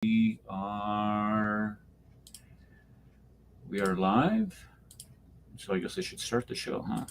We are live. So I guess I should start the show, huh?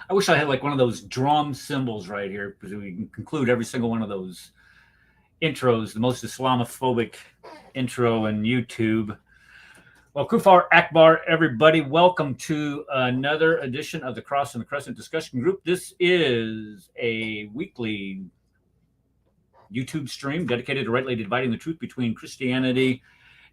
I wish I had like one of those drum cymbals right here because we can conclude every single one of those intros, the most Islamophobic intro in YouTube. Well, Kufar Akbar, everybody, welcome to another edition of the Cross and the Crescent discussion group. This is a weekly YouTube stream dedicated to rightly dividing the truth between Christianity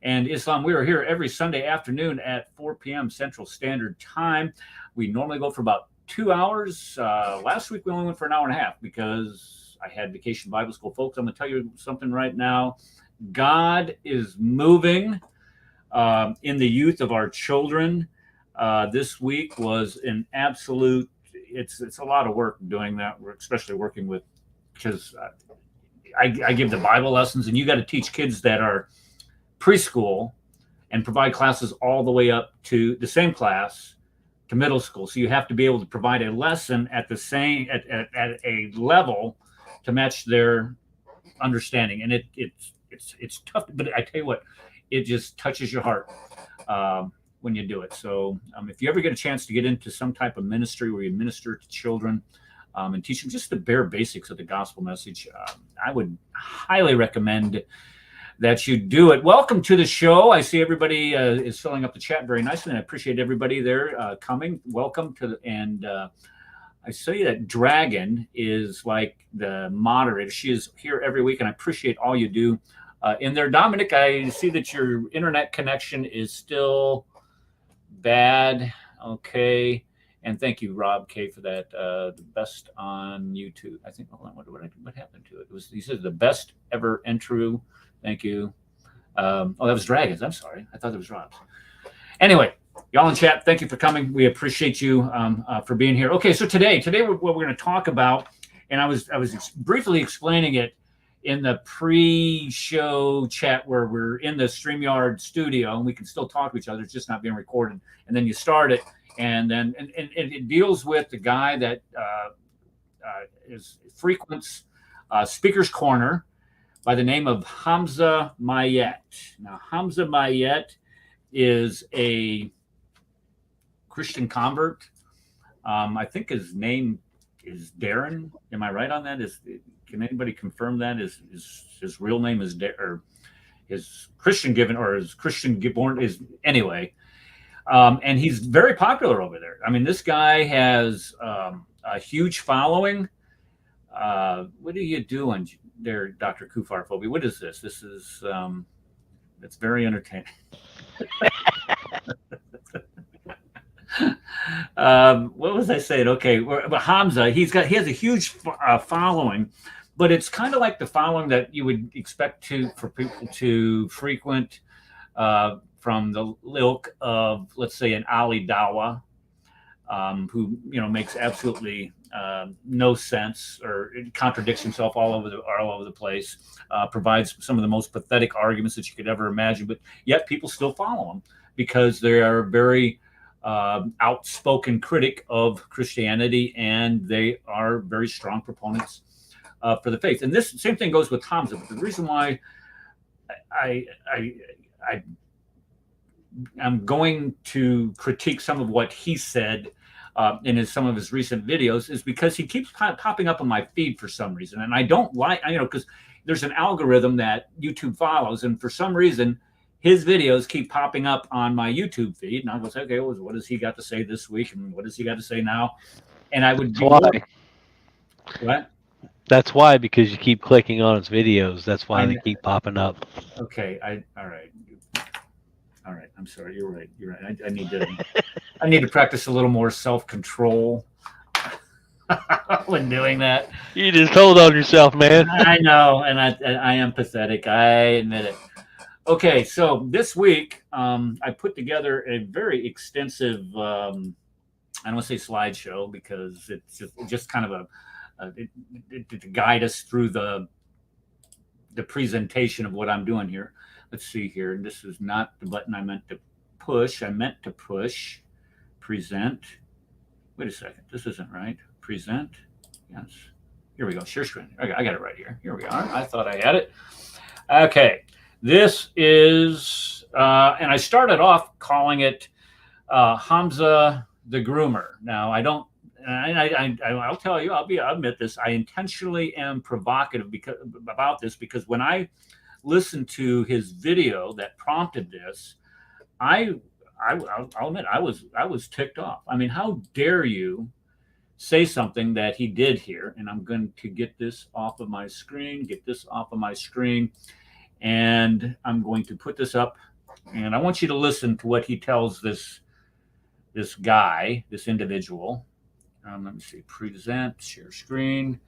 and Islam. We are here every Sunday afternoon at 4 p.m. Central Standard Time. We normally go for about 2 hours. Last week we only went for an hour and a half because I had Vacation Bible School. Folks, I'm going to tell you something right now. God is moving in the youth of our children. This week was an absolute, it's a lot of work doing that. We're especially working with, because I give the Bible lessons, and you got to teach kids that are preschool and provide classes all the way up to the same class to middle school. So you have to be able to provide a lesson at the same at a level to match their understanding. And it's tough, but I tell you what, it just touches your heart when you do it. So if you ever get a chance to get into some type of ministry where you minister to children and teach them just the bare basics of the gospel message, I would highly recommend that you do it. Welcome to the show. I see everybody is filling up the chat very nicely, and I appreciate everybody there coming. Welcome to and I see that Dragon is like the moderator. She is here every week, and I appreciate all you do in there. Dominic, I see that your internet connection is still bad. Okay. And thank you, Rob K, for that. The best on YouTube. I think, hold on, what happened to it? He said the best ever intro. Thank you. That was Dragons. I'm sorry. I thought it was Rob's. Anyway, y'all in chat, thank you for coming. We appreciate you for being here. Okay, so today what we're going to talk about, and I was briefly explaining it in the pre-show chat where we're in the StreamYard studio, and we can still talk to each other. It's just not being recorded. And then you start it, and then it deals with the guy that frequents Speaker's Corner by the name of Hamza Myatt. Now, Hamza Myatt is a Christian convert. I think his name is Darren. Am I right on that? Can anybody confirm that? His real name is or his Christian given, or his Christian born is anyway. And he's very popular over there. I mean, this guy has a huge following. What are you doing there, Dr. Kufarphobia? What is this? This is it's very entertaining. What was I saying? Okay, but Hamza, he has a huge following, but it's kind of like the following that you would expect for people to frequent from the ilk of, let's say, an Ali Dawa, who makes absolutely no sense, or it contradicts himself all over the place. Provides some of the most pathetic arguments that you could ever imagine, but yet people still follow him because they are very outspoken critic of Christianity, and they are very strong proponents for the faith. And this same thing goes with Hamza. But the reason why I'm going to critique some of what he said in some of his recent videos is because he keeps popping up on my feed for some reason, and I don't like, because there's an algorithm that YouTube follows, and for some reason his videos keep popping up on my YouTube feed, and I was like, okay, well, what has he got to say this week, and what has he got to say now? And I would be what? That's why, because you keep clicking on his videos. That's why they keep popping up. Okay, all right. I'm sorry. You're right. I need to practice a little more self-control when doing that. You just hold on yourself, man. I know, and I am pathetic. I admit it. Okay, so this week I put together a very extensive, I don't want to say slideshow because it's just kind of to guide us through the presentation of what I'm doing here. Let's see here. This is not the button I meant to push. I meant to push present. Wait a second. This isn't right. Present. Yes. Here we go. Share screen. I got it right here. Here we are. I thought I had it. Okay. This is, and I started off calling it Hamza the Groomer. Now, I'll tell you, I'll admit this. I intentionally am provocative about this because when I listened to his video that prompted this, I'll admit I was ticked off. I mean, how dare you say something that he did here? And I'm going to get this off of my screen, and I'm going to put this up, and I want you to listen to what he tells this guy, this individual. Let me see, present, share screen,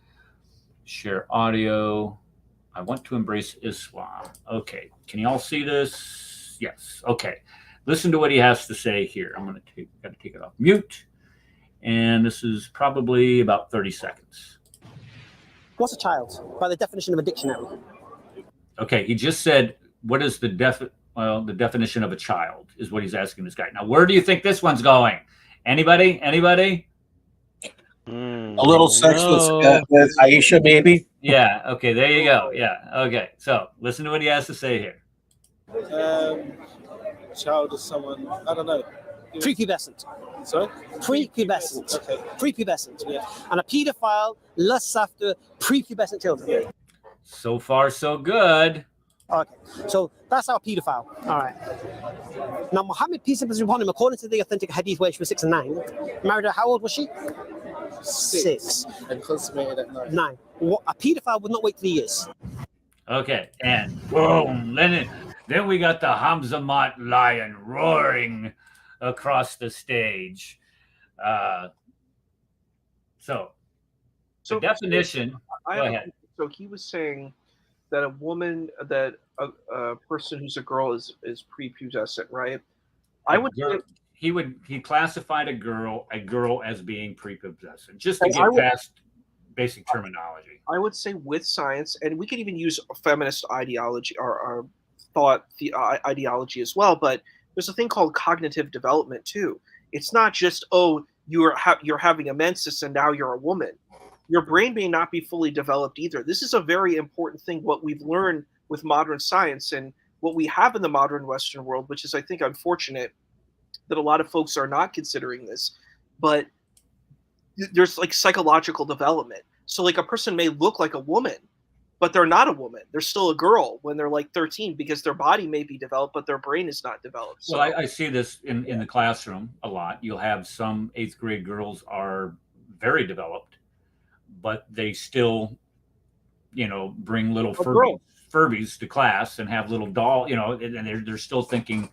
share audio. I want to embrace Islam. Okay, can you all see this? Yes. Okay, listen to what he has to say here. I'm going to take it off mute, and this is probably about 30 seconds. What's a child by the definition of a dictionary? Okay, he just said, what is the definition of a child is what he's asking this guy. Now, where do you think this one's going? Anybody? A little sex with Aisha, maybe? Yeah, okay, there you go. Yeah, okay. So, listen to what he has to say here. Child is someone, I don't know. Prepubescent. Sorry? Prepubescent. Okay. Prepubescent. Yeah. And a paedophile lusts after prepubescent children. Yeah. So far, so good. Okay, so that's our paedophile. All right. Now, Muhammad, peace and blessings upon him, according to the authentic hadith where she was 6 and 9, married her, how old was she? 6. And consummated at 9. 9. A paedophile would not wait 3 years. Okay, and boom, then we got the Hamza Myatt lion roaring across the stage. So the definition. Go ahead. So he was saying that a person who's a girl is prepubescent, right? He classified a girl as being prepubescent, just to get past basic terminology. I would say with science, and we could even use feminist ideology or thought ideology as well. But there's a thing called cognitive development too. It's not just you're having a menses and now you're a woman. Your brain may not be fully developed either. This is a very important thing, what we've learned with modern science and what we have in the modern Western world, which is, I think, unfortunate that a lot of folks are not considering this. But there's like psychological development. So like a person may look like a woman, but they're not a woman. They're still a girl when they're like 13 because their body may be developed, but their brain is not developed. So, well, I see this in the classroom a lot. You'll have some 8th grade girls are very developed, but they still, bring little Furbies to class and have little doll, and they're still thinking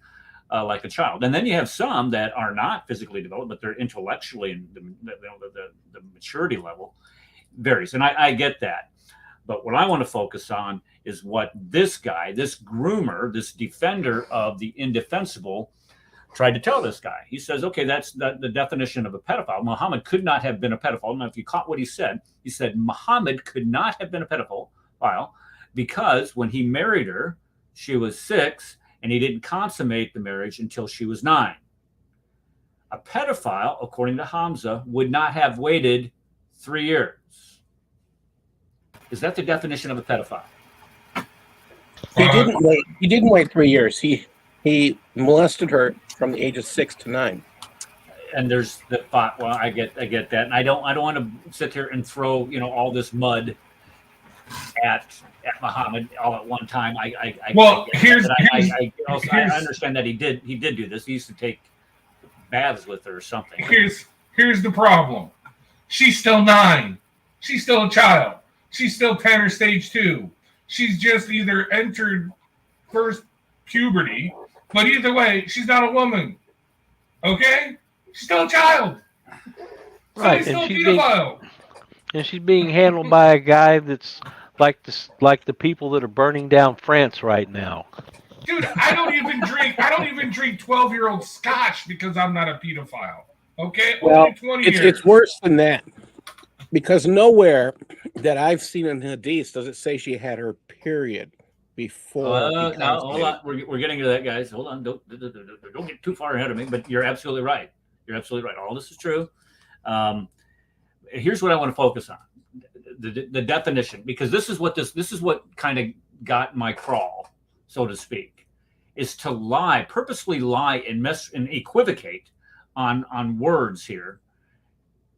like a child. And then you have some that are not physically developed, but they're intellectually, and the maturity level varies. And I get that. But what I want to focus on is what this guy, this groomer, this defender of the indefensible, tried to tell this guy. He says, okay, that's the definition of a pedophile. Muhammad could not have been a pedophile. Now, if you caught what he said Muhammad could not have been a pedophile because when he married her, she was 6, and he didn't consummate the marriage until she was 9. A pedophile, according to Hamza, would not have waited 3 years. Is that the definition of a pedophile? He didn't wait 3 years. He molested her from the age of 6 to 9. And there's the thought. Well, I get that, and I don't want to sit here and throw all this mud at Muhammad all at one time. I understand that he did do this. He used to take baths with her or something. Here's the problem. She's still 9. She's still a child. She's still 10 or stage 2. She's just either entered first puberty, but either way, she's not a woman. Okay? She's still a child. So Right, and she's being handled by a guy that's like the people that are burning down France right now. Dude, I don't even drink 12-year-old scotch because I'm not a pedophile. Okay? Well, only 20 years. It's worse than that. Because nowhere that I've seen in Hadith does it say she had her period before. Now, hold on. We're getting to that, guys. Hold on. Don't get too far ahead of me. But you're absolutely right. All this is true. Here's what I want to focus on: the definition, because this is what kind of got my crawl, so to speak, is to purposely lie and equivocate on words here.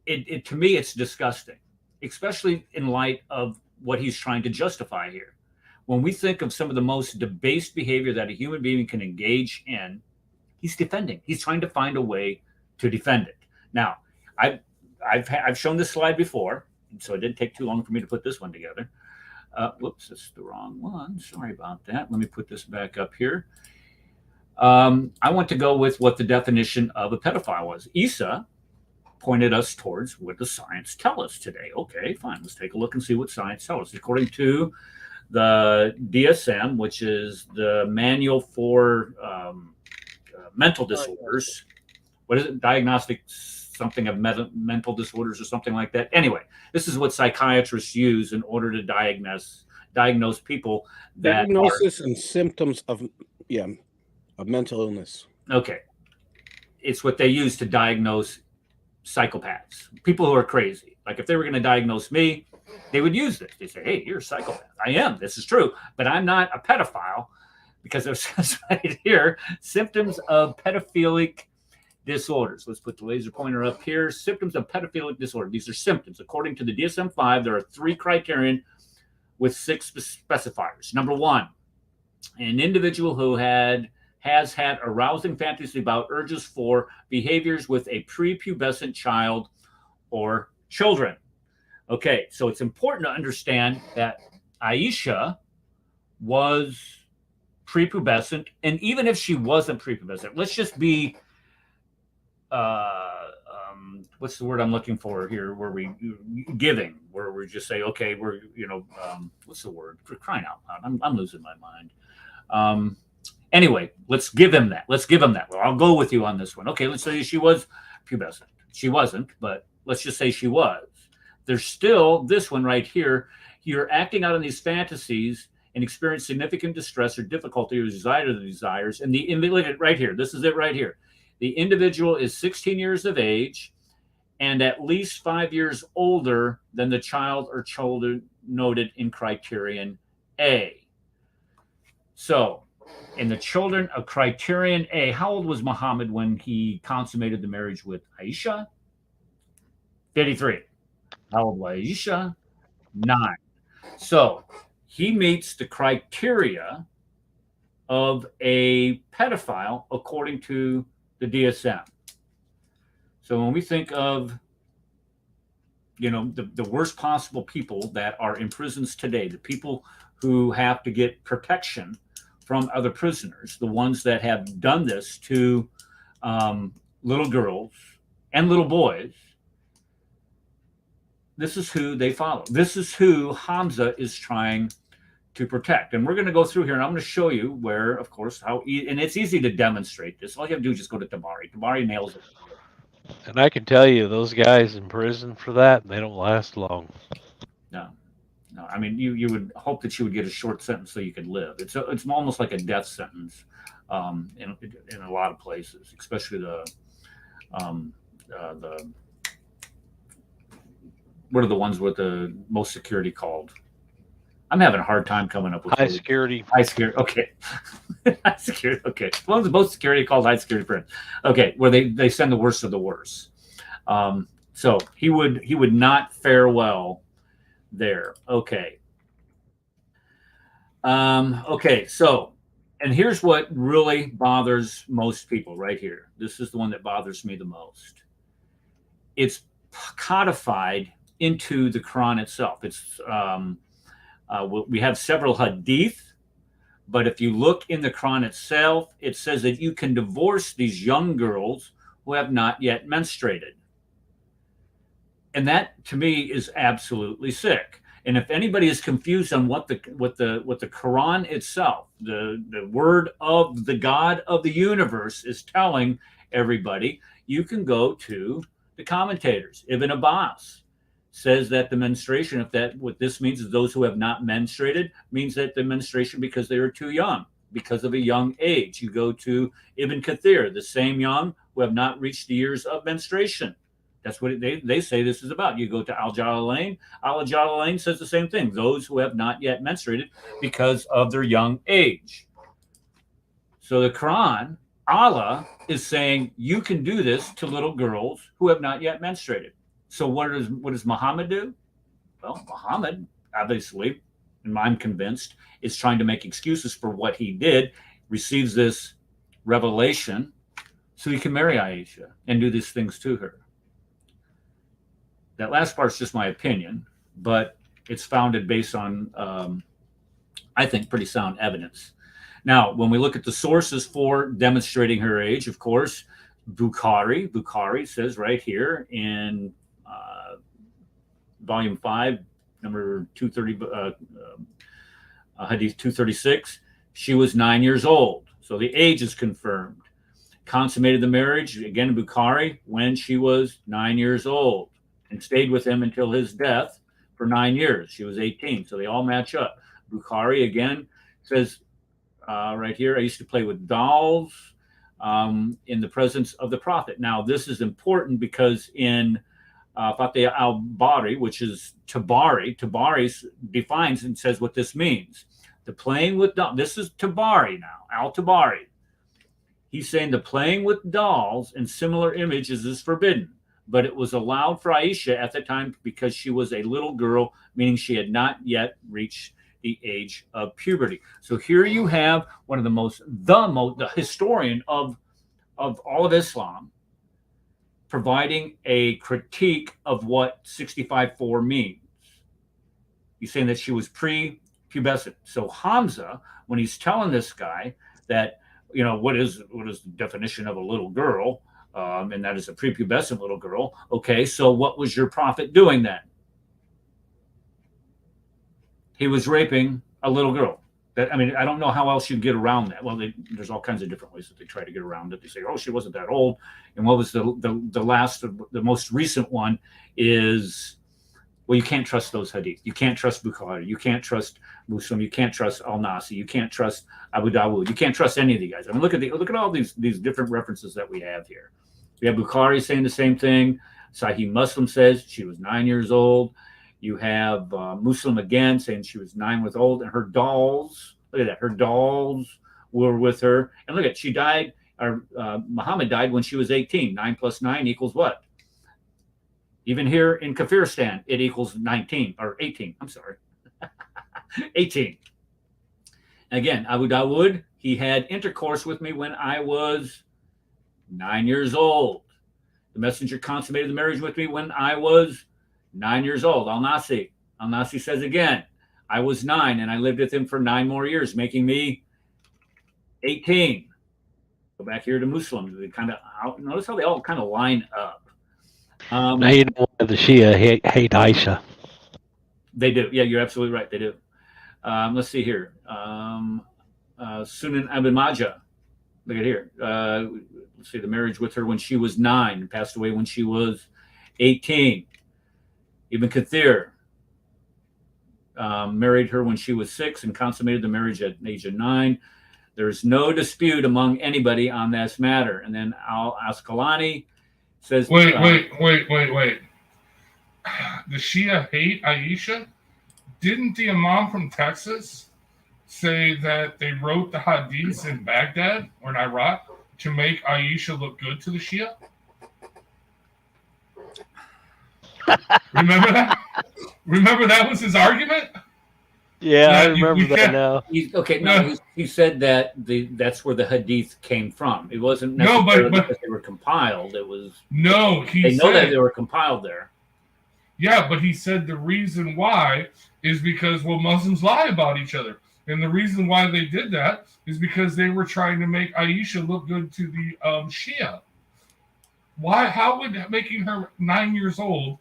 It to me, it's disgusting, especially in light of what he's trying to justify here. When we think of some of the most debased behavior that a human being can engage in, he's defending. He's trying to find a way to defend it. Now, I've shown this slide before, so it didn't take too long for me to put this one together. Whoops, that's the wrong one. Sorry about that. Let me put this back up here. I want to go with what the definition of a pedophile was. Isa pointed us towards what does science tell us today. Okay, fine. Let's take a look and see what science tells us. According to the DSM, which is the manual for mental disorders. What is it? Diagnostic something of mental disorders or something like that. Anyway, this is what psychiatrists use in order to diagnose people that diagnosis and symptoms of mental illness. Okay. It's what they use to diagnose psychopaths, people who are crazy. Like if they were going to diagnose me, they would use this. They say, hey, you're a psychopath. I am. This is true. But I'm not a pedophile because it says right here, symptoms of pedophilic disorders. Let's put the laser pointer up here. Symptoms of pedophilic disorder. These are symptoms. According to the DSM-5, there are 3 criterion with 6 specifiers. Number 1, an individual who has had arousing fantasy about urges for behaviors with a prepubescent child or children. Okay, so it's important to understand that Aisha was prepubescent, and even if she wasn't prepubescent, let's just be, what's the word I'm looking for here? Where we just say, okay, we're, what's the word? For crying out loud, I'm losing my mind. Anyway, let's give him that. Well, I'll go with you on this one. Okay, let's say she was pubescent. She wasn't, but let's just say she was. There's still this one right here. You're acting out on these fantasies and experience significant distress or difficulty or desires. And look at right here. This is it right here. The individual is 16 years of age and at least 5 years older than the child or children noted in criterion A. So, in the children of criterion A, how old was Muhammad when he consummated the marriage with Aisha? 53. How old was Aisha? 9. So he meets the criteria of a pedophile according to the DSM. So when we think of, the worst possible people that are in prisons today, the people who have to get protection from other prisoners, the ones that have done this to little girls and little boys, this is who they follow. This is who Hamza is trying to protect. And we're going to go through here, and I'm going to show you where, of course, and it's easy to demonstrate this. All you have to do is just go to Tabari. Tabari nails it. And I can tell you, those guys in prison for that, they don't last long. No. I mean, you would hope that you would get a short sentence so you could live. It's almost like a death sentence in a lot of places, especially the what are the ones with the most security called? I'm having a hard time coming up with high security. High security. Okay. High security. Okay. The ones with most security called high security prison. Okay, where they send the worst of the worst. So he would not fare well there. Okay. Okay. So, and here's what really bothers most people right here. This is the one that bothers me the most. It's codified into the Quran itself. It's we have several hadith, but if you look in the Quran itself, it says that you can divorce these young girls who have not yet menstruated. And that to me is absolutely sick. And if anybody is confused on what the Quran itself, the word of the God of the universe is telling everybody, you can go to the commentators. Ibn Abbas says that the menstruation, what this means is those who have not menstruated, means that the menstruation because they are too young, because of a young age. You go to Ibn Kathir, the same young who have not reached the years of menstruation. That's what they say this is about. You go to Al-Jalalain. Al-Jalalain says the same thing. Those who have not yet menstruated because of their young age. So the Quran, Allah is saying you can do this to little girls who have not yet menstruated. So what does Muhammad do? Well, Muhammad, obviously, and I'm convinced, is trying to make excuses for what he did, receives this revelation so he can marry Aisha and do these things to her. That last part's just my opinion, but it's founded based on, I think, pretty sound evidence. Now, when we look at the sources for demonstrating her age, of course, Bukhari says right here in volume 5, number 230, hadith 236, she was 9 years old. So the age is confirmed. Consummated the marriage, again, Bukhari, when she was 9 years old, and stayed with him until his death for 9 years. She was 18, so they all match up. Bukhari, again, says right here, I used to play with dolls in the presence of the Prophet. Now, this is important because in Fatih al-Bari, which is Tabari defines and says what this means. The playing with dolls, this is Tabari now, al-Tabari. He's saying the playing with dolls and similar images is forbidden, but it was allowed for Aisha at the time because she was a little girl, meaning she had not yet reached the age of puberty. So here you have one of the historian of all of Islam, providing a critique of what 65-4 means. He's saying that she was pre-pubescent. So Hamza, when he's telling this guy that, you know, what is the definition of a little girl, and that is a prepubescent little girl. Okay, so what was your prophet doing then? He was raping a little girl. I mean, I don't know how else you get around that. Well, there's all kinds of different ways that they try to get around it. They say, oh, she wasn't that old. And what was the most recent one is, well, you can't trust those hadith. You can't trust Bukhari. You can't trust Muslim. You can't trust Al-Nasi. You can't trust Abu Dawud. You can't trust any of the guys. I mean, look at all these different references that we have here. We have Bukhari saying the same thing. Sahih Muslim says she was 9 years old. You have Muslim again saying she was 9 years old, and her dolls, look at that, her dolls were with her. And look at, she died, or Muhammad died when she was 18. 9 plus 9 equals what? Even here in Kafiristan, it equals 19, or 18, I'm sorry. 18. Again, Abu Dawud, he had intercourse with me when I was 9 years old. The messenger consummated the marriage with me when I was 9 years old. Al-Nasi says again, I was 9 and I lived with him for 9 more years, making me 18. Go back here to Muslim. They kind of, notice how they all kind of line up. Now you know why the Shia hate Aisha. They do. Yeah, you're absolutely right. They do. Let's see here. Sunan Ibn Majah. Look at here. Let's see, the marriage with her when she was 9, passed away when she was 18. Ibn Kathir married her when she was 6 and consummated the marriage at the age of 9. There's no dispute among anybody on this matter. And then Al Asqalani says, Wait. The Shia hate Aisha? Didn't the Imam from Texas say that they wrote the hadiths in Baghdad or in Iraq to make Aisha look good to the Shia? Remember that? Remember that was his argument? Yeah, I Yeah, you remember that can't- now. he said that that's where the hadith came from. It wasn't No, necessarily but- because they were compiled. It was No, he they know that said they were compiled there. yeah, but he said the reason why is because Muslims lie about each other. And the reason why they did that is because they were trying to make Aisha look good to the Shia. Why? How would making her 9 years old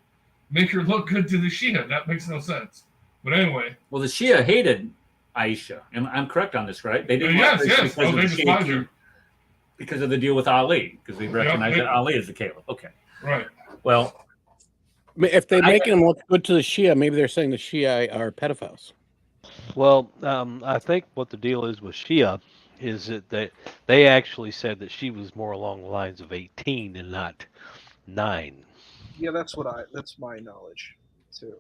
make her look good to the Shia? That makes no sense. But anyway, Well, the Shia hated Aisha. I'm correct on this, right? They didn't yes, like her yes. because Oh, of they the despise Shia her. because of the deal with Ali, because they recognized they- that Ali is the caliph. Okay. Right. Well, If they make him look good to the Shia, maybe they're saying the Shia are pedophiles. Well, I think what the deal is with Shia is that they actually said that she was more along the lines of 18 and not 9. Yeah, that's my knowledge too.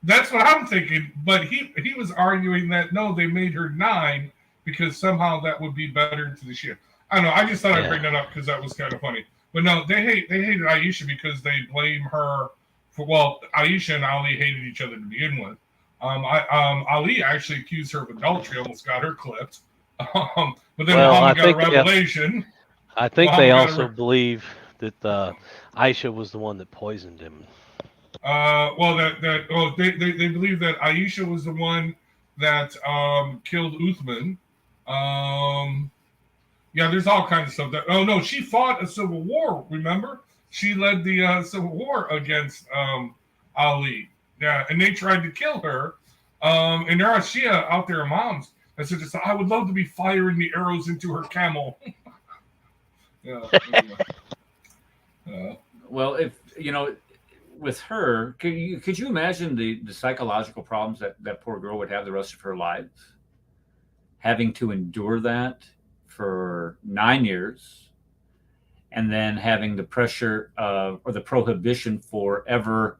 That's what I'm thinking. But he was arguing that no, they made her 9 because somehow that would be better to the Shia. I don't know. I just thought I'd bring that up because that was kind of funny. But no, they hated Aisha because they blame her for Aisha and Ali hated each other to begin with. Ali actually accused her of adultery, almost got her clipped. But then Muhammad got a revelation. I think they also believe that Aisha was the one that poisoned him. They believe that Aisha was the one that killed Uthman. Yeah, there's all kinds of stuff. Oh no, she fought a civil war. Remember, she led the civil war against Ali. Yeah, and they tried to kill her. And there are Shia out there, moms, that said, "I would love to be firing the arrows into her camel." Yeah. well, if with her, could you imagine the psychological problems that poor girl would have the rest of her life, having to endure that for 9 years, and then having the pressure or the prohibition for ever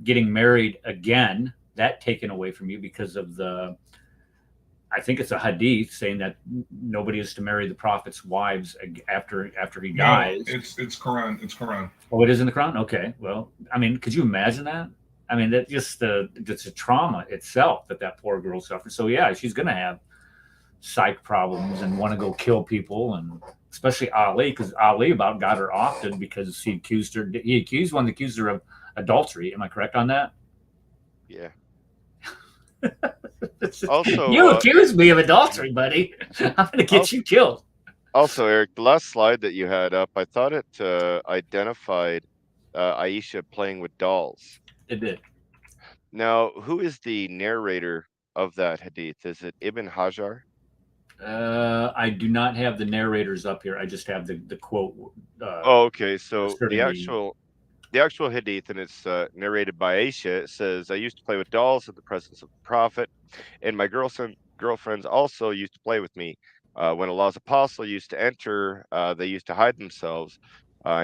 getting married again, that taken away from you because of I think it's a hadith saying that nobody is to marry the prophet's wives after he dies. It's Quran. It's Quran. Oh, it is in the Quran? Okay. Well, I mean, could you imagine that? I mean, that just it's a trauma itself that poor girl suffered. So yeah, she's gonna have psych problems and want to go kill people, and especially Ali, because Ali about got her often because he accused her of adultery. Am I correct on that? Yeah. Also, you accused me of adultery, buddy. I'm gonna get you killed. Also, Eric, the last slide that you had up, I thought it identified Aisha playing with dolls. It did. Now, who is the narrator of that hadith? Is it Ibn Hajar? I do not have the narrators up here. I just have the quote. Okay. So the actual hadith, and it's narrated by Aisha. It says, "I used to play with dolls in the presence of the Prophet, and my girlfriends also used to play with me. When Allah's apostle used to enter, they used to hide themselves.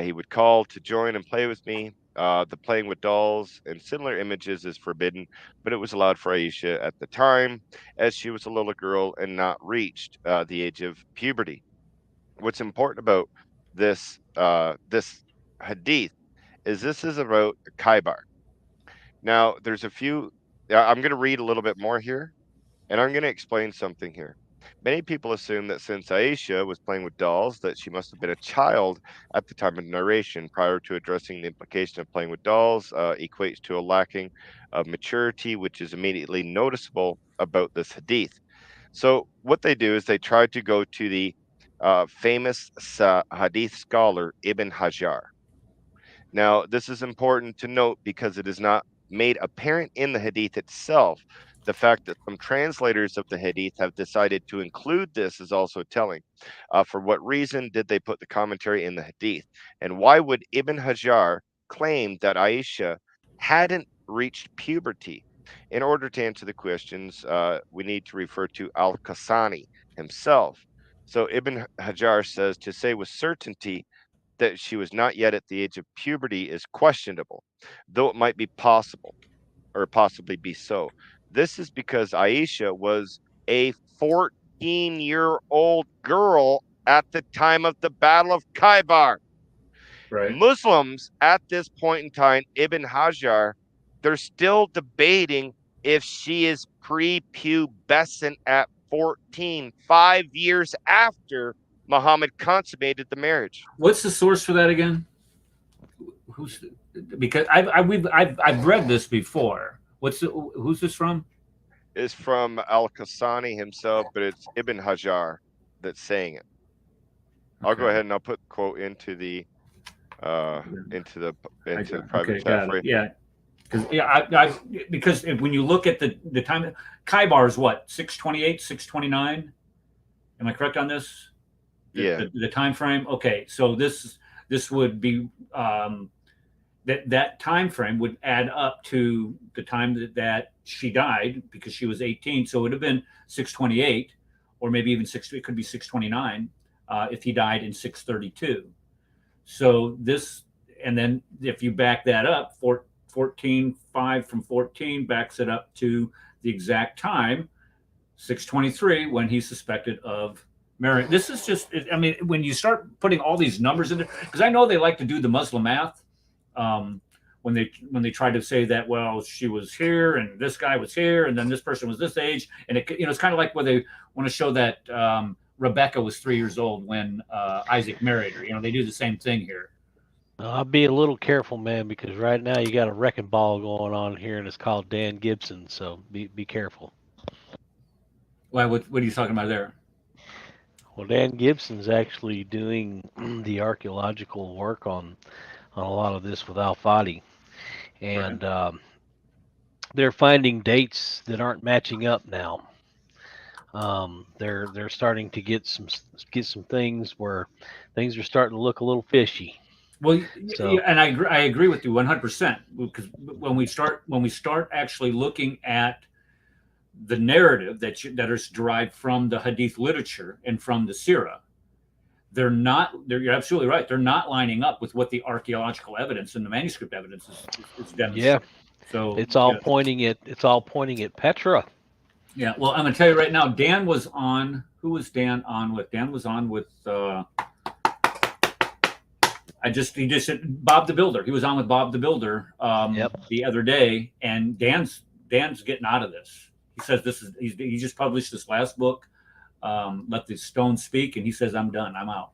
He would call to join and play with me. The playing with dolls and similar images is forbidden, but it was allowed for Aisha at the time, as she was a little girl and not reached the age of puberty." What's important about this hadith is this is about Khaybar. Now, there's a few. I'm going to read a little bit more here, and I'm going to explain something here. Many people assume that since Aisha was playing with dolls, that she must have been a child at the time of narration. Prior to addressing the implication of playing with dolls equates to a lacking of maturity, which is immediately noticeable about this hadith. So what they do is they try to go to the famous hadith scholar Ibn Hajar. Now, this is important to note because it is not made apparent in the hadith itself The fact that some translators of the Hadith have decided to include this is also telling. For what reason did they put the commentary in the Hadith? And why would Ibn Hajar claim that Aisha hadn't reached puberty? In order to answer the questions, we need to refer to Al-Kasani himself. So Ibn Hajar says to say with certainty that she was not yet at the age of puberty is questionable, though it might be possible or possibly be so. This is because Aisha was a 14-year-old girl at the time of the Battle of Khaybar. Right. Muslims at this point in time, Ibn Hajar, they're still debating if she is prepubescent at 14, 5 years after Muhammad consummated the marriage. What's the source for that again? Because I've read this before. Who's this from? It's from Al-Kasani himself, but it's Ibn Hajar that's saying it. I'll go ahead and I'll put the quote into the private chat for you. Yeah. Because when you look at the time, Khaybar is what, 628, 629? Am I correct on this? The time frame. Okay, so this would be that time frame would add up to the time that she died, because she was 18. So it would have been 628, or maybe even it could be 629 if he died in 632. So this, and then if you back that up, 5 from 14 backs it up to the exact time, 623, when he's suspected of marrying. This is just, I mean, when you start putting all these numbers in there, because I know they like to do the Muslim math when they try to say that, well, she was here and this guy was here and then this person was this age, and it's kind of like where they want to show that Rebecca was 3 years old when Isaac married her. They do the same thing here. I'll be a little careful, man, because right now you got a wrecking ball going on here, and it's called Dan Gibson. So be careful. Why? What are you talking about there? Well, Dan Gibson's actually doing the archaeological work on a lot of this with Al-Fadi, and they're finding dates that aren't matching up now. They're starting to get some things where things are starting to look a little fishy. Well, and I agree with you 100%, because when we start actually looking at the narrative that is derived from the Hadith literature and from the Sirah, you're absolutely right. They're not lining up with what the archaeological evidence and the manuscript evidence is demonstrating. Yeah. So it's all pointing at Petra. Yeah. Well, I'm going to tell you right now, Dan was on. Who was Dan on with? Dan was on with. He just said Bob the Builder. He was on with Bob the Builder the other day, and Dan's getting out of this. He says he just published this last book, Let the Stone Speak, and he says, I'm done. I'm out.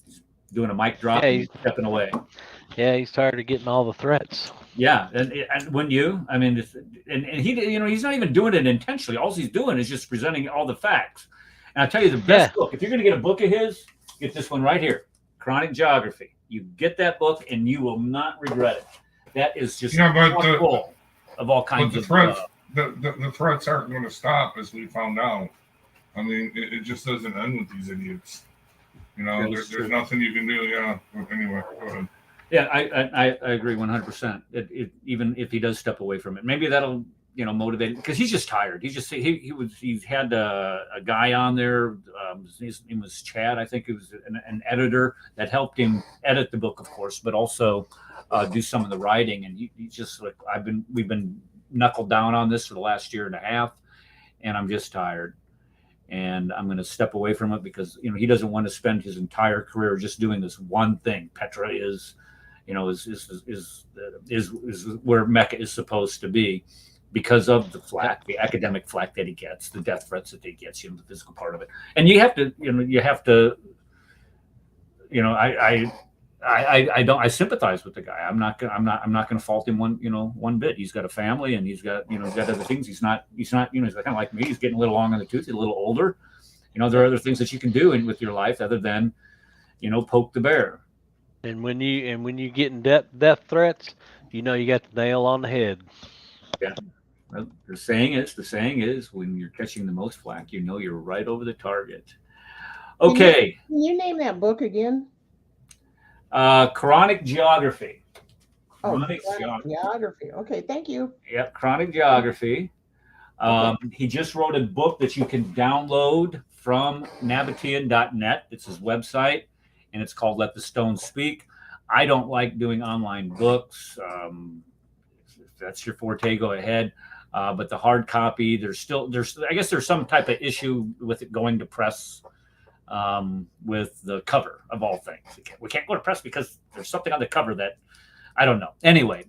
He's doing a mic drop and stepping away. Yeah, he's tired of getting all the threats. Yeah, and wouldn't you? I mean, and he, he's not even doing it intentionally. All he's doing is just presenting all the facts. And I'll tell you the best book. If you're going to get a book of his, get this one right here, Chronic Geography. You get that book, and you will not regret it. That is just full of all kinds of threats. The threats aren't going to stop, as we found out. I mean, it just doesn't end with these idiots. There's nothing you can do. Yeah. Anyway, go ahead. Yeah, I agree 100%. Even if he does step away from it, maybe that'll motivate him, because he's just tired. He's had a guy on there. His name was Chad. I think it was an editor that helped him edit the book, of course, but also do some of the writing. And he just like we've been knuckled down on this for the last year and a half, and I'm just tired. And I'm going to step away from it because he doesn't want to spend his entire career just doing this one thing. Petra is where Mecca is supposed to be, because of the flack, the academic flack that he gets, the death threats that he gets, the physical part of it. And I sympathize with the guy. I'm not going to fault him one bit. He's got a family, and he's got other things. He's not he's kind of like me. He's getting a little long on the tooth. He's a little older. There are other things that you can do with your life other than, poke the bear. And when you getting death threats, you got the nail on the head. Yeah. Well, the saying is, when you're catching the most flack, you know you're right over the target. Okay. Can you name that book again? Chronic Geography. Chronic Geography. Okay, thank you. Yep, Chronic Geography. He just wrote a book that you can download from Nabatean.net. It's his website, and it's called Let the Stones Speak. I don't like doing online books. If that's your forte, go ahead. But the hard copy, I guess there's some type of issue with it going to press with the cover of all things. We can't go to press because there's something on the cover that I don't know. Anyway,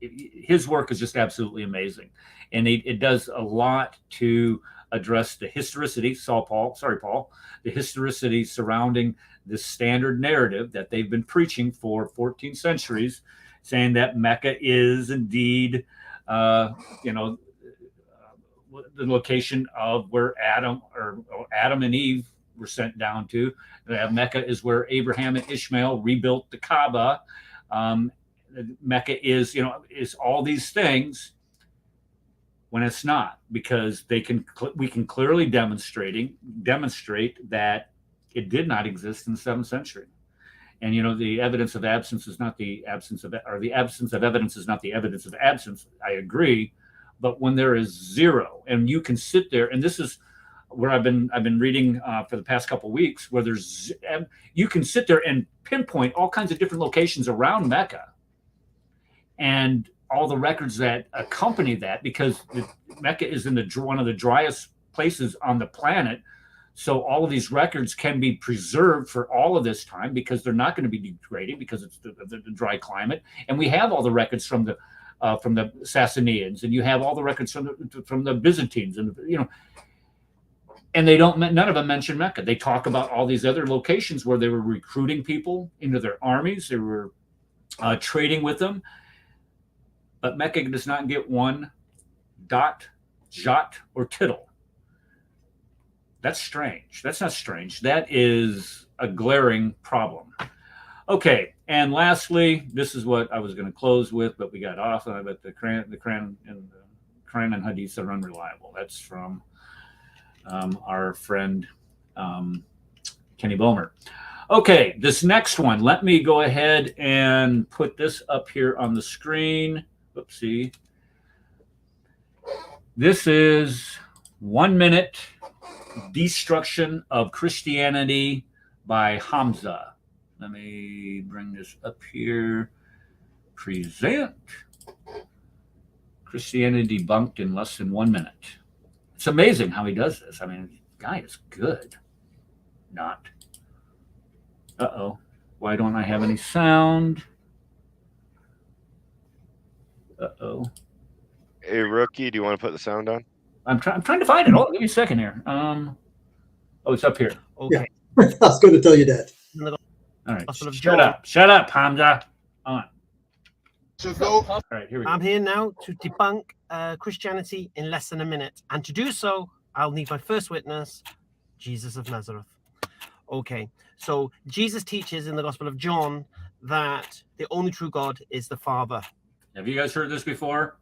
his work is just absolutely amazing. And it does a lot to address the historicity, Paul, the historicity surrounding the standard narrative that they've been preaching for 14 centuries, saying that Mecca is indeed, the location of where Adam and Eve were sent down to. Mecca is where Abraham and Ishmael rebuilt the Kaaba. Mecca is all these things, when it's not, because we can clearly demonstrate that it did not exist in the 7th century. And the evidence of absence is not the absence of, or the absence of evidence is not the evidence of absence. I agree, but when there is zero, and you can sit there, and this is where I've been reading for the past couple of weeks, where you can sit there and pinpoint all kinds of different locations around Mecca, and all the records that accompany that, because Mecca is in one of the driest places on the planet. So all of these records can be preserved for all of this time, because they're not going to be degrading, because it's the dry climate. And we have all the records from the Sassanians, and you have all the records from the Byzantines, and and none of them mention Mecca. They talk about all these other locations where they were recruiting people into their armies. They were trading with them. But Mecca does not get one dot, jot, or tittle. That's strange. That's not strange. That is a glaring problem. Okay, and lastly, this is what I was going to close with, but we got off on it. But the Quran and Hadith are unreliable. That's from our friend Kenny Bomer. Okay, this next one. Let me go ahead and put this up here on the screen. Oopsie. This is 1 minute destruction of Christianity by Hamza. Let me bring this up here. Present. Christianity debunked in less than 1 minute. It's amazing how he does this. I mean, the guy is good. Not. Uh-oh. Why don't I have any sound? Uh-oh. Hey, Rookie, do you want to put the sound on? I'm trying to find it. Give me a second here. Oh, it's up here. Okay. Yeah. I was going to tell you that. All right. Shut up, Hamza. On. All right, here we go. I'm here now to debunk Christianity in less than a minute. And to do so, I'll need my first witness, Jesus of Nazareth. Okay. So Jesus teaches in the Gospel of John that the only true God is the Father. Have you guys heard this before?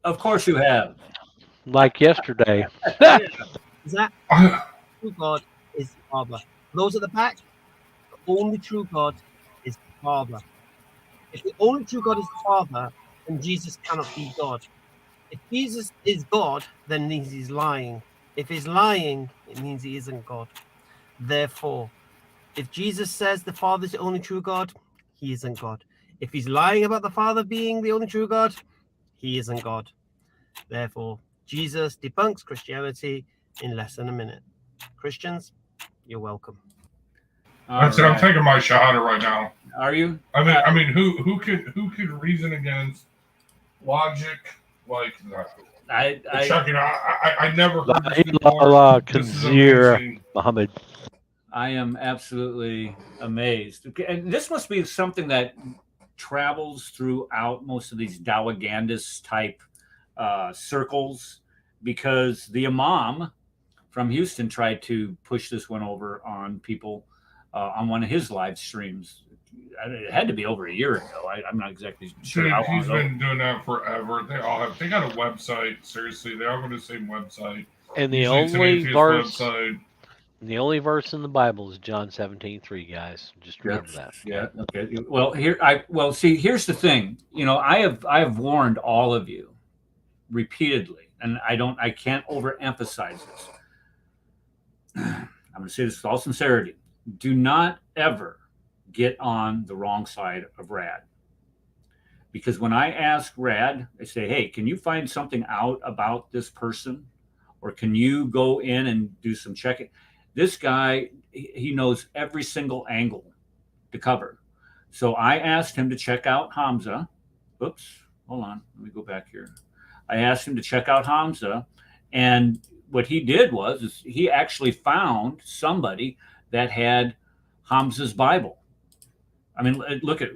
Of course you have. Like yesterday. Is that true God is the Father? Those at the back, the only true God is the Father. If the only true God is the Father, then Jesus cannot be God. If Jesus is God, then it means he's lying. If he's lying, it means he isn't God. Therefore, if Jesus says the Father is the only true God, he isn't God. If he's lying about the Father being the only true God, he isn't God. Therefore, Jesus debunks Christianity in less than a minute. Christians, you're welcome. That's it. I'm taking my shahada right now. Are you? I mean, who could reason against logic like that? I never heard this before. This is amazing. Muhammad. I am absolutely amazed. And this must be something that travels throughout most of these dawahghandists type circles, because the Imam from Houston tried to push this one over on people on one of his live streams. it had to be over a year ago. I'm not exactly sure Dude, how long he's ago. been doing that forever. They got a website. Seriously, they all go to the same website. And the Usually it's an only atheist verse, website. the only verse in the Bible is John 17:3, guys. Just remember that. Okay? Yeah. Okay. Well, here's the thing. I have warned all of you repeatedly, and I can't overemphasize this. I'm going to say this with all sincerity. Do not ever get on the wrong side of Rad. Because when I ask Rad, I say, hey, can you find something out about this person? Or can you go in and do some checking? This guy, he knows every single angle to cover. So I asked him to check out Hamza. Oops, hold on. Let me go back here. I asked him to check out Hamza. And what he did is he actually found somebody that had Hamza's Bible. I mean, look at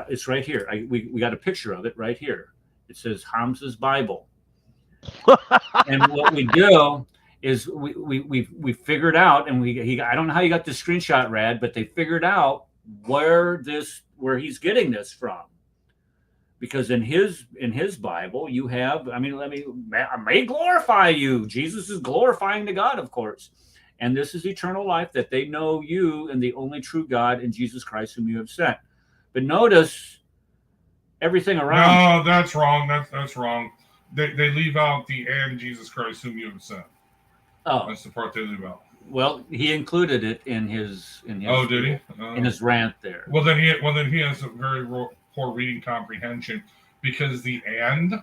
it's right here. We got a picture of it right here. It says Hamza's Bible. And what we do is we figured out, and I don't know how you got this screenshot, Rad, but they figured out where he's getting this from. Because in his Bible, you have, I may glorify you. Jesus is glorifying to God, of course. And this is eternal life, that they know you and the only true God and Jesus Christ whom you have sent. But notice everything around. No, that's wrong. That's wrong. They leave out the and Jesus Christ whom you have sent. Oh, that's the part they leave out. Well, he included it in his. Oh, did he? In his rant there. Well, then he has a very poor reading comprehension, because the and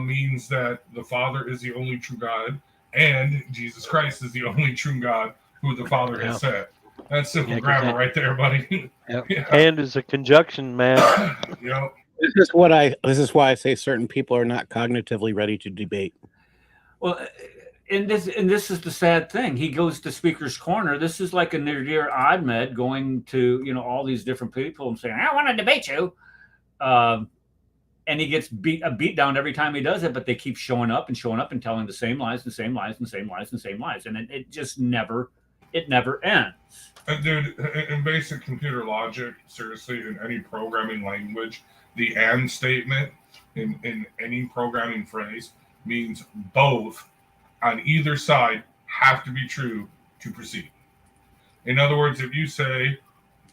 means that the Father is the only true God, and Jesus Christ is the only true God who the Father has sent. That's simple grammar right there, buddy. Yep. Yeah. And is a conjunction, man. Yep. This is why I say certain people are not cognitively ready to debate. Well, and this is the sad thing. He goes to Speaker's Corner. This is like a near Ahmed going to all these different people and saying, "I want to debate you," and he gets beat down every time he does it. But they keep showing up and telling the same lies and same lies and same lies and same lies, and it just never ends. And dude, in basic computer logic, seriously, in any programming language, the and statement in any programming phrase means both on either side have to be true to proceed. In other words, if you say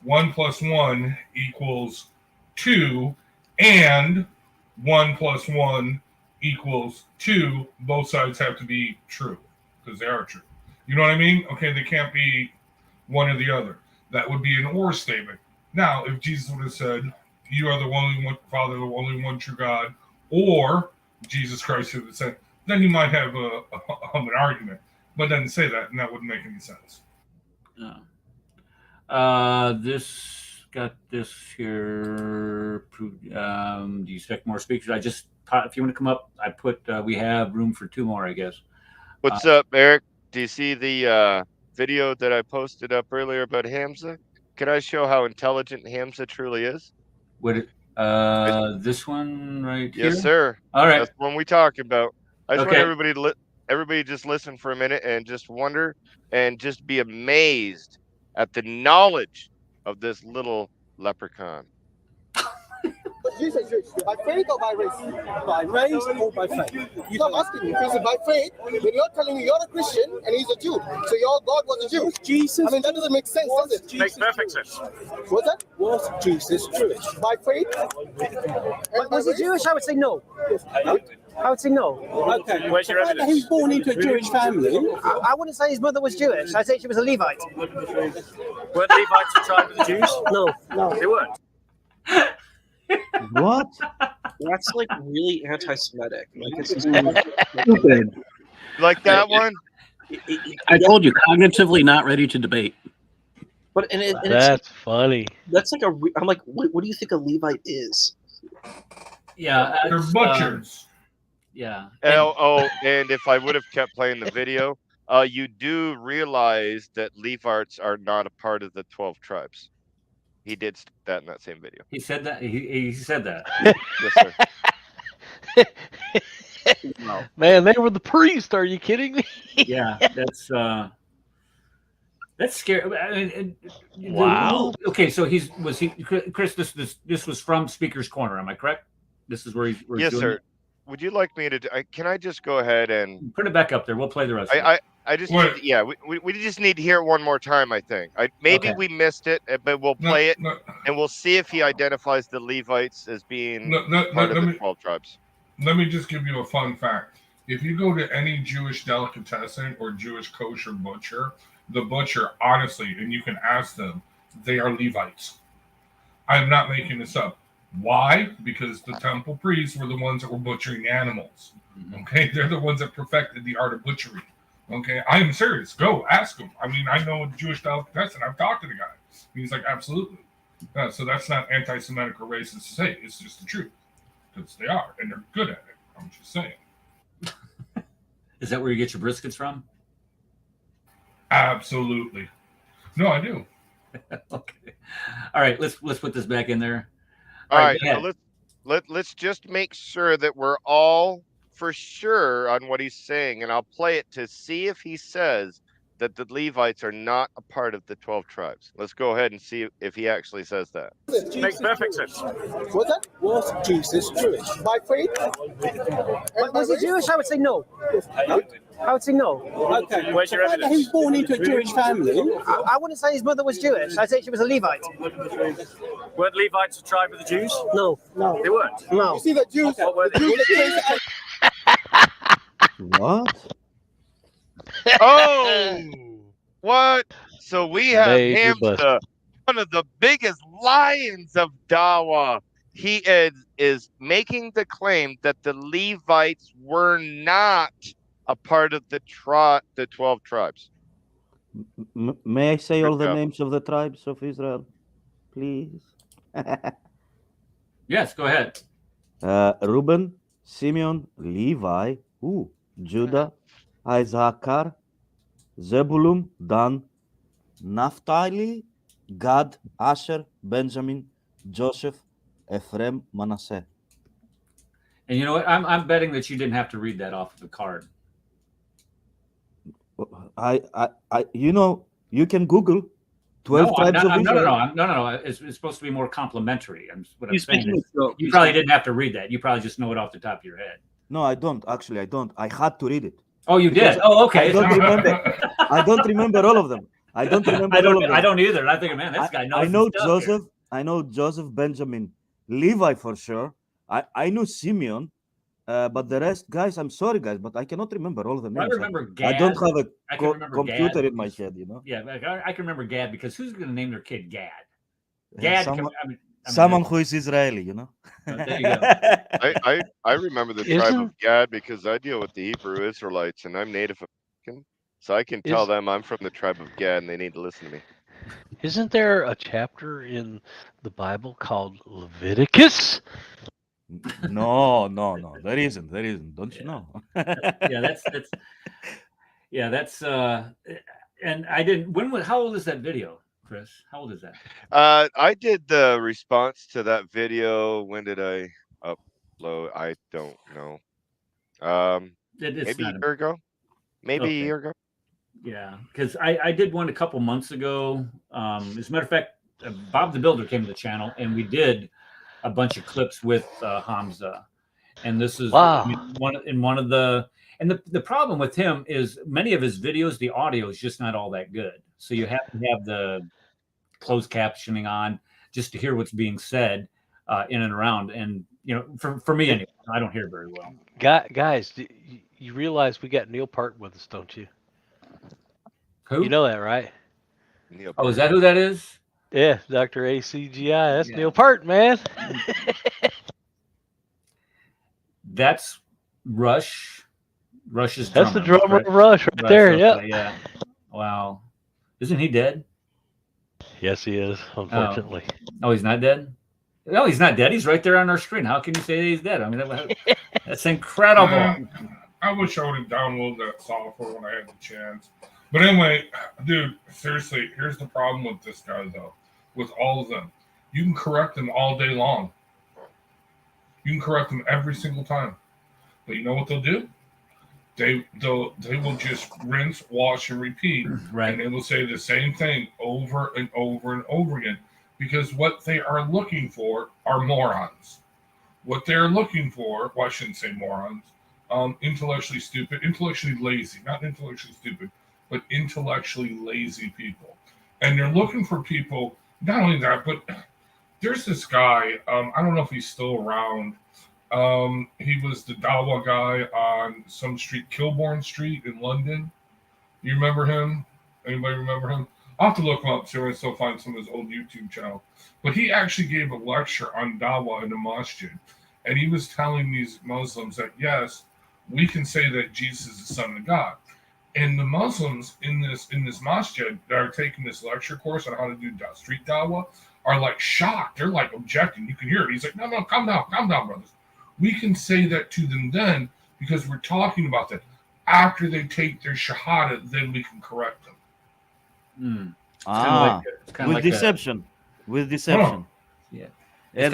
1 + 1 = 2 and 1 + 1 = 2, both sides have to be true because they are true. You know what I mean? Okay, they can't be one or the other. That would be an or statement. Now, if Jesus would have said, "You are the only one, Father, the only one true God," or Jesus Christ who was sent, then he might have an argument. But doesn't say that, and that wouldn't make any sense. This got this here. Do you expect more speakers? If you want to come up, I put. We have room for 2 more, I guess. What's up, Eric? Do you see the video that I posted up earlier about Hamza? Can I show how intelligent Hamza truly is? This one right here? Yes, sir. All right. That's the one we talk about. I just Okay. want everybody to everybody just listen for a minute and just wonder and just be amazed at the knowledge of this little leprechaun. Jesus, by faith or by race? By race or by faith? You know, I'm asking you, is it by faith? When you're telling me you're a Christian and he's a Jew, so your God was a Jew. Jesus. I mean, that doesn't make sense, does it? Makes perfect sense. What's that? Was Jesus Jewish? By faith? Was he Jewish? I would say no. I would say no. Okay. Where's your The fact that evidence? he was born into a Jewish family. I wouldn't say his mother was Jewish. I'd say she was a Levite. Weren't the Levites a tribe of the Jews? No. They weren't. What? That's like really anti-Semitic. Like it's just Stupid. Like that one? I told you, cognitively not ready to debate. But That's funny. That's like I'm like, what do you think a Levite is? Yeah, They're butchers. Yeah. And if I would have kept playing the video, you do realize that Levites are not a part of the 12 tribes. He did that in that same video. He said that. He said that. Yes, sir. Man, they were the priest. Are you kidding me? Yeah, that's That's scary. Wow. Okay, so Chris? This was from Speaker's Corner. Am I correct? This is where he's Yes, doing sir. it? Would you like me to? Can I just go ahead and Put it back up there. We'll play the rest of it. I just need, we just need to hear it one more time. I think maybe Okay. we missed it, but we'll play it and we'll see if he identifies the Levites as being part of the 12 tribes. Let me just give you a fun fact. If you go to any Jewish delicatessen or Jewish kosher butcher, the butcher, honestly, and you can ask them, they are Levites. I'm not making this up. Why? Because the temple priests were the ones that were butchering animals. Okay, they're the ones that perfected the art of butchery. Okay, I am serious. Go ask him. I mean, I know a Jewish delicatessen. I've talked to the guy. He's like, absolutely. So that's not anti-Semitic or racist to say. It's just the truth, because they are, and they're good at it. I'm just saying. Is that where you get your briskets from? Absolutely. No, I do. Okay. All right, let's put this back in there. All right, now let's just make sure that we're all for sure on what he's saying, and I'll play it to see if he says that the Levites are not a part of the 12 tribes. Let's go ahead and see if he actually says that. Makes perfect sense. Was that? Was Jesus Jewish? By faith? Was he Jewish? I would say no. I would say no. Okay. Where's your The fact that he was born into a Jewish family. I wouldn't say his mother was Jewish. I'd say she was a Levite. Weren't Levites a tribe of the Jews? No. They weren't. No. You see the Jews? What were they? What? Oh, what? So we have Major Hamza, one of the biggest lions of Dawa. He is making the claim that the Levites were not a part of the 12 tribes. May I say all the Good job. names of the tribes of Israel, please? Yes, go ahead. Reuben, Simeon, Levi, Judah, Issachar, Zebulun, Dan, Naphtali, Gad, Asher, Benjamin, Joseph, Ephraim, Manasseh. And you know what? I'm betting that you didn't have to read that off of the card. You can Google 12 tribes of Israel. No. It's supposed to be more complimentary. What I'm saying is, you probably didn't have to read that. You probably just know it off the top of your head. No, I don't. Actually, I don't. I had to read it. Oh, you did? Oh, okay. I don't remember. I don't remember all of them. I don't remember all of them. I don't either. I think, man, this guy knows. I know his stuff Joseph. here. I know Joseph, Benjamin, Levi for sure. I know Simeon, but the rest, guys, I'm sorry, guys, but I cannot remember all of the names. I remember Gad. I don't have a computer Gad in my head, you know. Yeah, I can remember Gad because who's going to name their kid Gad? Yeah, Gad. someone who is Israeli, you know. There you go. I remember the tribe of Gad because I deal with the Hebrew Israelites and I'm Native American, so I can tell them I'm from the tribe of Gad and they need to listen to me. Isn't there a chapter in the Bible called Leviticus? No. There isn't. Don't you know? That's and I didn't. How old is that video, Chris? How old is that? I did the response to that video. When did I upload? I don't know. Maybe a year ago. Maybe a year ago. Yeah, because I did one a couple months ago. As a matter of fact, Bob the Builder came to the channel, and we did a bunch of clips with Hamza. And this is one of the. And the problem with him is many of his videos, the audio is just not all that good. So you have to have the closed captioning on just to hear what's being said in and around. And for me anyway, I don't hear very well. Guys, you realize we got Neil Part with us, don't you? Who? You know that, right? Oh, is that who that is? Yeah, Dr. ACGI. That's Neil Part, man. That's Rush. Rush's drummer. That's the drummer of Rush right there. Yeah. Wow. Isn't he dead? Yes, he is, unfortunately. Oh, he's not dead? No, he's not dead. He's right there on our screen. How can you say he's dead? I mean, that's incredible. I wish I would have downloaded that software when I had the chance. But anyway, dude, seriously, here's the problem with this guy, though. With all of them. You can correct them all day long. You can correct them every single time. But you know what they'll do? they will just rinse, wash, and repeat, right? And they will say the same thing over and over and over again, because what they are looking for are morons. What they're looking for, well, I shouldn't say morons, intellectually stupid, intellectually lazy, not intellectually stupid, but intellectually lazy people. And they're looking for people, not only that, but there's this guy, I don't know if he's still around. He was the Dawa guy on some street, Kilbourne Street in London. You remember him? Anybody remember him? I'll have to look him up, see if I can still find some of his old YouTube channel. But he actually gave a lecture on Dawa in the masjid. And he was telling these Muslims that, yes, we can say that Jesus is the Son of God. And the Muslims in this masjid that are taking this lecture course on how to do street Dawa are like shocked. They're like objecting. You can hear it. He's like, no, calm down, brothers. We can say that to them then because we're talking about that. After they take their shahada, then we can correct them. With deception. With deception. Yeah. And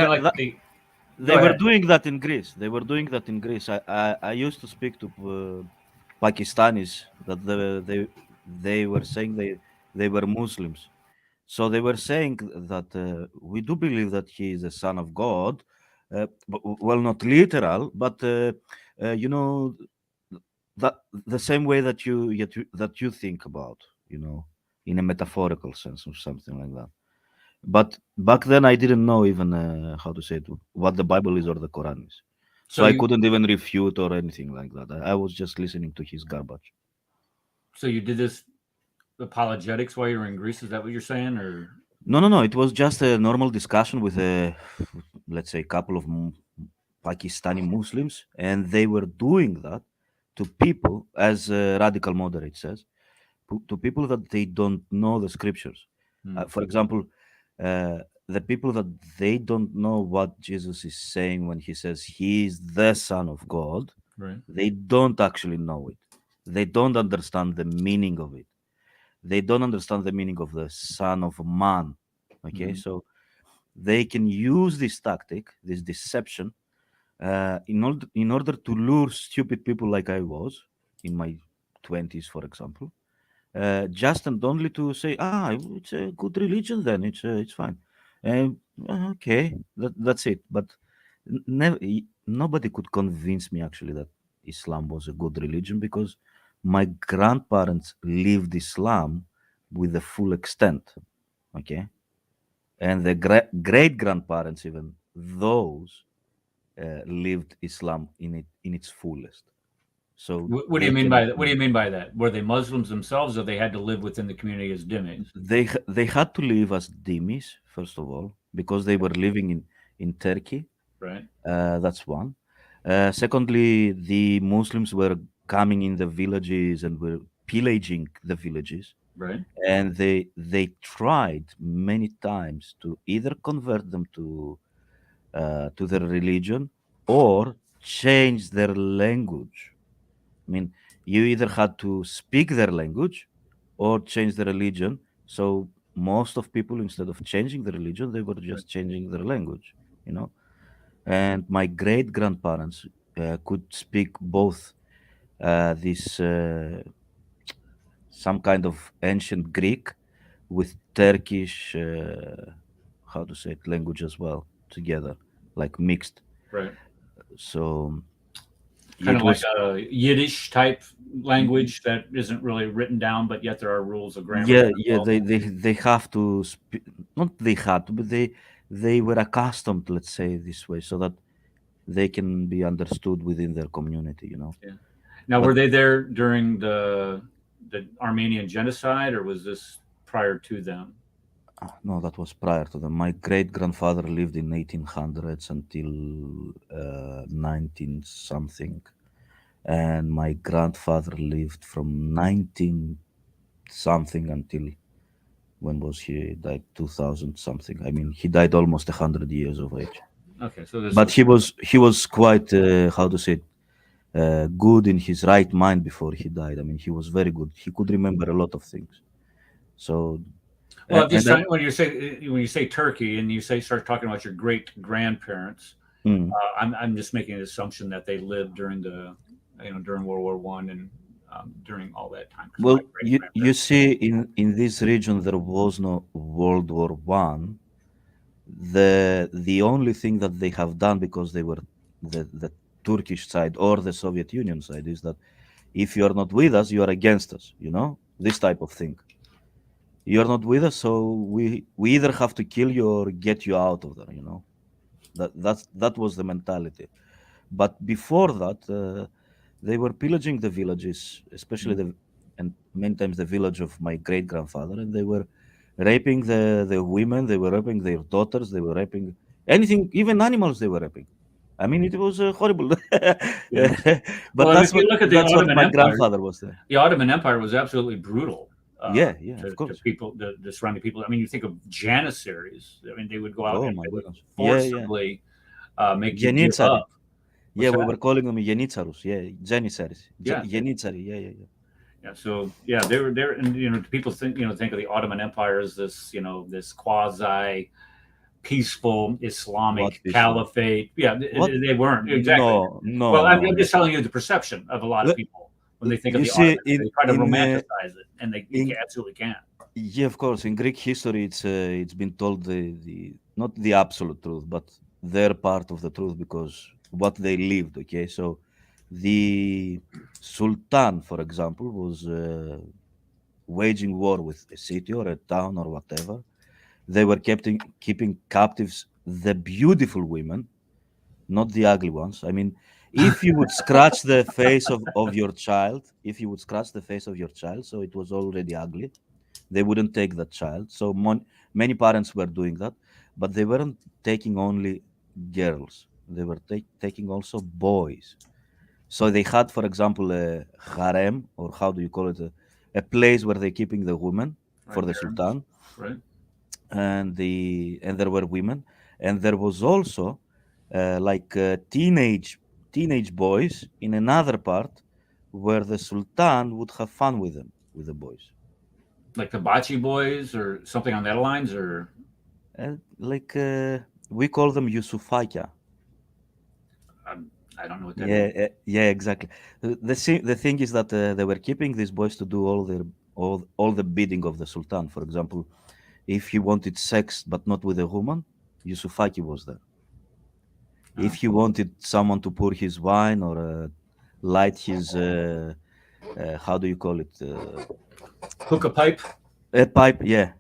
they were doing that in Greece. I used to speak to Pakistanis that they were saying they were Muslims. So they were saying that we do believe that he is the Son of God. Well, not literal, but you know, that the same way that you think about, you know, in a metaphorical sense or something like that. But back then I didn't know even how to say it, what the Bible is or the Quran is. So I couldn't even refute or anything like that. I was just listening to his garbage. So you did this apologetics while you were in Greece? Is that what you're saying, or? No. It was just a normal discussion with let's say, a couple of Pakistani Muslims, and they were doing that to people, as Radical Moderate says, to people that they don't know the scriptures. For example, the people that they don't know what Jesus is saying when he says he is the Son of God, right? They don't actually know it. They don't understand the meaning of it. They don't understand the meaning of the Son of Man. Okay, so they can use this tactic, this deception, in order to lure stupid people like I was in my 20s, for example, just and only to say, it's a good religion, then it's fine. Okay, that's it. But nobody could convince me actually that Islam was a good religion, because my grandparents lived Islam with the full extent. Okay, and the great grandparents, even those, lived Islam in its fullest. So what do you mean by that? What do you mean by that? Were they Muslims themselves, or they had to live within the community as dhimmis? They had to live as dhimmis, first of all, because they were living in Turkey. Right. That's one. Secondly, the Muslims were coming in the villages and were pillaging the villages. Right. And they tried many times to either convert them to their religion or change their language. I mean, you either had to speak their language or change the religion. So most of people, instead of changing the religion, they were just changing their language, you know. And my great grandparents could speak both this some kind of ancient Greek with Turkish, how to say it, language as well, together, like mixed. Right. So kind of like a Yiddish type language that isn't really written down, but yet there are rules of grammar. Yeah. They have to speak. Not they had to, but they were accustomed, let's say, this way, so that they can be understood within their community. You know. Yeah. Now, were they there during the Armenian genocide, or was this prior to them? No, that was prior to them. My great grandfather lived in 1800s until 19 something, and my grandfather lived from 19 something until, when was he died? 2000 something. I mean, he died almost 100 years of age. Okay, so but he was quite how to say it, good in his right mind before he died. I mean, he was very good. He could remember a lot of things. So. Well, I'm just trying, when you say Turkey and you start talking about your great grandparents, I'm just making an assumption that they lived during the during World War One and during all that time. 'Cause Well, my you great-grandparents- see, in this region there was no World War One. The only thing that they have done, because they were the Turkish side or the Soviet Union side, is that if you are not with us, you are against us. This type of thing. You are not with us, so we either have to kill you or get you out of there. That was the mentality. But before that, they were pillaging the villages, especially and many times the village of my great grandfather, and they were raping the women, they were raping their daughters, they were raping anything, even animals they were raping. I mean, it was horrible. Yeah. But Well, that's if you look at the that's what Ottoman my Empire, grandfather was there. the Ottoman Empire was absolutely brutal. Yeah, to of course. people, the surrounding people. I mean, you think of Janissaries. I mean, they would go out Oh and my they would goodness. Yeah, forcibly make you give Janitsari. up. Yeah, What's we that? were calling them Janitsarus. Yeah, Janissaries. Yeah. Janitsari. Yeah. Yeah. So yeah, they were there, and people think of the Ottoman Empire as this this quasi peaceful Islamic What peaceful? caliphate. Yeah, What? they weren't exactly. No. Well, I'm no. just telling you the perception of a lot of Let- people when they think of you the see, Ottomans. They try to romanticize it, and they absolutely can't. Yeah, of course. In Greek history, it's been told the not the absolute truth, but their part of the truth, because what they lived. Okay, so the Sultan, for example, was waging war with a city or a town or whatever. They were keeping captives the beautiful women, not the ugly ones. I mean, if you would scratch the face of your child, so it was already ugly, they wouldn't take that child. So many parents were doing that, but they weren't taking only girls. They were taking also boys. So they had, for example, a harem, or how do you call it, a place where they're keeping the women for the harems, sultan, right? and there were women, and there was also teenage boys in another part where the sultan would have fun with them, with the boys. Like the Bachi boys or something on that lines, or we call them Yusufaka. I don't know what that is. Yeah, exactly. The thing is that they were keeping these boys to do all the bidding of the sultan. For example, if he wanted sex but not with a woman, Yusufaki was there. If he wanted someone to pour his wine or light his how do you call it? Hookah pipe. A pipe, yeah.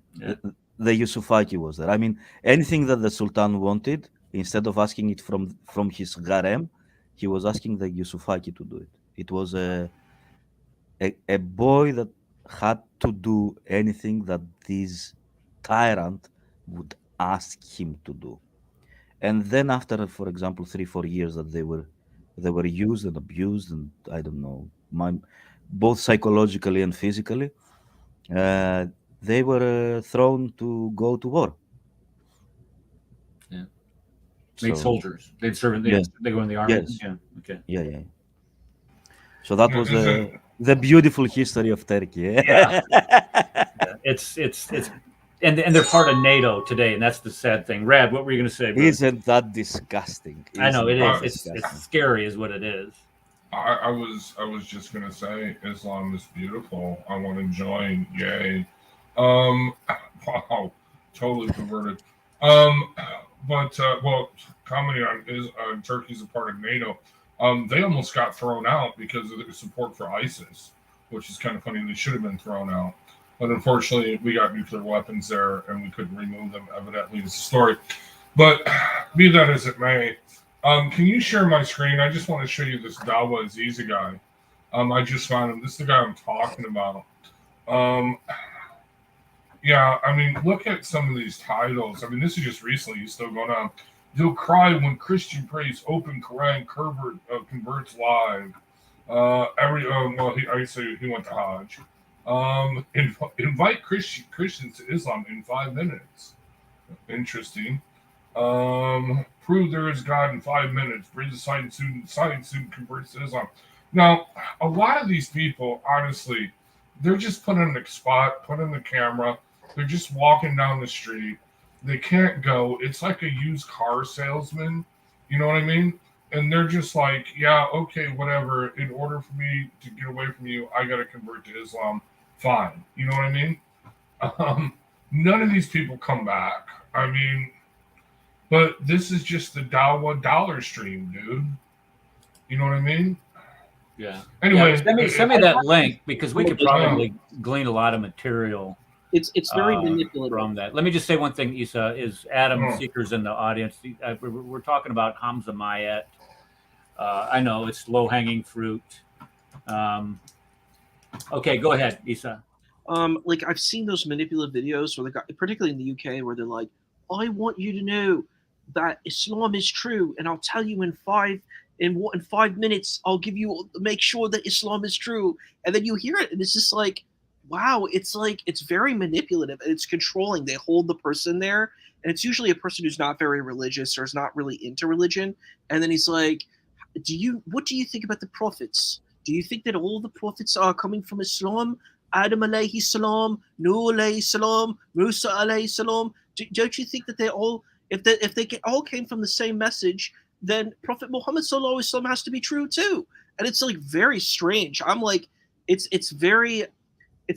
The Yusufaki was there. I mean, anything that the sultan wanted, instead of asking it from his harem, he was asking the Yusufaki to do it. It was a boy that had to do anything that this tyrant would ask him to do. And then after, for example, 3-4 years that they were used and abused, and I don't know, both psychologically and physically, they were thrown to go to war. Yeah. Made soldiers. They'd serve. They go in the army. Yes. Yeah. Okay. Yeah. So that was the beautiful history of Turkey. Yeah. It's and they're part of NATO today, and that's the sad thing. Rad, what were you going to say, bro? Isn't that disgusting? I know it is. It's scary, is what it is. I was just gonna say Islam is beautiful. I want to join. Yay! Wow, totally converted. But commenting on Turkey's a part of NATO. They almost got thrown out because of their support for ISIS, which is kind of funny. They should have been thrown out, but unfortunately, we got nuclear weapons there, and we couldn't remove them. Evidently, it's a story. But be that as it may. Can you share my screen? I just want to show you this Dawa Aziza guy. I just found him. This is the guy I'm talking about. Yeah, I mean, look at some of these titles. I mean, this is just recently. He's still going on. He'll cry when Christian prays. Open Quran converts live. I say he went to Hajj. Invite Christians to Islam in 5 minutes. Interesting. Prove there is God in 5 minutes. Brings a science student converts to Islam. Now, a lot of these people, honestly, they're just put in the spot, put in the camera. They're just walking down the street. They can't go. It's like a used car salesman. You know what I mean? and they're just like, yeah, okay, whatever. In order for me to get away from you, I got to convert to Islam. Fine. You know what I mean? None of these people come back. I mean, but this is just the Dawa dollar stream, dude. You know what I mean? Yeah. Anyway, send me that link, because we could probably glean a lot of material. It's very manipulative from that. Let me just say one thing, Isa, is Adam Seeker's in the audience. We're talking about Hamza Myatt. I know it's low-hanging fruit. Okay, go ahead, Isa. Like, I've seen those manipulative videos where particularly in the UK, where they're like, I want you to know that Islam is true, and I'll tell you in 5 minutes, make sure that Islam is true. And then you hear it, and it's just like, wow, it's very manipulative, and it's controlling. They hold the person there, and it's usually a person who's not very religious or is not really into religion. And then he's like, what do you think about the prophets? Do you think that all the prophets are coming from Islam? Adam alayhi salam, Nuh alayhi salam, Musa alayhi salam. Don't you think that they all, if they all came from the same message, then Prophet Muhammad sallallahu alaihi wasallam has to be true too? And it's like very strange. I'm like, it's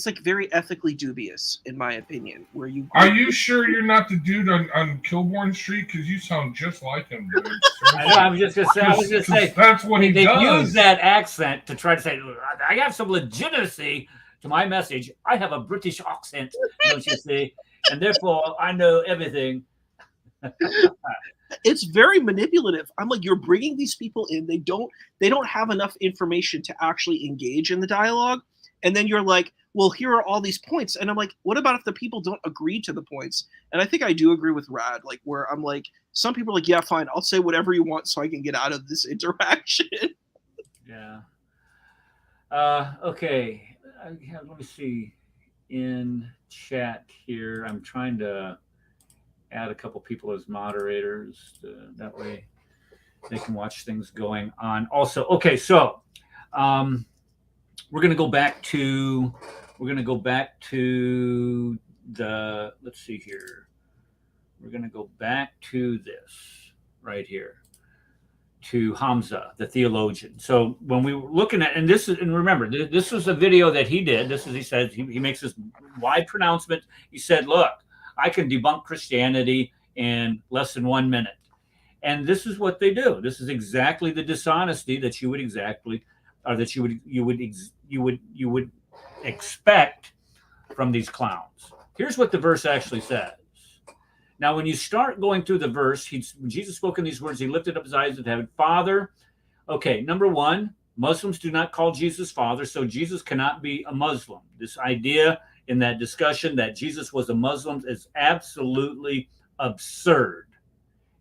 like very ethically dubious, in my opinion. Where you are you sure you're not the dude on Kilbourne Street? Because you sound just like him, dude. I was just gonna say that's what he does. They use that accent to try to say, I have some legitimacy to my message. I have a British accent, don't you see? And therefore, I know everything. It's very manipulative. I'm like, you're bringing these people in. They don't have enough information to actually engage in the dialogue. And then you're like, well, here are all these points. And I'm like, what about if the people don't agree to the points? And I think I do agree with Rad, like, where I'm like, some people are like, yeah, fine, I'll say whatever you want so I can get out of this interaction. Yeah. Okay. Let me see. In chat here, I'm trying to add a couple people as moderators. That way they can watch things going on. Also, okay, so we're gonna go back to the, let's see here. We're gonna go back to this right here, to Hamza, the theologian. So when we were looking at, and remember, this was a video that he did. He said, he makes this wide pronouncement. He said, look, I can debunk Christianity in less than 1 minute. And this is what they do. This is exactly the dishonesty that you would expect from these clowns. Here's what the verse actually says. Now, when you start going through the verse, Jesus spoke in these words. He lifted up his eyes to heaven. Father, okay, number one, Muslims do not call Jesus Father, so Jesus cannot be a Muslim. This idea in that discussion that Jesus was a Muslim is absolutely absurd.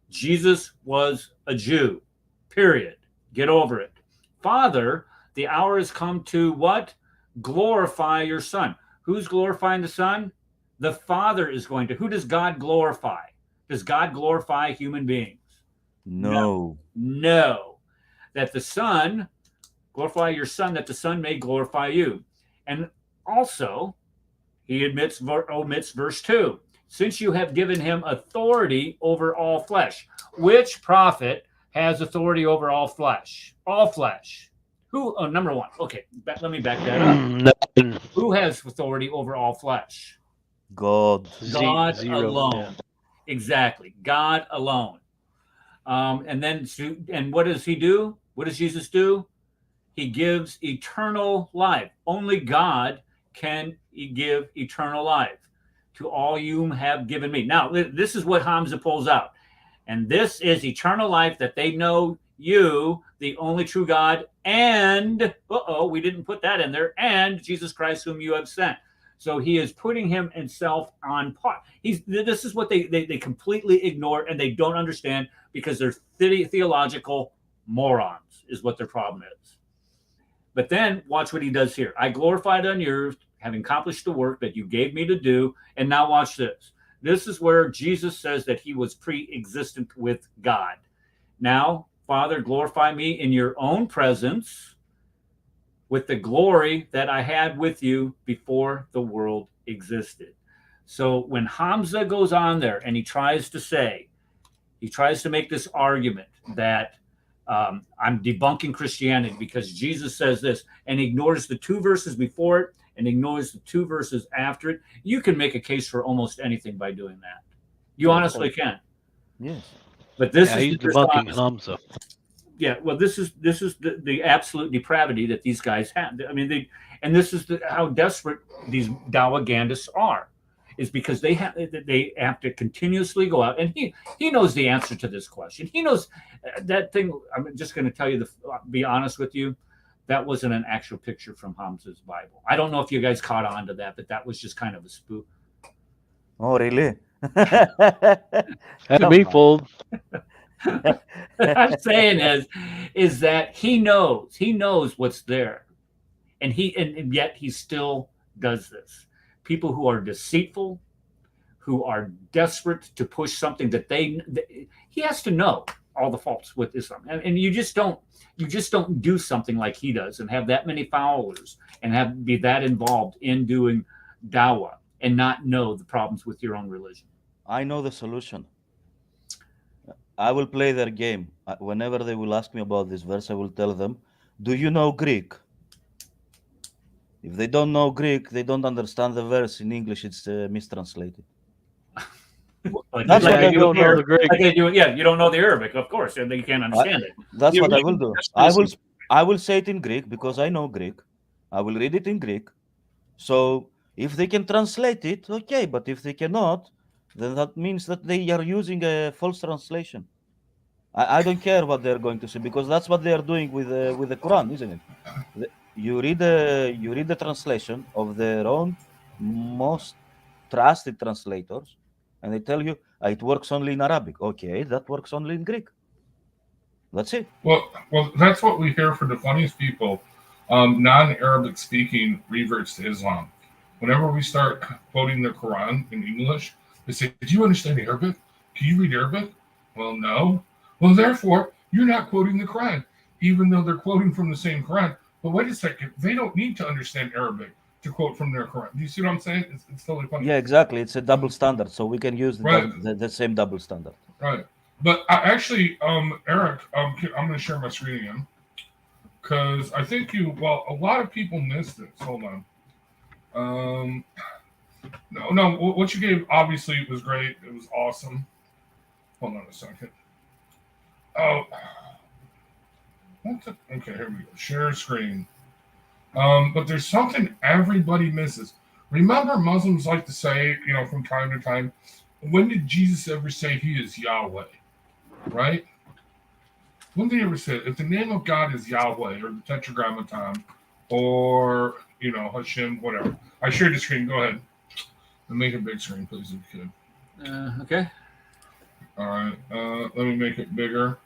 Jesus was a Jew, period. Get over it. Father, the hour has come to what? Glorify your Son. Who's glorifying the Son? The Father is going to. Who does God glorify? Does God glorify human beings? No. That the Son, glorify your Son, that the Son may glorify you. And also, he omits verse 2. Since you have given him authority over all flesh. Which prophet has authority over all flesh? All flesh. Who? Oh, number one. Okay, let me back that up. Who has authority over all flesh? God. God Zero, alone. yeah. Exactly. God alone. And what does he do? What does Jesus do? He gives eternal life. Only God can give eternal life to all you have given me. Now, this is what Hamza pulls out. And this is eternal life, that they know you, the only true God, and, we didn't put that in there, and Jesus Christ, whom you have sent. So he is putting himself on par. This is what they completely ignore, and they don't understand, because they're theological morons is what their problem is. But then watch what he does here. I glorified on yours, having accomplished the work that you gave me to do. And now watch this. This is where Jesus says that he was pre-existent with God. Now, Father, glorify me in your own presence with the glory that I had with you before the world existed. So when Hamza goes on there and he tries to make this argument that I'm debunking Christianity because Jesus says this and ignores the 2 verses before it and ignores the 2 verses after it. You can make a case for almost anything by doing that. You honestly can. Yes. But this he's is debunking Hamza. Yeah, well, this is the absolute depravity that these guys have. I mean, this is how desperate these dawahghandists are, is because they have to continuously go out, and he knows the answer to this question. He knows that thing. I'm just going to tell you, be honest with you, that wasn't an actual picture from Hamza's Bible. I don't know if you guys caught on to that, but that was just kind of a spoof. Oh, really? Had me fooled. What I'm saying is that he knows what's there, and yet he still does this. People who are deceitful, who are desperate to push something that he has to know all the faults with Islam, and you just don't do something like he does and have that many followers and be that involved in doing dawah and not know the problems with your own religion. I know the solution. I will play their game. Whenever they will ask me about this verse, I will tell them, do you know Greek? If they don't know Greek, they don't understand the verse. In English, it's mistranslated. That's what they don't know the Greek. You don't know the Arabic, of course, and you can't understand it. That's what I will do. I will say it in Greek because I know Greek. I will read it in Greek. So if they can translate it, okay. But if they cannot, then that means that they are using a false translation. I don't care what they're going to say because that's what they are doing with the Quran, isn't it? You read the translation of their own most trusted translators, and they tell you it works only in Arabic. Okay, that works only in Greek. That's it. Well, that's what we hear for the funniest people. Non-Arabic speaking reverts to Islam. Whenever we start quoting the Quran in English, they say, "Do you understand Arabic? Can you read Arabic?" Well, no. Well, therefore, you're not quoting the Quran, even though they're quoting from the same Quran. But wait a second, they don't need to understand Arabic to quote from their Quran. Do you see what I'm saying? It's totally funny. Yeah, exactly. It's a double standard, so we can use the same double standard. Right. But actually, Eric, I'm going to share my screen again because I think a lot of people missed this. Hold on. No, what you gave obviously was great. It was awesome. Hold on a second. Oh, okay, here we go. Share screen. But there's something everybody misses. Remember, Muslims like to say, from time to time, when did Jesus ever say he is Yahweh? Right? When did he ever say it? If the name of God is Yahweh or the Tetragrammaton or, Hashem, whatever. I shared the screen. Go ahead. And make a big screen, please, if you could. Okay. All right. Let me make it bigger.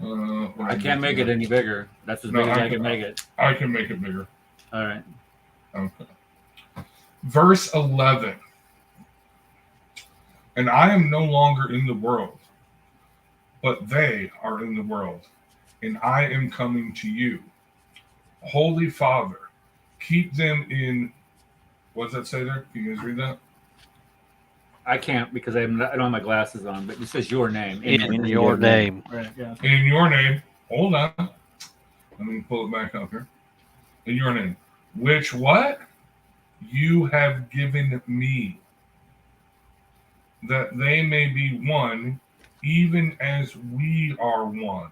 I can't make it any bigger. That's as big as I can make it. I can make it bigger. All right. Okay. Verse 11. And I am no longer in the world, but they are in the world, and I am coming to you. Holy Father, keep them in. What does that say there? Can you guys read that? I can't because I don't have my glasses on, but it says your name. In your name. Right, yeah. In your name. Hold on. Let me pull it back up here. In your name. Which what? You have given me. That they may be one, even as we are one.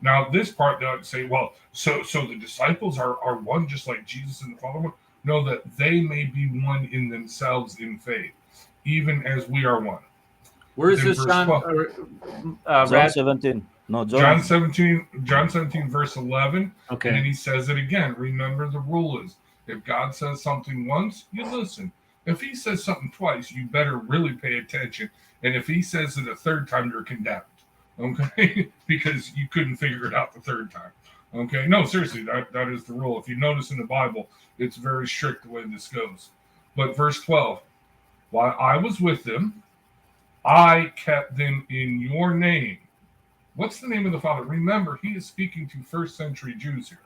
Now, this part, they would say, well, so the disciples are one just like Jesus and the Father? No, that they may be one in themselves in faith, even as we are one. Where is this, John? John 17. No, John 17, verse 11. Okay. And then he says it again. Remember, the rule is, if God says something once, you listen. If he says something twice, you better really pay attention. And if he says it a third time, you're condemned. Okay? Because you couldn't figure it out the third time. Okay? No, seriously, that is the rule. If you notice in the Bible, it's very strict the way this goes. But verse 12, while I was with them, I kept them in your name. What's the name of the Father? Remember, he is speaking to first century Jews here.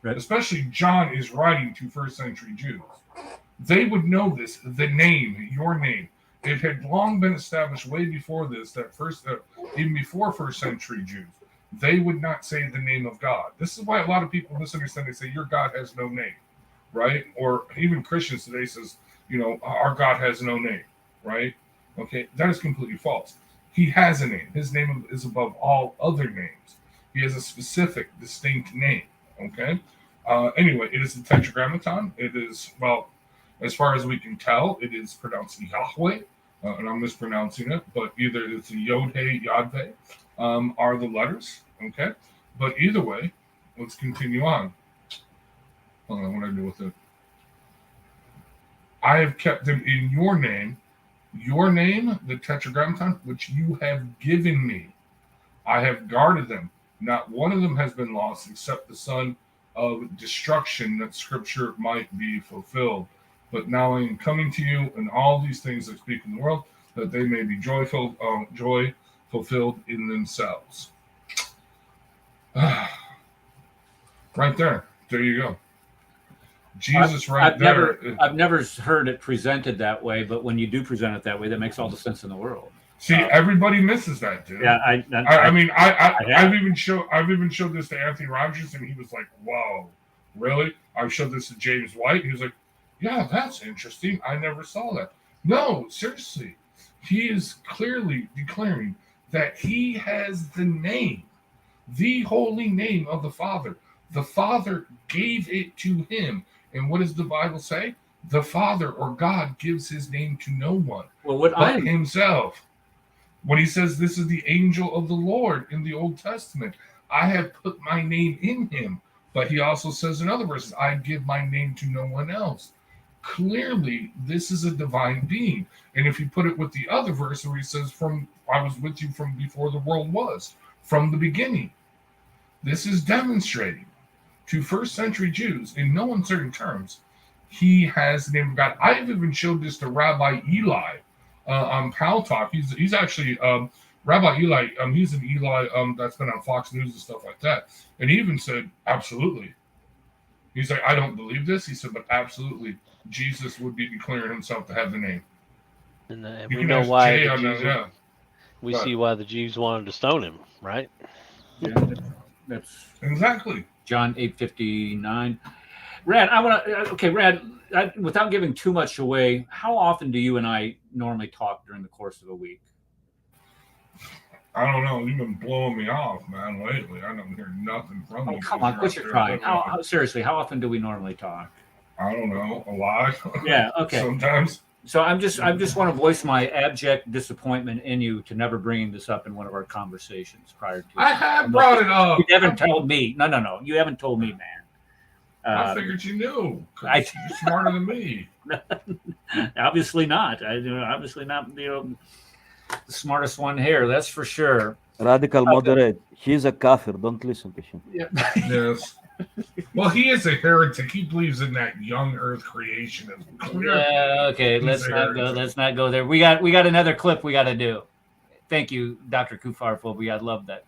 Right. Especially John is writing to first century Jews. They would know this, the name, your name. It had long been established way before this, even before first century Jews, they would not say the name of God. This is why a lot of people misunderstand. They say your God has no name, right? Or even Christians today says, our God has no name, right? Okay, that is completely false. He has a name. His name is above all other names. He has a specific, distinct name, okay? Anyway, it is the Tetragrammaton. It is, well, as far as we can tell, it is pronounced Yahweh, and I'm mispronouncing it, but either it's a Yod-He, Yad-Ve, are the letters, okay? But either way, let's continue on. Hold on, what do I do with it? I have kept them in your name, the Tetragrammaton, which you have given me. I have guarded them. Not one of them has been lost except the son of destruction, that scripture might be fulfilled. But now I am coming to you, and all these things that speak in the world, that they may be joy fulfilled in themselves. Right there. There you go. Jesus I've never heard it presented that way, but when you do present it that way, that makes all the sense in the world. See, everybody misses that, dude. Yeah, I've even showed this to Anthony Rogers, and he was like, "Whoa, really?" I've showed this to James White. He was like, "Yeah, that's interesting. I never saw that." No, seriously, he is clearly declaring that he has the name, the holy name of the Father. The Father gave it to him. And what does the Bible say? The Father or God gives his name to no one but himself. When he says this is the angel of the Lord in the Old Testament, I have put my name in him. But he also says in other verses, I give my name to no one else. Clearly, this is a divine being. And if you put it with the other verse where he says, I was with you from before the world was, from the beginning. This is demonstrating to first century Jews, in no uncertain terms, he has the name of God. I've even showed this to Rabbi Eli on Pal Talk. He's actually Rabbi Eli. He's an Eli that's been on Fox News and stuff like that. And he even said, absolutely. He's like, I don't believe this. He said, but absolutely, Jesus would be declaring himself to have the name. And we know why we But see why the Jews wanted to stone him, right? Yeah, that's exactly. John 8:59. Rad, Rad, without giving too much away, how often do you and I normally talk during the course of a week? I don't know. You've been blowing me off, man, lately. I don't hear nothing from you. Come on, quit your crying. Seriously, how often do we normally talk? I don't know. A lot. Yeah, okay. Sometimes. So I just want to voice my abject disappointment in you to never bringing this up in one of our conversations prior to. I have brought it up. You haven't told me. No. You haven't told me, man. I figured you knew. You're smarter than me. Obviously not. Obviously not. The smartest one here. That's for sure. Radical moderate. He's a kafir. Don't listen to him. Yeah. Yes. Well, he is a heretic. He believes in that young Earth creationism. Yeah. Okay. Let's not go there. We got another clip we got to do. Thank you, Dr. Kufarphobia. I love that.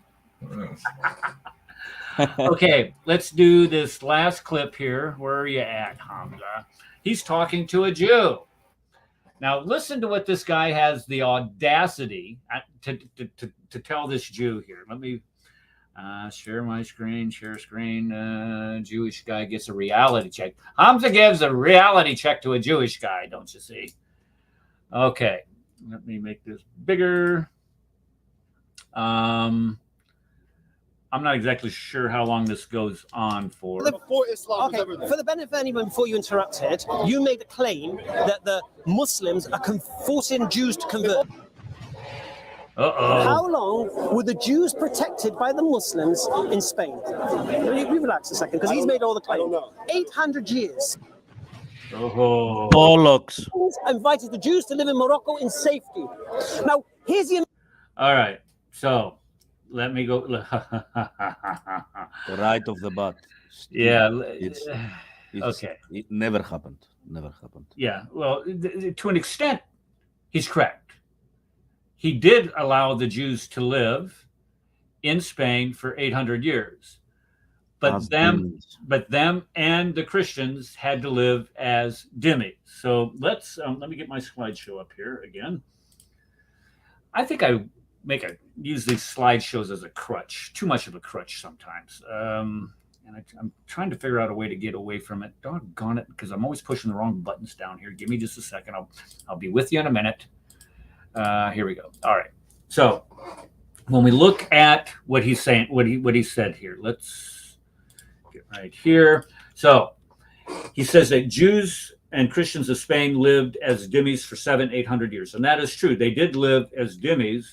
Okay, let's do this last clip here. Where are you at, Hamza? He's talking to a Jew. Now, listen to what this guy has the audacity to tell this Jew here. Let me share my screen. Share screen. Jewish guy gets a reality check. Hamza gives a reality check to a Jewish guy, don't you see? Okay, let me make this bigger. I'm not exactly sure how long this goes on for. Okay, for the benefit of anyone before you interrupted, you made a claim that the Muslims are forcing Jews to convert. How long were the Jews protected by the Muslims in Spain? You relax a second, because he's made all the claims. 800 years. Bollocks. Invited the Jews to live in Morocco in safety. Now, here's the... All right, so let me go. Right off the bat. Yeah. It's okay. It never happened. Never happened. Yeah. Well, to an extent, he's correct. He did allow the Jews to live in Spain for 800 years. But them and the Christians had to live as dhimmi. So let me get my slideshow up here again. I think I use these slideshows as a crutch. Too much of a crutch sometimes. And I'm trying to figure out a way to get away from it. Doggone it, because I'm always pushing the wrong buttons down here. Give me just a second. I'll be with you in a minute. Here we go. All right. So when we look at what he's saying, what he said here, let's get right here. So he says that Jews and Christians of Spain lived as dhimmis for 700-800 years. And that is true. They did live as dhimmis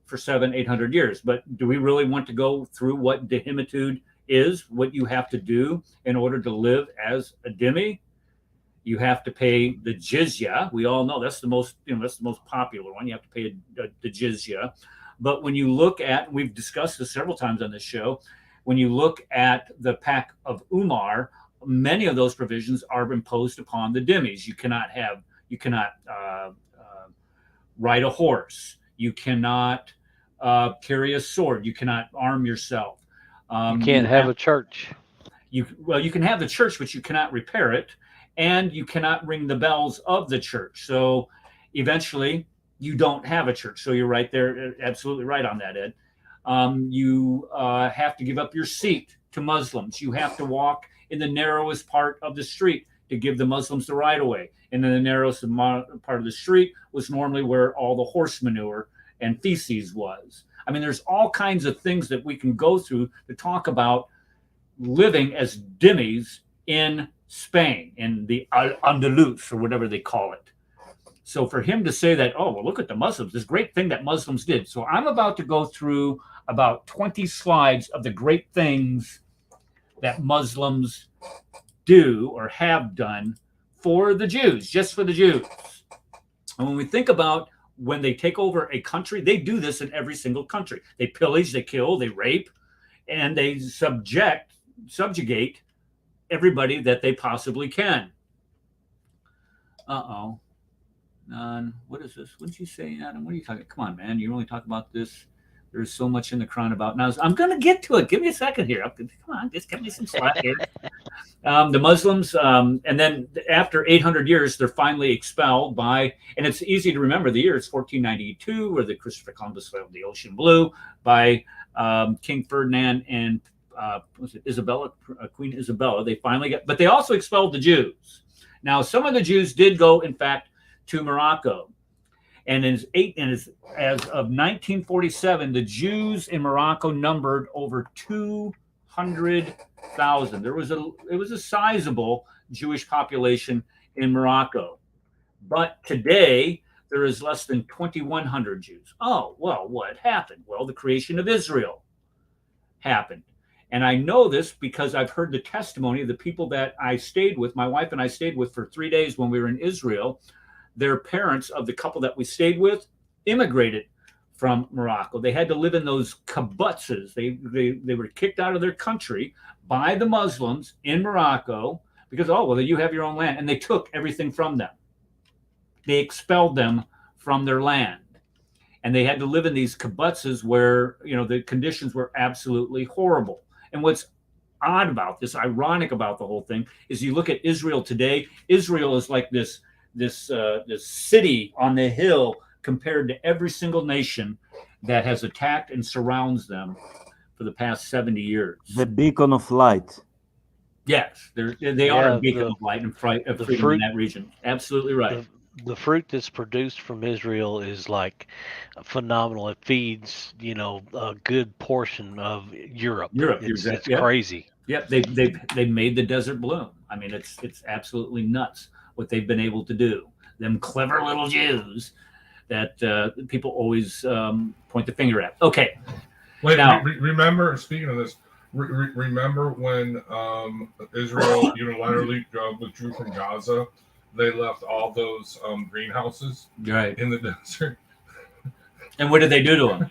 for 700-800 years. But do we really want to go through what dhimitude is, what you have to do in order to live as a dhimmi? You have to pay the jizya. We all know that's the most popular one. You have to pay the jizya. But when you look at, we've discussed this several times on this show, when you look at the Pact of Umar, many of those provisions are imposed upon the dhimmis. You cannot ride a horse. You cannot carry a sword. You cannot arm yourself. You can't have a church. You can have the church, but you cannot repair it, and you cannot ring the bells of the church. So eventually, you don't have a church. So you're right there, absolutely right on that, Ed. You have to give up your seat to Muslims. You have to walk in the narrowest part of the street to give the Muslims the right of way. And then the narrowest part of the street was normally where all the horse manure and feces was. I mean, there's all kinds of things that we can go through to talk about living as dhimmis in Spain, in the Andalus, or whatever they call it. So for him to say that, oh, well, look at the Muslims, this great thing that Muslims did. So I'm about to go through about 20 slides of the great things that Muslims do or have done for the Jews, just for the Jews. And when we think about when they take over a country, they do this in every single country. They pillage, they kill, they rape, and they subjugate everybody that they possibly can. Uh-oh. What is this? What did you say, Adam? What are you talking? Come on, man. You only talk about this. There's so much in the Quran about now. I'm going to get to it. Give me a second here. Come on, just give me some slack here. The Muslims, and then after 800 years, they're finally expelled by, and it's easy to remember the year. It's 1492, where the Christopher Columbus sailed the ocean blue by King Ferdinand and was it Isabella, Queen Isabella. They finally got, but they also expelled the Jews. Now, some of the Jews did go, in fact, to Morocco. And as of 1947, the Jews in Morocco numbered over 200,000. It was a sizable Jewish population in Morocco. But today, there is less than 2,100 Jews. Oh, well, what happened? Well, the creation of Israel happened. And I know this because I've heard the testimony of the people that I stayed with, my wife and I stayed with for 3 days when we were in Israel. Their parents of the couple that we stayed with immigrated from Morocco. They had to live in those kibbutzes. They were kicked out of their country by the Muslims in Morocco because, oh, well, you have your own land. And they took everything from them. They expelled them from their land. And they had to live in these kibbutzes where, the conditions were absolutely horrible. And what's odd about this, ironic about the whole thing, is you look at Israel today. Israel is like this city on the hill compared to every single nation that has attacked and surrounds them for the past 70 years. The beacon of light. Yes, they are a beacon of light and freedom in that region. Absolutely right. The fruit that's produced from Israel is like phenomenal. It feeds, a good portion of Europe. It's crazy. Yep, they made the desert bloom. I mean, it's absolutely nuts what they've been able to do. Them clever little Jews that people always point the finger at. Okay. Wait, now, remember, speaking of this, remember when Israel unilaterally withdrew from Gaza? They left all those greenhouses in the desert. And what did they do to them?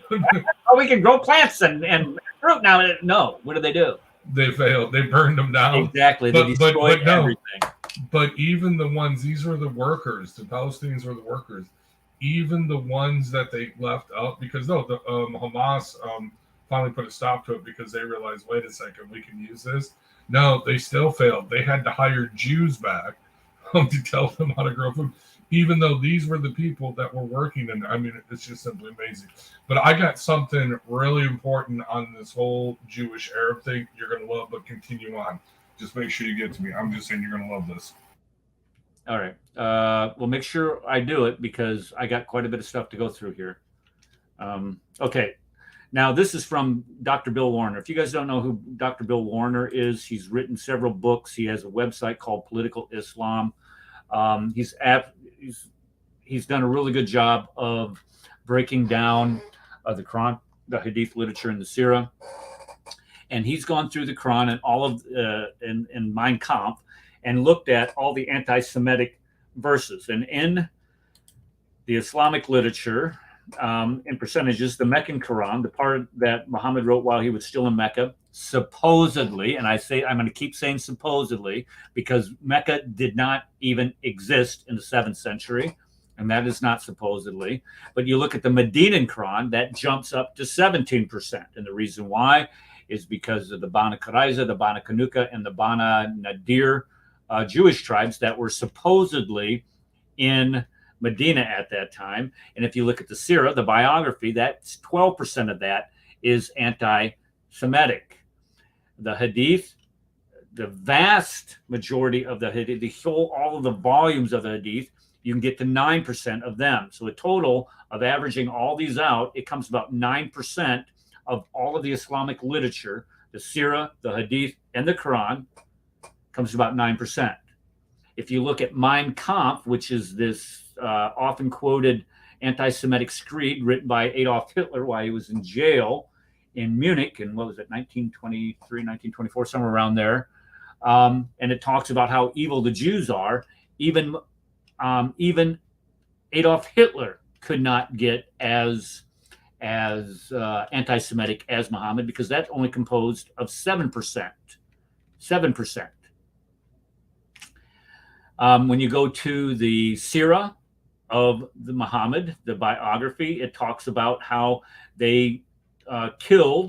Oh, we can grow plants and fruit now. No, what did they do? They failed. They burned them down. Exactly. They destroyed everything. But even the ones, these were the workers. The Palestinians were the workers. Even the ones that they left out, because the Hamas finally put a stop to it because they realized, wait a second, we can use this. No, they still failed. They had to hire Jews back to tell them how to grow food, even though these were the people that were working. And I mean, it's just simply amazing. But I got something really important on this whole Jewish Arab thing you're going to love, but continue on. Just make sure you get to me. I'm just saying you're going to love this. All right. Well, make sure I do it because I got quite a bit of stuff to go through here. Okay. Now, this is from Dr. Bill Warner. If you guys don't know who Dr. Bill Warner is, he's written several books. He has a website called Political Islam. He's done a really good job of breaking down the Quran, the Hadith literature, and the Sirah. And he's gone through the Quran and all of in Mein Kampf and looked at all the anti-Semitic verses. And in the Islamic literature, in percentages, the Meccan Quran, the part that Muhammad wrote while he was still in Mecca, supposedly, and I'm going to keep saying supposedly because Mecca did not even exist in the 7th century, and that is not supposedly. But you look at the Medinan Quran, that jumps up to 17%. And the reason why is because of the Bana Qurayza, the Bana Kanuka, and the Bana Nadir Jewish tribes that were supposedly in Medina at that time. And if you look at the Sirah, the biography, that's 12% of that is anti-Semitic. The Hadith, the vast majority of the Hadith, all of the volumes of the Hadith, you can get to 9% of them. So a total of averaging all these out, it comes about 9% of all of the Islamic literature, the Sirah, the Hadith, and the Quran, comes to about 9%. If you look at Mein Kampf, which is this often quoted anti-Semitic screed written by Adolf Hitler while he was in jail in Munich in, 1923, 1924, somewhere around there. And it talks about how evil the Jews are. Even Adolf Hitler could not get as anti-Semitic as Muhammad because that's only composed of 7%. 7%. When you go to the Sirah of the Muhammad, the biography, it talks about how they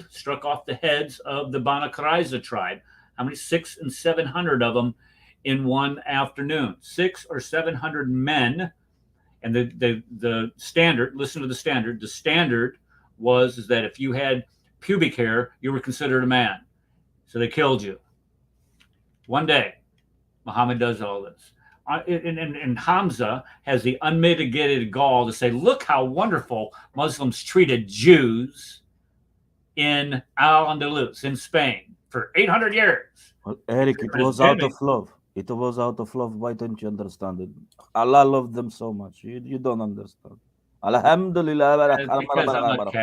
struck off the heads of the Bana Qurayza tribe. How many? 600 and 700 of them in one afternoon. 600 or 700 men. And the standard, listen to the standard. The standard was that if you had pubic hair, you were considered a man. So they killed you. One day, Muhammad does all this. And Hamza has the unmitigated gall to say, look how wonderful Muslims treated Jews in Al-Andalus, in Spain, for 800 years. Well, Eric, it was out of love. It was out of love. Why don't you understand it? Allah loved them so much. You don't understand. Alhamdulillah.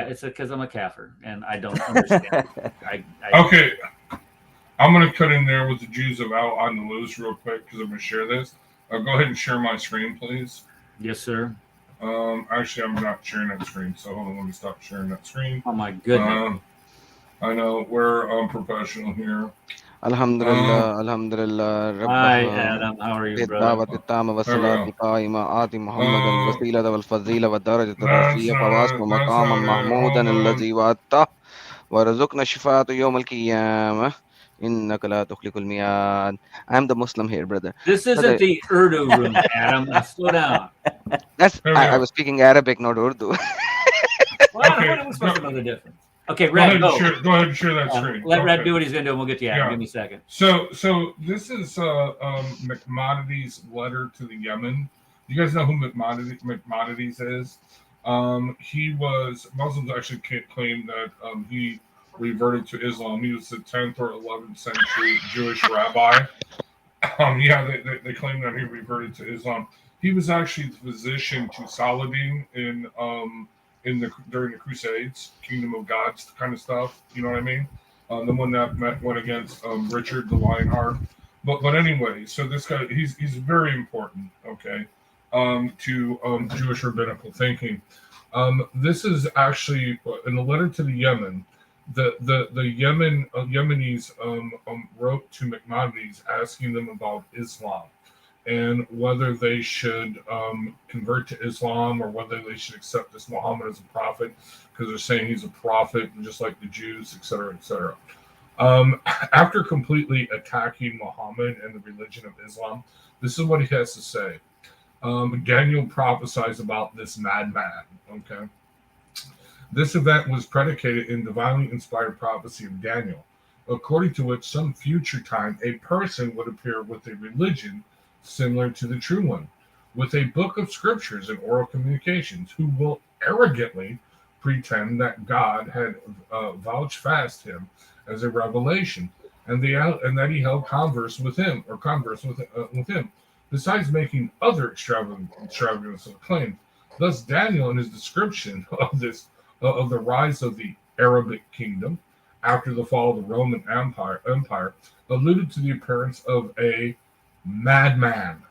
It's because I'm a kafir, and I don't understand. Okay. I'm going to cut in there with the Jews of Al-Andalus real quick because I'm going to share this. Go ahead and share my screen, please. Yes, sir. Actually, I'm not sharing that screen, so hold on. Let me stop sharing that screen. Oh, my goodness. I know. We're professional here. Alhamdulillah, Alhamdulillah. Hi, Adam. How are you, brother? ورزقنا الشفاعة يوم القيامة إنك لا تخلق الميعاد. I'm the Muslim here, brother. This isn't the Urdu room, Adam. Now slow down. I was speaking Arabic, not Urdu. Well, okay. I'm supposed to know the difference. Okay, Red, go ahead and share that screen. Let Red do what he's going to do, and we'll get to you, Adam. Yeah. Give me a second. So this is Maimonides' letter to the Yemen. You guys know who Maimonides is? Muslims actually claim that he reverted to Islam. He was the 10th or 11th century Jewish rabbi. They claim that he reverted to Islam. He was actually the physician to Saladin during the Crusades, Kingdom of God's kind of stuff. You know what I mean? The one that went against Richard the Lionheart. But anyway, so this guy he's very important. Okay. To Jewish rabbinical thinking. This is actually in a letter to the Yemen. The Yemenis wrote to Maimonides asking them about Islam and whether they should convert to Islam or whether they should accept this Muhammad as a prophet because they're saying he's a prophet just like the Jews, etc., etc. After completely attacking Muhammad and the religion of Islam, this is what he has to say. Daniel prophesies about this madman. Okay. This event was predicated in divinely inspired prophecy of Daniel, according to which some future time a person would appear with a religion similar to the true one, with a book of scriptures and oral communications, who will arrogantly pretend that God had vouchsafed him as a revelation, and that he held converse with him, besides making other extravagant claims. Thus, Daniel, in his description of the rise of the Arabic kingdom after the fall of the Roman Empire, alluded to the appearance of a madman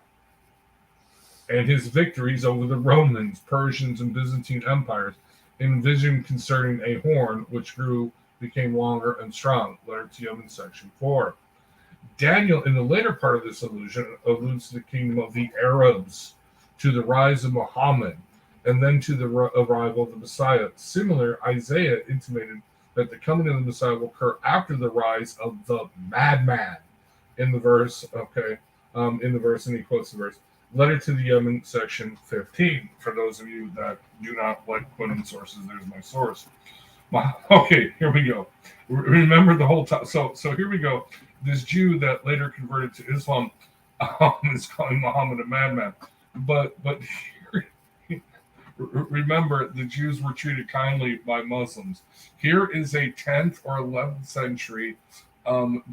and his victories over the Romans, Persians, and Byzantine empires, in vision concerning a horn which became longer and strong. Letter to Yemen, section 4. Daniel, in the later part of this allusion, alludes to the kingdom of the Arabs, to the rise of Muhammad, and then to the arrival of the Messiah. Similar, Isaiah intimated that the coming of the Messiah will occur after the rise of the madman. In the verse, and he quotes the verse. Letter to the Yemen, section 15. For those of you that do not like quoting sources, there's my source. Okay, here we go. Remember the whole time. So here we go. This Jew that later converted to Islam is calling Muhammad a madman. But remember, the Jews were treated kindly by Muslims. Here is a 10th or 11th century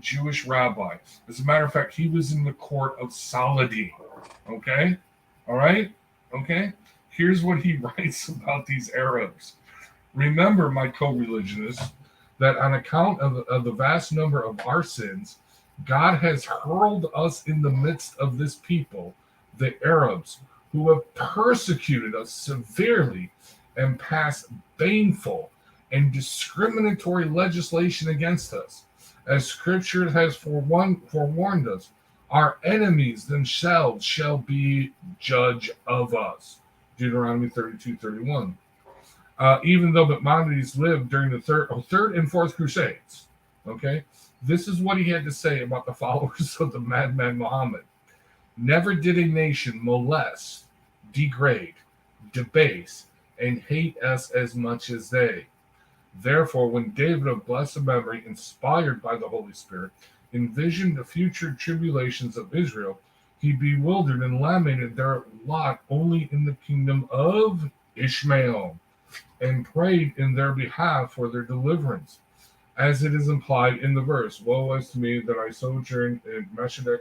Jewish rabbi. As a matter of fact, he was in the court of Saladin. Okay? All right? Okay? Here's what he writes about these Arabs. Remember, my co-religionists, that on account of the vast number of our sins, God has hurled us in the midst of this people, the Arabs, who have persecuted us severely and passed baneful and discriminatory legislation against us. As Scripture has forewarned us, our enemies themselves shall be judge of us. Deuteronomy 32:31. Even though Maimonides lived during the third and fourth Crusades, okay, this is what he had to say about the followers of the madman Muhammad. Never did a nation molest, degrade, debase, and hate us as much as they. Therefore, when David of blessed memory, inspired by the Holy Spirit, envisioned the future tribulations of Israel, he bewildered and lamented their lot only in the kingdom of Ishmael, and prayed in their behalf for their deliverance, as it is implied in the verse, woe is to me that I sojourn in Meshech,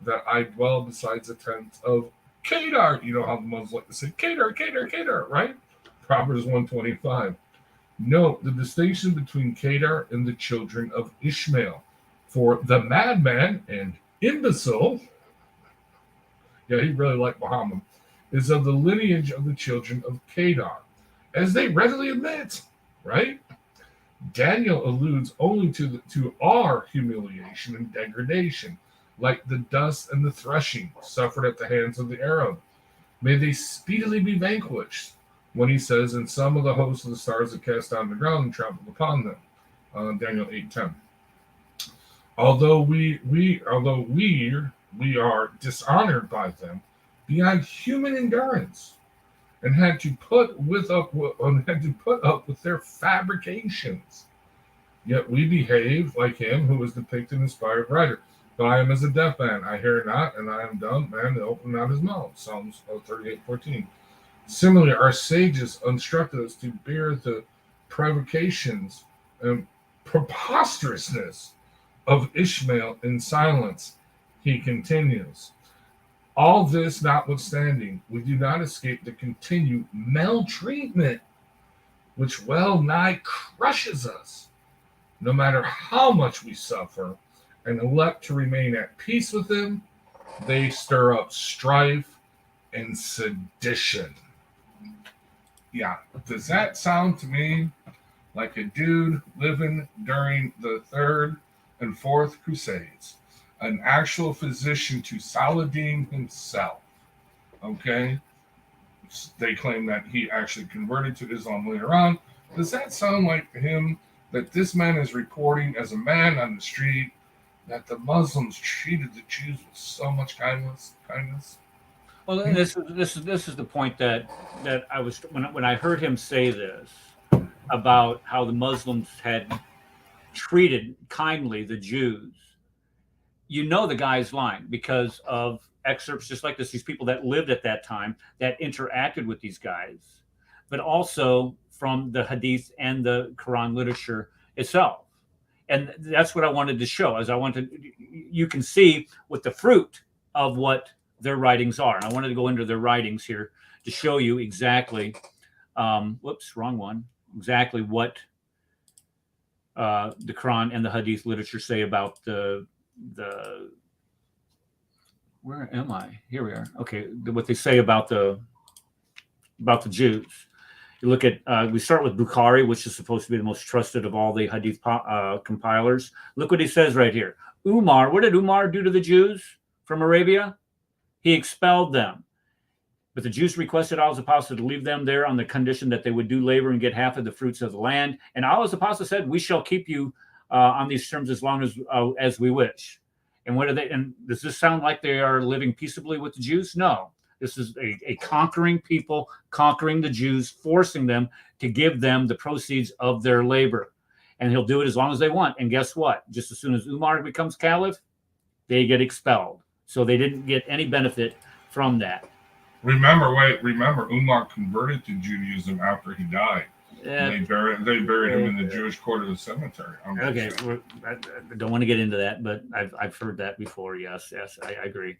that I dwell besides the tents of Kedar. You know how the Muslims like to say Kedar, Kedar, Kedar, right? Proverbs 125. Note the distinction between Kedar and the children of Ishmael. For the madman and imbecile, yeah, he really liked Muhammad, is of the lineage of the children of Kedar, as they readily admit, right? Daniel alludes only to our humiliation and degradation, like the dust and the threshing suffered at the hands of the Arab. May they speedily be vanquished, when he says, and some of the hosts of the stars that cast down the ground and trampled upon them. Daniel 8:10. Although we are dishonored by them beyond human endurance, and had to put up with their fabrications. Yet we behave like him who was depicted in inspired writer. But I am as a deaf man, I hear not, and I am dumb man that open not his mouth. Psalms 38:14. Similarly, our sages instructed us to bear the provocations and preposterousness of Ishmael in silence. He continues. All this notwithstanding, we do not escape the continued maltreatment which well nigh crushes us, no matter how much we suffer, and elect to remain at peace with them. They stir up strife and sedition. Yeah, does that sound to me like a dude living during the third and fourth Crusades? An actual physician to Saladin himself. Okay? They claim that he actually converted to Islam later on. Does that sound like him that this man is reporting as a man on the street that the Muslims treated the Jews with so much kindness. Well, and this is the point that I was when I heard him say this about how the Muslims had treated kindly the Jews. You know the guy's lying because of excerpts just like this. These people that lived at that time that interacted with these guys, but also from the Hadith and the Quran literature itself. And that's what I wanted to show. You can see what the fruit of what their writings are. And I wanted to go into their writings here to show you exactly. Whoops, wrong one. Exactly what the Quran and the Hadith literature say about the. Where am I? Here we are. Okay, what they say about the Jews. You look at, we start with Bukhari, which is supposed to be the most trusted of all the Hadith compilers. Look what he says right here. Umar, what did Umar do to the Jews from Arabia? He expelled them. But the Jews requested Allah's apostle to leave them there on the condition that they would do labor and get half of the fruits of the land. And Allah's apostle said, we shall keep you on these terms as long as we wish. And what are they? And does this sound like they are living peaceably with the Jews? No. This is a conquering people, conquering the Jews, forcing them to give them the proceeds of their labor. And he'll do it as long as they want. And guess what? Just as soon as Umar becomes caliph, they get expelled. So they didn't get any benefit from that. Remember, Umar converted to Judaism after he died. They buried him in the Jewish quarter of the cemetery. Okay, I don't want to get into that, but I've heard that before. Yes, I agree.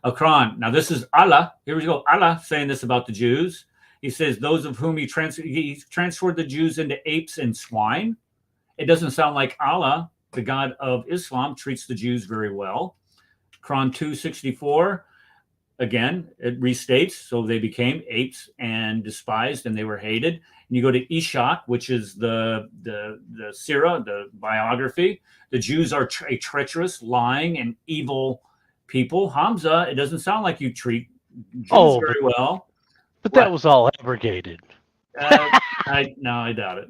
Quran. Now this is Allah. Here we go. Allah saying this about the Jews. He says those of whom he transferred the Jews into apes and swine. It doesn't sound like Allah, the God of Islam, treats the Jews very well. Quran 2:64. Again, it restates. So they became apes and despised, and they were hated. And you go to Ishaq, which is the Sirah, the biography. The Jews are a treacherous, lying, and evil people. Hamza, it doesn't sound like you treat Jews very well. But that was all abrogated. I doubt it.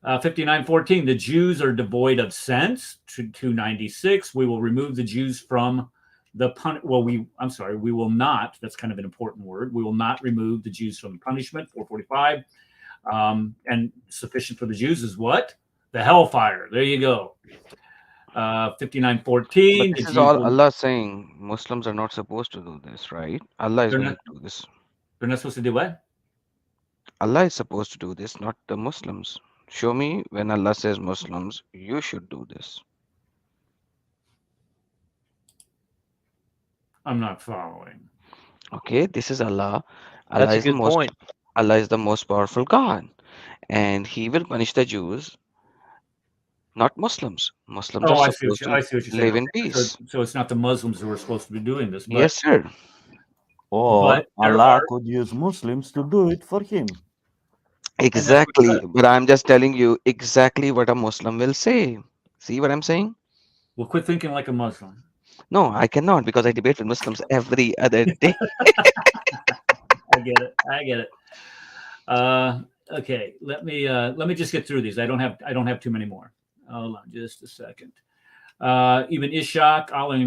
59:14. The Jews are devoid of sense. 296. We will remove the Jews from we will not. That's kind of an important word. We will not remove the Jews from punishment. 445. And sufficient for the Jews is what? The hellfire. There you go. 59:14. This is all Allah saying Muslims are not supposed to do this, right? Allah is going to do this. They're not supposed to do what? Allah is supposed to do this, not the Muslims. Show me when Allah says Muslims, you should do this. I'm not following. Okay, this is Allah. That's a good point. Allah is the most powerful God, and He will punish the Jews, not Muslims. Muslims are supposed to live in peace. So it's not the Muslims who are supposed to be doing this. But, yes, sir. Or Allah could use Muslims to do it for him. Exactly. But I'm just telling you exactly what a Muslim will say. See what I'm saying? Well, quit thinking like a Muslim. No, I cannot, because I debate with Muslims every other day. I get it. Okay, let me just get through these. I don't have too many more. Hold on just a second. Even Ishaq, Allah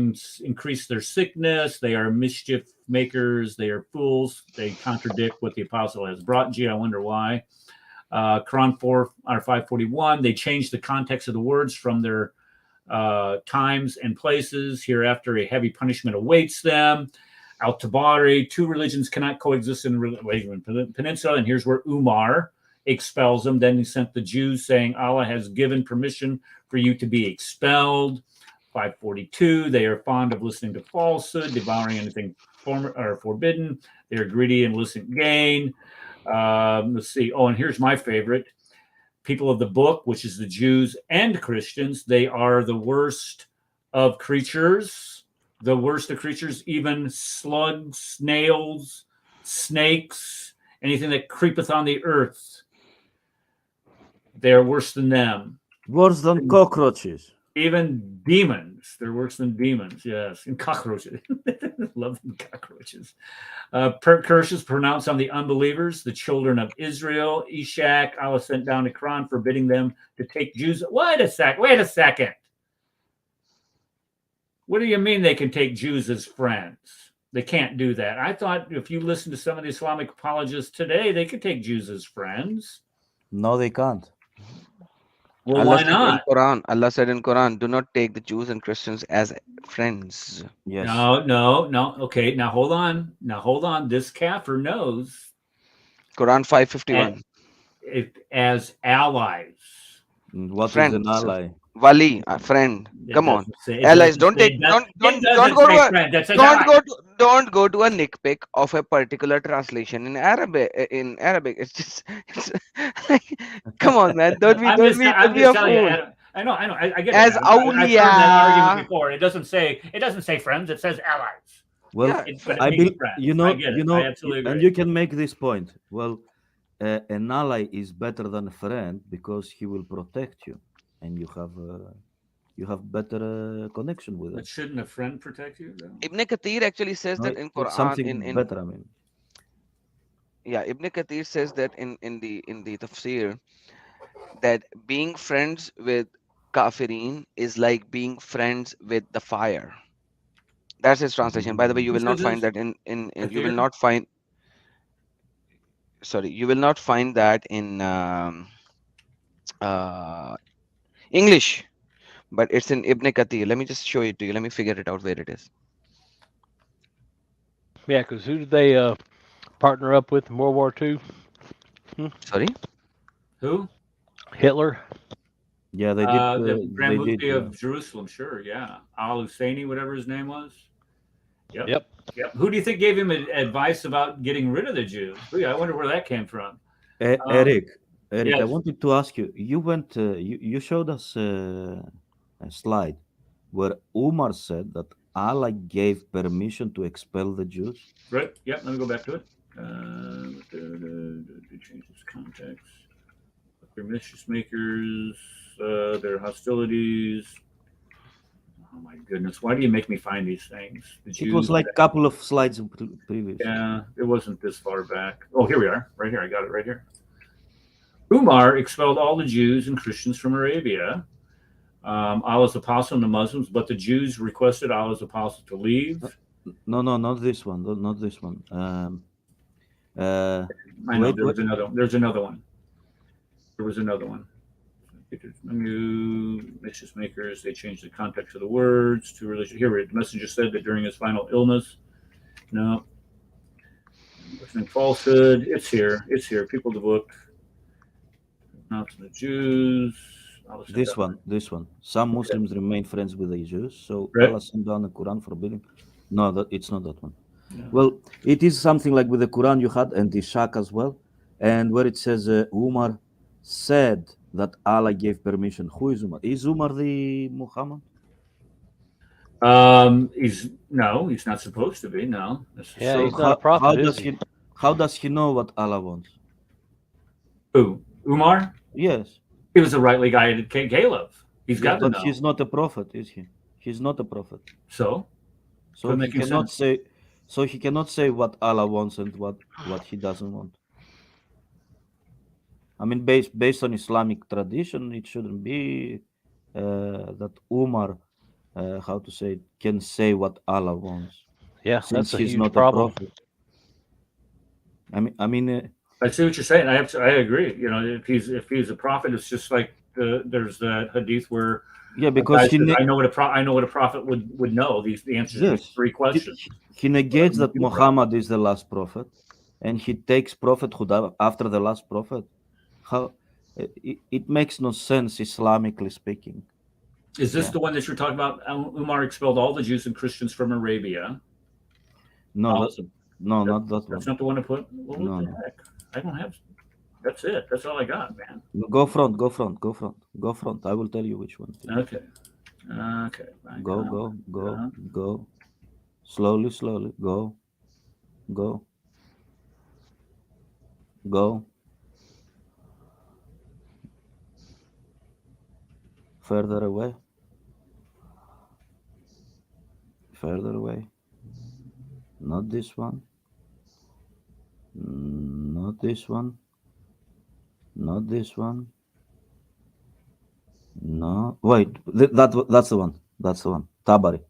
increase their sickness. They are mischief makers. They are fools. They contradict what the apostle has brought. Gee, I wonder why. Quran 541. They change the context of the words from their times and places. Hereafter, a heavy punishment awaits them. Al-Tabari, two religions cannot coexist in the peninsula. And here's where Umar expels them. Then he sent the Jews saying, Allah has given permission for you to be expelled. 542, they are fond of listening to falsehood, devouring anything forbidden. They are greedy and illicit gain. Let's see. Oh, and here's my favorite. People of the book, which is the Jews and Christians, they are the worst of creatures. The worst of creatures, even slugs, snails, snakes, anything that creepeth on the earth. They are worse than them. Worse than cockroaches. Even demons. They're worse than demons. Yes. And cockroaches. Love them cockroaches. Curses pronounced on the unbelievers, the children of Israel. Ishak, Allah sent down a Quran forbidding them to take Jews. Wait a second. What do you mean they can take Jews as friends? They can't do that. I thought if you listen to some of the Islamic apologists today, they could take Jews as friends. No, they can't. Well, Allah why said not? Allah said in Quran, do not take the Jews and Christians as friends. Yes. No. Okay, now hold on. This kafir knows. Quran 5:51. As allies. What Friend, is an ally? Wali, a friend. Come on, It allies. doesn't Don't go to friend. That says don't go to a nitpick of a particular translation in Arabic. It's just like, come on, man. Don't be a fool. I know. I get As it. I've heard that argument awliya. before. It doesn't say friends. It says allies. Well, Yeah, But it I means be, friends. you know, I get it. I absolutely agree. and you can make this point. Well, an ally is better than a friend because he will protect you, and you have better connection with him. But shouldn't a friend protect you? Though? Ibn Kathir actually says that in Quran. It's something better. I mean, yeah, Ibn Kathir says that in the tafsir that being friends with kafirin is like being friends with the fire. That's his translation. By the way, you will not find that in you will not find. Sorry, you will not find that in English, but it's in Ibn Kathir. Let me just show it to you. Let me figure it out where it is. Yeah, because who did they partner up with in World War II? Sorry? Who? Hitler. Yeah, they did. The Grand they Mufti did, of Jerusalem, sure, yeah. Al-Husseini, whatever his name was. Yep. Who do you think gave him advice about getting rid of the Jews? I wonder where that came from. Eric, yes. I wanted to ask you. You went. You showed us a slide where Umar said that Allah gave permission to expel the Jews. Right. Yep. Let me go back to it. To change this context. Their mischief makers, their hostilities. Oh my goodness! Why do you make me find these things? It was like a couple of slides previous. Yeah, it wasn't this far back. Oh, here we are. Right here. I got it right here. Umar expelled all the Jews and Christians from Arabia. Allah's apostle and the Muslims, but the Jews requested Allah's apostle to leave. No, not this one. Not this one. I know there's another one. There was another one. Menu, mischief makers, they changed the context of the words to religion. Here, the messenger said that during his final illness. No. Listening falsehood. It's here. People of the book. Not the Jews. This one. Some Muslims remain friends with the Jews, so Allah sent down the Quran forbidding. No, it's not that one. No. Well, it is something like with the Quran you had and the Ishaq as well, and where it says Umar said that Allah gave permission. Who is Umar? Is Umar the Muhammad? He's not supposed to be. No. Yeah, so he's not a prophet. How does he know what Allah wants? Who? Umar? Yes. He was a rightly guided Caliph. He's got to know. But he's not a prophet, is he? He's not a prophet. So he cannot say. So he cannot say what Allah wants and what he doesn't want. I mean, based on Islamic tradition, it shouldn't be that Umar, can say what Allah wants. Yeah, since that's a he's huge not problem. A prophet. I mean. I see what you're saying. I agree. You know, if he's a prophet, it's just like there's that hadith where because I know what a prophet would know the answers to these three questions. He negates that Muhammad is the last prophet, and he takes prophethood after the last prophet. How it makes no sense Islamically speaking. Is this the one that you're talking about? Umar expelled all the Jews and Christians from Arabia. No, not that one. That's not the one to put. Well, what the heck? I don't have. That's it. That's all I got, man. Go front. I will tell you which one. Okay. Go. Slowly. Go. Further away. further away. Not this one. Not this one. Not this one. No, wait. That's the one. That's the one. Tabari.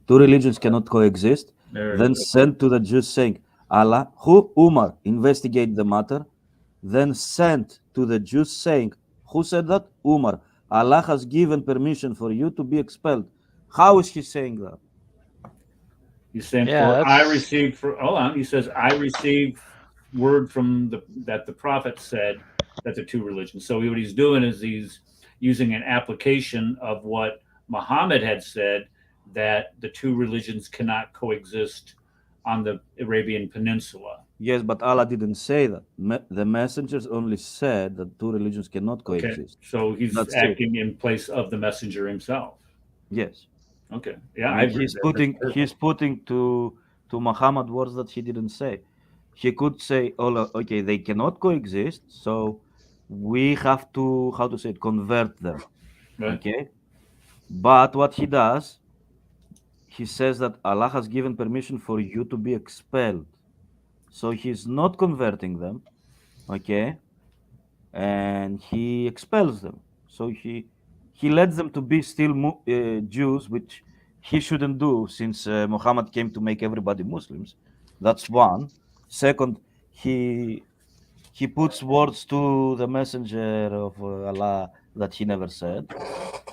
Two religions cannot coexist. Then sent to the Jews saying, Allah, who Umar, investigate the matter. Then sent to the Jews saying, who said that? Umar. Allah has given permission for you to be expelled. How is he saying that? He's saying, for I received for hold on. He says, I received word from that the prophet said that the two religions. So what he's doing is he's using an application of what Muhammad had said, that the two religions cannot coexist on the Arabian Peninsula. Yes, but Allah didn't say that. The messengers only said that two religions cannot coexist. Okay. So he's acting in place of the messenger himself. Yes. Okay. Yeah, I agree. He's putting to Muhammad words that he didn't say. He could say, "Oh, okay, they cannot coexist, so we have to convert them." Right. Okay. But what he does, he says that Allah has given permission for you to be expelled. So he's not converting them, okay, and he expels them. So he lets them to be still Jews, which he shouldn't do, since Muhammad came to make everybody Muslims. That's one. Second, he puts words to the messenger of Allah that he never said.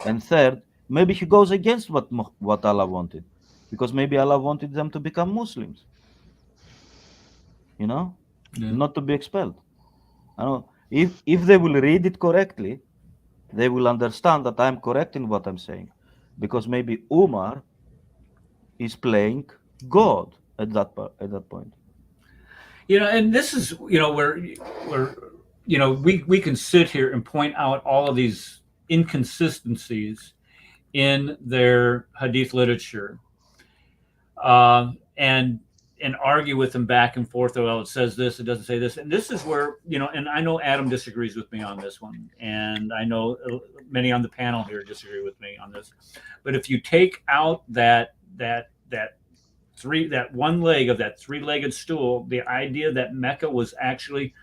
And third, maybe he goes against what Allah wanted, because maybe Allah wanted them to become Muslims. Not to be expelled. I know if they will read it correctly, they will understand that I'm correct in what I'm saying, because maybe Umar is playing God at that point. And this is where we can sit here and point out all of these inconsistencies in their hadith literature, and argue with them back and forth. Well, it says this, it doesn't say this. And this is where, and I know Adam disagrees with me on this one. And I know many on the panel here disagree with me on this. But if you take out that one leg of that three-legged stool, the idea that Mecca was actually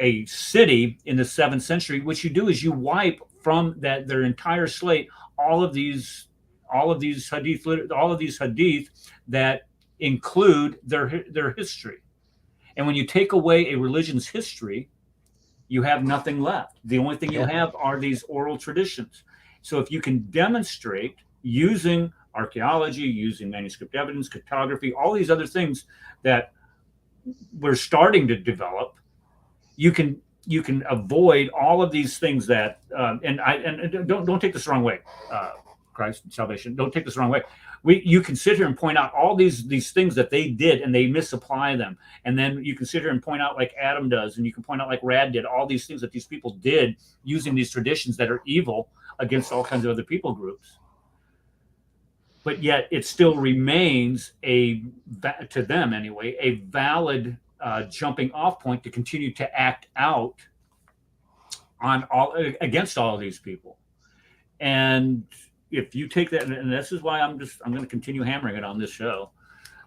a city in the 7th century, what you do is you wipe from their entire slate all of these hadith that include their history. And when you take away a religion's history, you have nothing left. The only thing you have are these oral traditions. So if you can demonstrate using archaeology, using manuscript evidence, cartography, all these other things that we're starting to develop, you can avoid all of these things that and don't take this the wrong way, Christ salvation. Don't take this the wrong way. You can sit here and point out all these things that they did, and they misapply them. And then you can sit here and point out, like Adam does, and you can point out, like Rad did, all these things that these people did using these traditions that are evil against all kinds of other people groups. But yet it still remains to them anyway, a valid jumping off point to continue to act out against all of these people. And if you take that, and this is why I'm going to continue hammering it on this show,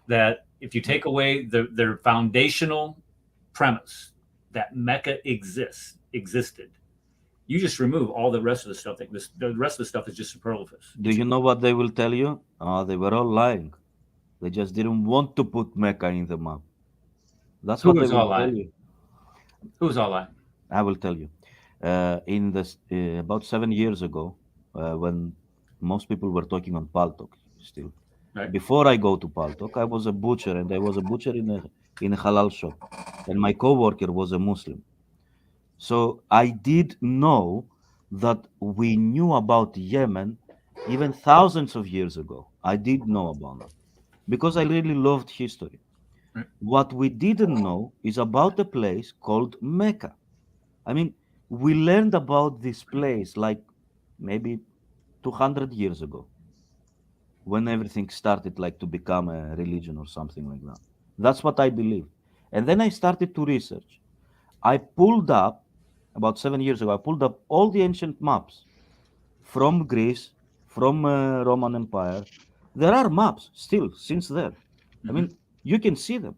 that if you take away their foundational premise that Mecca existed, you just remove all the rest of the stuff. The rest of the stuff is just superfluous. Do you know what they will tell you? They were all lying. They just didn't want to put Mecca in the map. That's what they will tell you. Who's all lying? I will tell you. About 7 years ago, when most people were talking on Paltalk still. Right. Before I go to Paltalk, I was a butcher, and I was a butcher in a halal shop, and my coworker was a Muslim. So I did know that we knew about Yemen even thousands of years ago. I did know about that because I really loved history. Right. What we didn't know is about a place called Mecca. I mean, we learned about this place like maybe 200 years ago, when everything started like to become a religion or something like that. That's what I believe. And then I started to research. I pulled up, about 7 years ago, I pulled up all the ancient maps from Greece, from Roman Empire, There are maps still since there. I mean, you can see them.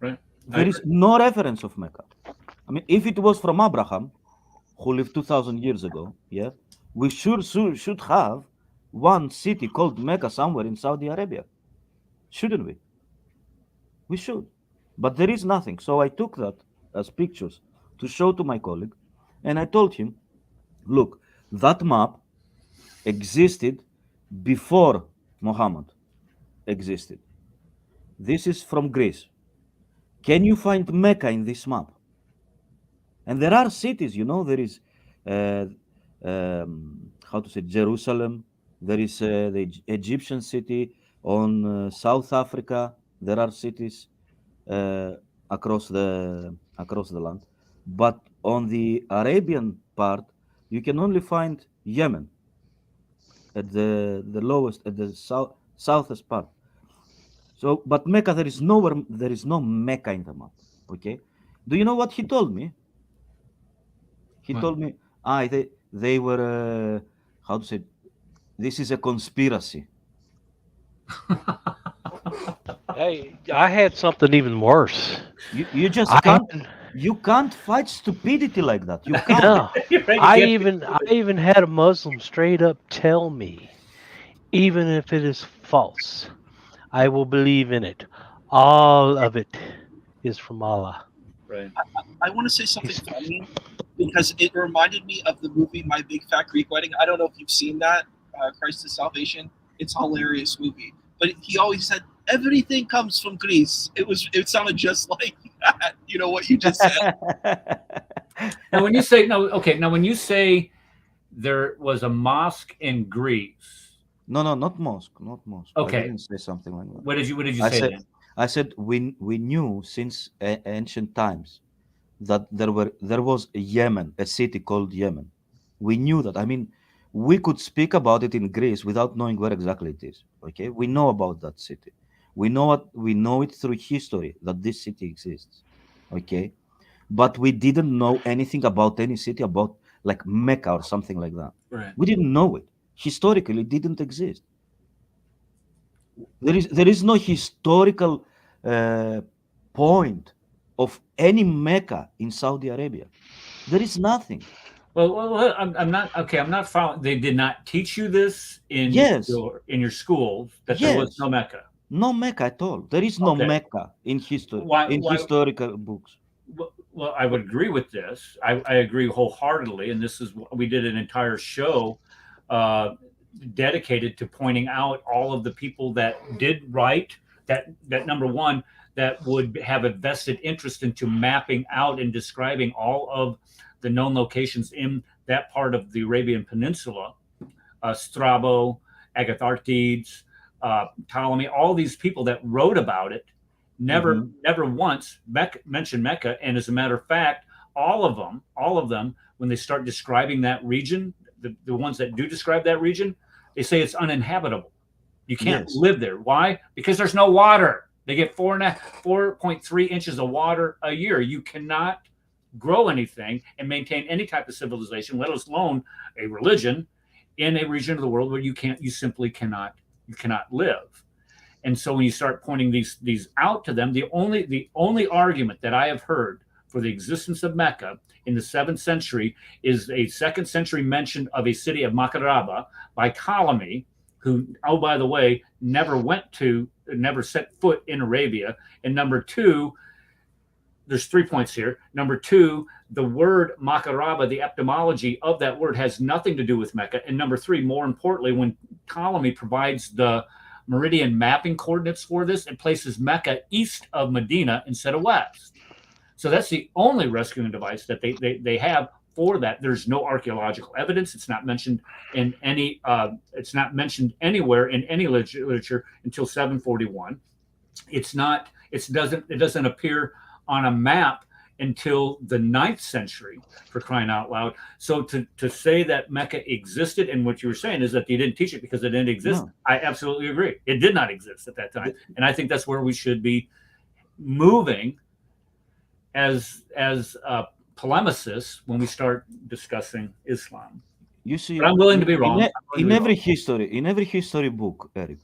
Right. There is no reference of Mecca. I mean, if it was from Abraham, who lived 2,000 years ago, yeah, we should have one city called Mecca somewhere in Saudi Arabia, shouldn't we? We should, but there is nothing. So I took that as pictures to show to my colleague, and I told him, look, that map existed before Muhammad existed. This is from Greece. Can you find Mecca in this map? And there are cities, there is, how to say, Jerusalem. There is the Egyptian city on South Africa. There are cities across the land. But on the Arabian part, you can only find Yemen at the lowest, at the southest part. So, but Mecca, there is no Mecca in the map. Okay, do you know what he told me? He told me, they were, how to say, this is a conspiracy. Hey, I had something even worse. You just can't fight stupidity like that. You can't. No, I even had a Muslim straight up tell me, even if it is false, I will believe in it. All of it is from Allah. Right. I want to say something funny because it reminded me of the movie My Big Fat Greek Wedding. I don't know if you've seen that, Christ is Salvation. It's a hilarious movie. But he always said, everything comes from Greece. It sounded just like that. You know what you just said. Now, when you say there was a mosque in Greece. No, not mosque. Okay. I didn't say something like that. What did you say? I said we knew since ancient times that there was Yemen, a city called Yemen. We knew that. I mean, we could speak about it in Greece without knowing where exactly it is. Okay, we know about that city. We know it through history that this city exists. Okay, but we didn't know anything about any city about like Mecca or something like that. Right. We didn't know it. Historically, it didn't exist. There is no historical point of any Mecca in Saudi Arabia. There is nothing. Well, I'm not following. They did not teach you this in your school that there was no Mecca. No Mecca at all. There is no Mecca in history historical books. Well, I would agree with this. I agree wholeheartedly, and this is we did an entire show dedicated to pointing out all of the people that did write that number one that would have a vested interest into mapping out and describing all of the known locations in that part of the Arabian Peninsula. Strabo, Agatharchides, Ptolemy, all these people that wrote about it never once mentioned Mecca. And as a matter of fact, all of them, when they start describing that region, the ones that do describe that region, they say it's uninhabitable. You can't live there. Why? Because there's no water. They get 4.3 inches of water a year. You cannot grow anything and maintain any type of civilization, let alone a religion, in a region of the world where you simply cannot live. And so when you start pointing these out to them, the only argument that I have heard for the existence of Mecca in the 7th century is a 2nd century mention of a city of Makaraba by Ptolemy, who, oh, by the way, never set foot in Arabia. And number two, there's 3 points here. Number two, the word Makaraba, the etymology of that word has nothing to do with Mecca. And number three, more importantly, when Ptolemy provides the meridian mapping coordinates for this, it places Mecca east of Medina instead of west. So that's the only rescuing device that they have for that. There's no archaeological evidence. It's not mentioned in any. It's not mentioned anywhere in any literature until 741. It doesn't appear on a map until the 9th century, for crying out loud. So to say that Mecca existed, and what you were saying is that they didn't teach it because it didn't exist. No. I absolutely agree. It did not exist at that time, and I think that's where we should be moving as polemicists when we start discussing Islam. You see, but I'm willing to be wrong. In every history book, Eric,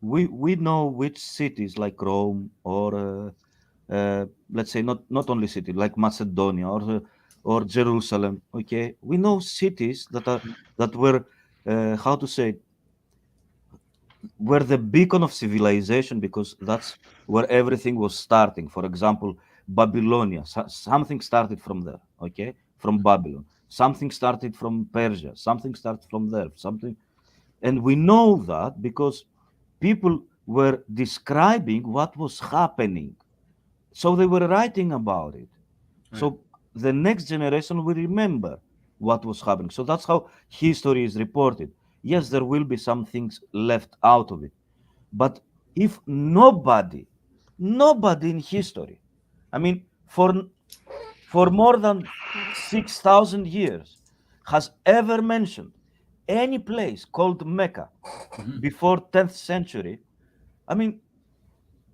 we know which cities like Rome or let's say not only city like Macedonia or Jerusalem. Okay, we know cities that were how to say it, were the beacon of civilization because that's where everything was starting. For example, Babylonia, something started from there. Okay, from Babylon. Something started from Persia. Something started from there. Something, and we know that because people were describing what was happening. So they were writing about it. Right. So the next generation will remember what was happening. So that's how history is reported. Yes, there will be some things left out of it. But if nobody in history, I mean, for more than 6,000 years, has ever mentioned any place called Mecca before 10th century, I mean,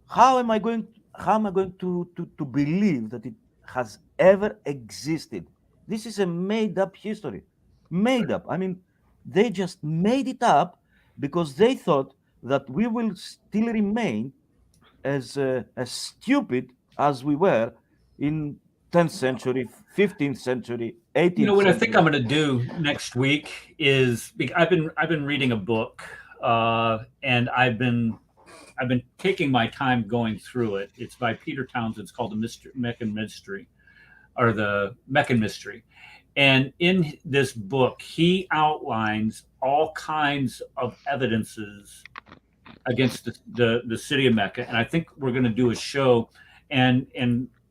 how am I going to believe that it has ever existed? This is a made up history. Made up. I mean, they just made it up because they thought that we will still remain as stupid as we were in 10th century, 15th century, 18th What I century. think I'm going to do next week is I've been reading a book, and I've been taking my time going through it. It's by Peter Townsend. It's called the Meccan Mystery, or the Meccan Mystery. And in this book, he outlines all kinds of evidences against the city of Mecca. And I think we're going to do a show and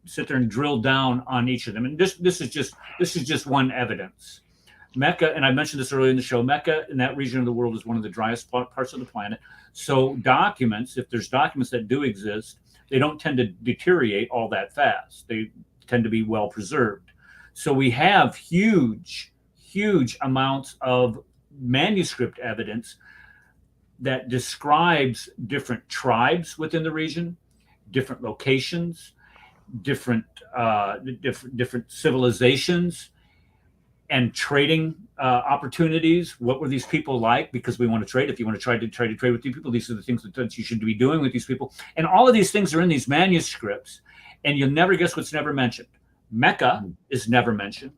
sit there and drill down on each of them. And this is just one evidence. Mecca, and I mentioned this earlier in the show, Mecca in that region of the world is one of the driest parts of the planet. So documents, if there's documents that do exist, they don't tend to deteriorate all that fast. They tend to be well preserved. So we have huge amounts of manuscript evidence that describes different tribes within the region, different locations, different civilizations, and trading opportunities. What were these people like? Because we want to trade. If you want to try to trade with these people, these are the things that you should be doing with these people. And all of these things are in these manuscripts, and you'll never guess what's never mentioned. Mecca is never mentioned,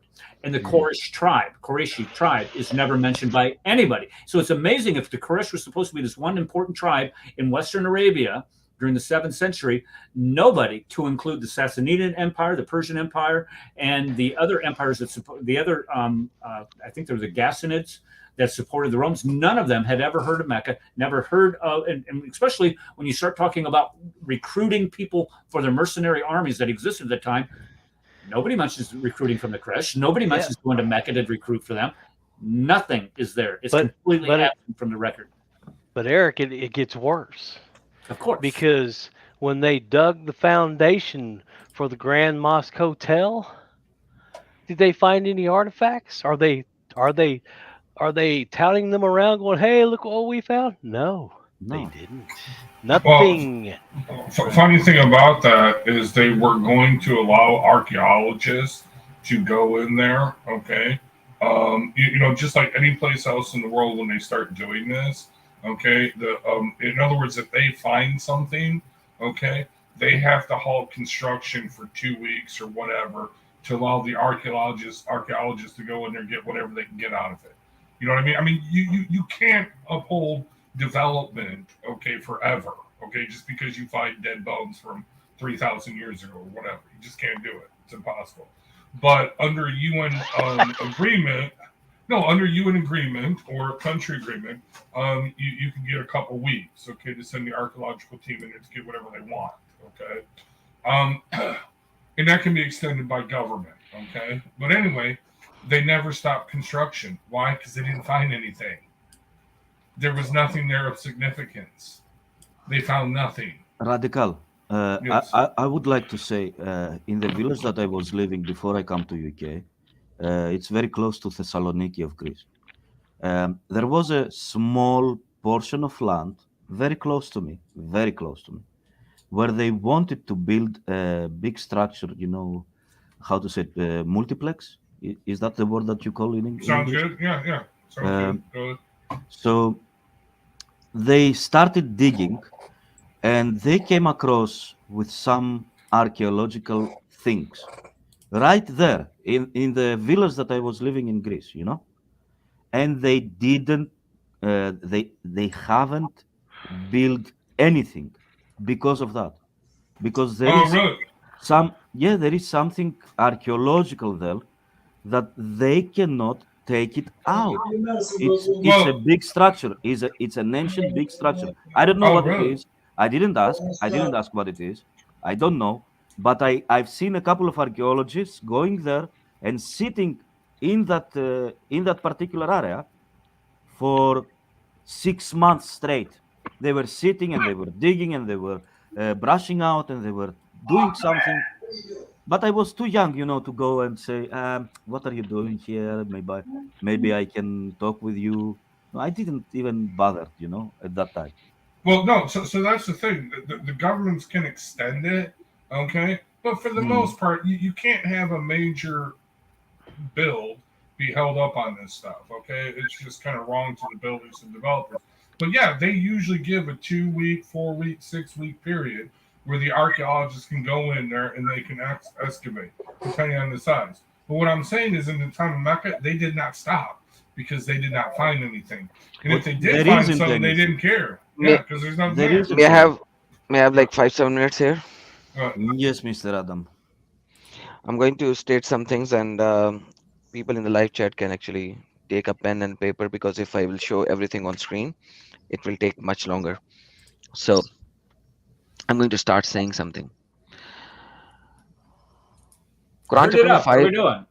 and the Qurayshi tribe is never mentioned by anybody. So it's amazing, if the Quraysh was supposed to be this one important tribe in Western Arabia during the 7th century, nobody, to include the Sassanid Empire, the Persian Empire, and the other empires that support the other, I think there were the Ghassanids that supported the Romans, none of them had ever heard of Mecca, never heard of, and especially when you start talking about recruiting people for the mercenary armies that existed at the time, nobody mentions recruiting from the Quraysh. Nobody mentions going to Mecca to recruit for them. Nothing is there. It's completely absent from the record. But Eric, it gets worse. Of course. Because when they dug the foundation for the Grand Mosque Hotel, did they find any artifacts? Are they touting them around going, "Hey, look what we found"? No. They didn't. Nothing. Well, funny thing about that is they were going to allow archaeologists to go in there. Okay, just like any place else in the world, when they start doing this, okay, in other words, if they find something, okay, they have to halt construction for 2 weeks or whatever to allow the archaeologists to go in there and get whatever they can get out of it. You know what I mean? I mean, you can't uphold development, okay, forever, okay, just because you find dead bones from 3,000 years ago or whatever. You just can't do it. It's impossible. But under UN agreement, under UN agreement or country agreement, you can get a couple weeks, okay, to send the archaeological team in there to get whatever they want, okay? And that can be extended by government, okay? But anyway, they never stopped construction. Why? Because they didn't find anything. There was nothing there of significance. They found nothing. Radical. Yes. I would like to say, in the village that I was living before I come to UK, it's very close to Thessaloniki of Greece. There was a small portion of land very close to me, where they wanted to build a big structure, how to say it, multiplex. Is that the word that you call in English? Sounds good. Yeah. Sounds good. So they started digging, and they came across with some archaeological things right there in the village that I was living in Greece, you know, and they didn't, they haven't built anything because of that, because there Oh, is really? there is something archaeological there that they cannot take it out. It's a Well, big structure. It's an ancient big structure. I don't know oh, what it really? is. I didn't ask. I didn't ask what it is. I don't know. But I've seen a couple of archaeologists going there and sitting in that particular area for 6 months straight. They were sitting and they were digging and they were brushing out and they were doing something. But I was too young, you know, to go and say, "What are you doing here? Maybe I can talk with you." No, I didn't even bother, you know, at that time. Well, no. So that's the thing. The governments can extend it, okay, but for the Hmm. most part, you can't have a major build be held up on this stuff. Okay, it's just kind of wrong to the builders and developers. But yeah, they usually give a 2 week, 4 week, 6 week period where the archaeologists can go in there and they can excavate, depending on the size. But what I'm saying is, in the time of Mecca, they did not stop because they did not find anything. And if they did There find isn't something, they anything. didn't care. May, Yeah, because there's nothing There there. isn't may I any. have may I have like 5-7 minutes here? Yes, Mr. Adam. I'm going to state some things, and people in the live chat can actually take a pen and paper, because if I will show everything on screen, it will take much longer. So I'm going to start saying something. Quran Turn it chapter number up. What are 5. we doing?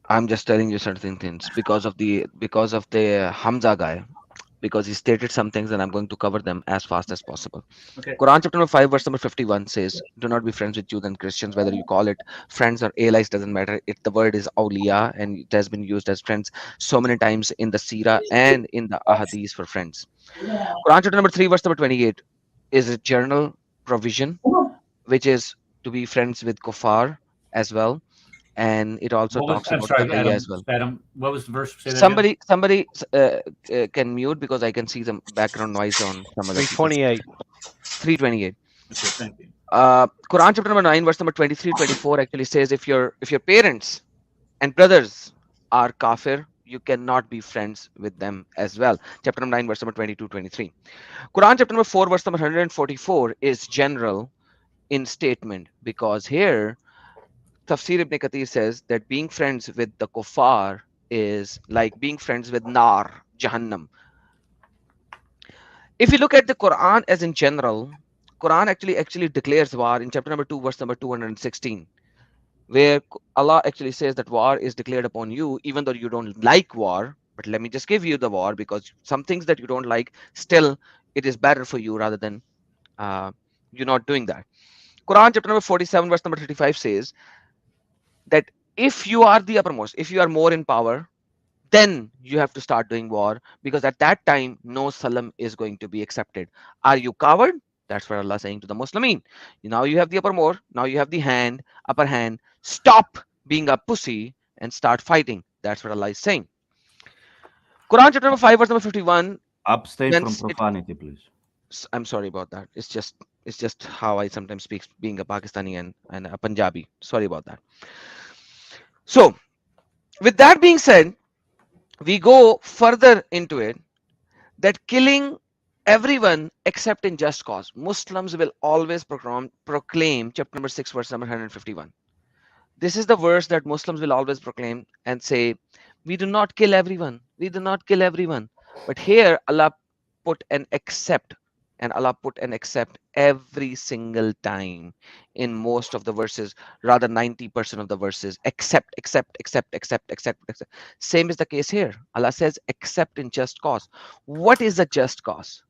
I'm just telling you certain things because of the Hamza guy, because he stated some things, and I'm going to cover them as fast as possible. Okay. Quran chapter number 5, verse number 51 says, "Do not be friends with Jews and Christians, whether you call it friends or allies, doesn't matter. The word is awliya, and it has been used as friends so many times in the Sirah and in the Ahadith for friends." Quran chapter number 3, verse number 28 is a general provision, which is to be friends with kuffar as well, and it also What was? talks I'm about sorry, taqiya Adam. as well. Adam, what was the verse? Say that again. Somebody can mute, because I can see some background noise on some other people. 328. 328. Okay, thank you. Quran chapter number 9, verse number 23, 24 actually says, if your parents and brothers are kafir, you cannot be friends with them as well. Chapter number 9, verse number 22, 23. Quran chapter number 4, verse number 144 is general in statement, because here Tafsir Ibn Kathir says that being friends with the kuffar is like being friends with nar, Jahannam. If you look at the Quran as in general, Quran actually declares war in chapter number 2, verse number 216, where Allah actually says that war is declared upon you, even though you don't like war. But let me just give you the war, because some things that you don't like, still it is better for you rather than you not doing that. Quran chapter number 47, verse number 35 says that if you are the uppermost, if you are more in power, then you have to start doing war, because at that time no salam is going to be accepted. Are you coward? That's what Allah is saying to the Muslimin. Now you have the uppermost, now you have the upper hand. Stop being a pussy and start fighting. That's what Allah is saying. Quran chapter number 5, verse number 51. Abstain from profanity, please. I'm sorry about that. It's just how I sometimes speak, being a Pakistani and a Punjabi. Sorry about that. So with that being said, we go further into it, that killing everyone except in just cause. Muslims will always proclaim chapter number 6, verse number 151. This is the verse that Muslims will always proclaim and say, we do not kill everyone. We do not kill everyone. But here Allah put an except, and Allah put an except every single time in most of the verses, rather 90% of the verses, except. Same is the case here. Allah says except in just cause. What is a just cause?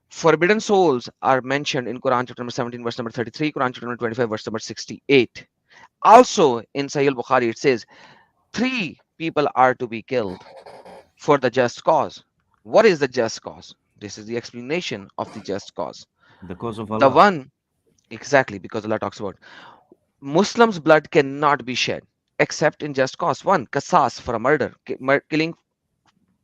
Forbidden souls are mentioned in Quran chapter number 17, verse number 33, Quran chapter number 25, verse number 68. Also in Sahih al-Bukhari, it says 3 people are to be killed for the just cause. What is the just cause? This is the explanation of the just cause. The cause of Allah. The one, exactly, because Allah talks about Muslims' blood cannot be shed except in just cause. One, qasas, for a murder, killing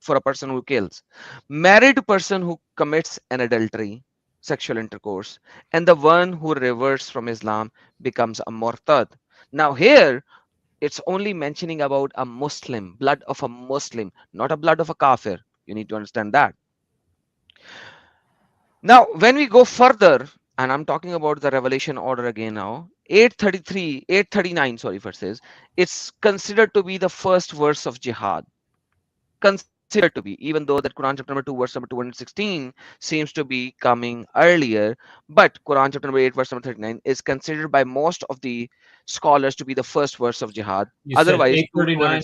for a person who kills, married person who commits an adultery, sexual intercourse, and the one who reverts from Islam becomes a murtad. Now here it's only mentioning about a Muslim, blood of a Muslim, not a blood of a kafir. You need to understand that. Now, when we go further, and I'm talking about the revelation order again now, 839, sorry, verses, it's considered to be the first verse of jihad. Considered to be, even though that Quran chapter number 2, verse number 216 seems to be coming earlier, but Quran chapter number 8, verse number 39 is considered by most of the scholars to be the first verse of jihad. You said Otherwise, 839,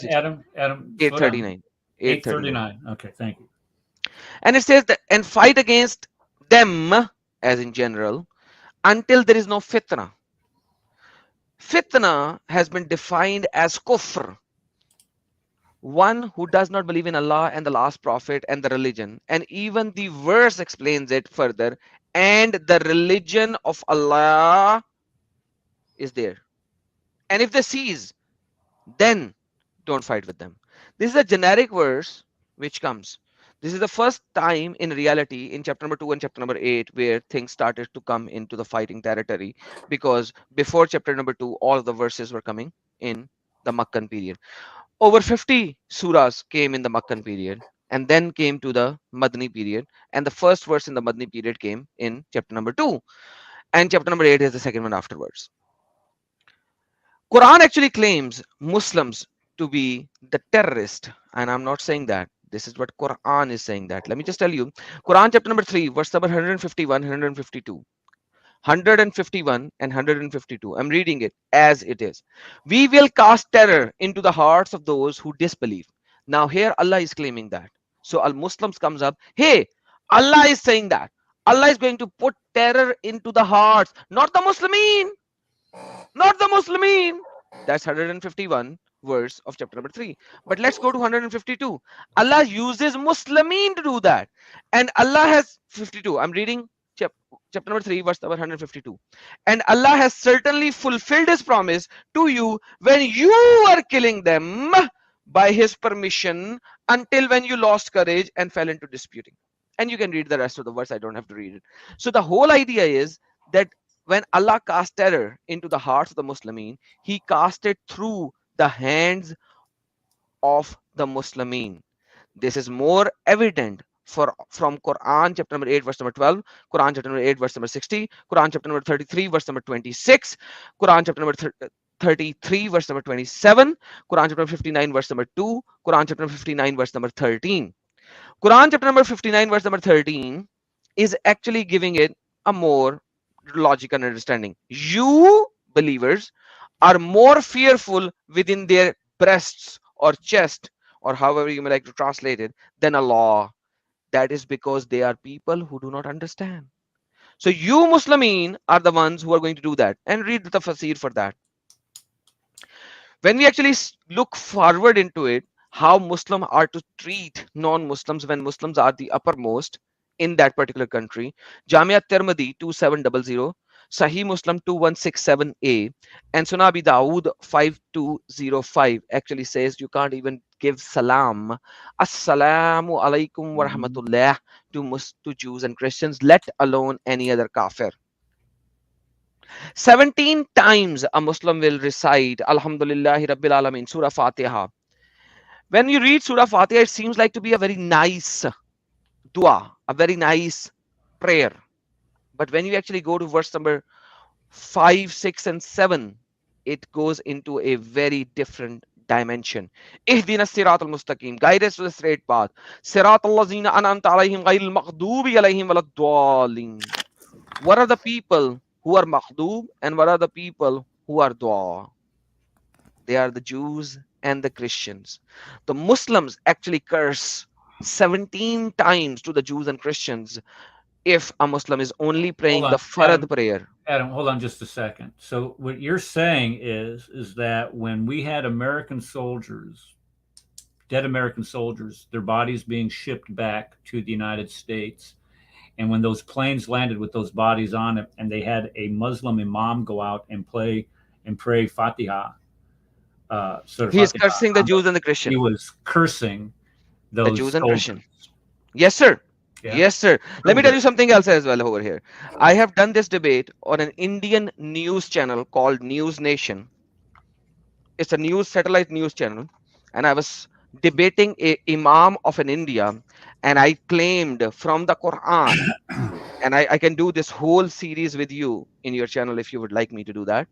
Adam? 839. 839. Okay, thank you. And it says that, and fight against them, as in general, until there is no fitna. Fitna has been defined as kufr, one who does not believe in Allah and the last prophet and the religion. And even the verse explains it further. And the religion of Allah is there. And if they cease, then don't fight with them. This is a generic verse which comes. This is the first time in reality in chapter number 2 and chapter number 8 where things started to come into the fighting territory, because before chapter number 2 all of the verses were coming in the Makkan period. Over 50 surahs came in the Makkan period and then came to the Madni period, and the first verse in the Madni period came in chapter number 2, and chapter number 8 is the second one afterwards. Quran actually claims Muslims to be the terrorist, and I'm not saying that. This is what Quran is saying that. Let me just tell you. Quran chapter number 3, verse number 151, 152. 151 and 152. I'm reading it as it is. We will cast terror into the hearts of those who disbelieve. Now here Allah is claiming that. So Al-Muslims comes up. Hey, Allah is saying that. Allah is going to put terror into the hearts, not the Muslimin. Not the Muslimin. That's 151 verse of chapter number 3. But let's go to 152. Allah uses Muslimin to do that. And Allah has 52. I'm reading chapter number 3, verse number 152. And Allah has certainly fulfilled his promise to you when you were killing them by his permission, until when you lost courage and fell into disputing. And you can read the rest of the verse. I don't have to read it. So the whole idea is that when Allah cast terror into the hearts of the Muslimin, he cast it through the hands of the Muslimin. This is more evident from Quran chapter number 8 verse number 12, Quran chapter number 8 verse number 60, Quran chapter number 33 verse number 26, Quran chapter number 33 verse number 27, Quran chapter 59 verse number 2, Quran chapter 59 verse number 13. Quran chapter number 59 verse number 13 is actually giving it a more logical understanding. You believers are more fearful within their breasts or chest, or however you may like to translate it, than Allah. That is because they are people who do not understand. So you Muslimin are the ones who are going to do that. And read the tafsir for that. When we actually look forward into it, how Muslims are to treat non-Muslims when Muslims are the uppermost in that particular country. Jamia Tirmidhi 2700, Sahih Muslim 2167a, and Sunan Abi Dawood 5205 actually says you can't even give salam, assalamu alaikum wa rahmatullah, to Jews and Christians, let alone any other kafir. 17 times a Muslim will recite Alhamdulillahi Rabbil Alameen, Surah Fatiha. When you read Surah Fatiha, it seems like to be a very nice dua, a very nice prayer. But when you actually go to verse number 5, 6, and 7, it goes into a very different dimension. Ihdina siratal mustaqim, guide us to the straight path. Siratal lazina an'amta alayhim ghayril maghdubi alayhim waladdallin. What are the people who are maghdub and what are the people who are dua? They are the Jews and the Christians. The Muslims actually curse 17 times to the Jews and Christians if a Muslim is only praying the Farad prayer. Adam, hold on just a second. So what you're saying is that when we had American soldiers, dead American soldiers, their bodies being shipped back to the United States, and when those planes landed with those bodies on it, and they had a Muslim imam go out and pray Fatiha. He is cursing the Jews and the Christians. He was cursing The Jews and Christians. Yes, sir. Yeah. Yes, sir. Let me tell you something else as well over here. I have done this debate on an Indian news channel called News Nation. It's a news satellite news channel, and I was debating a imam of an India, and I claimed from the Quran, and I can do this whole series with you in your channel if you would like me to do that.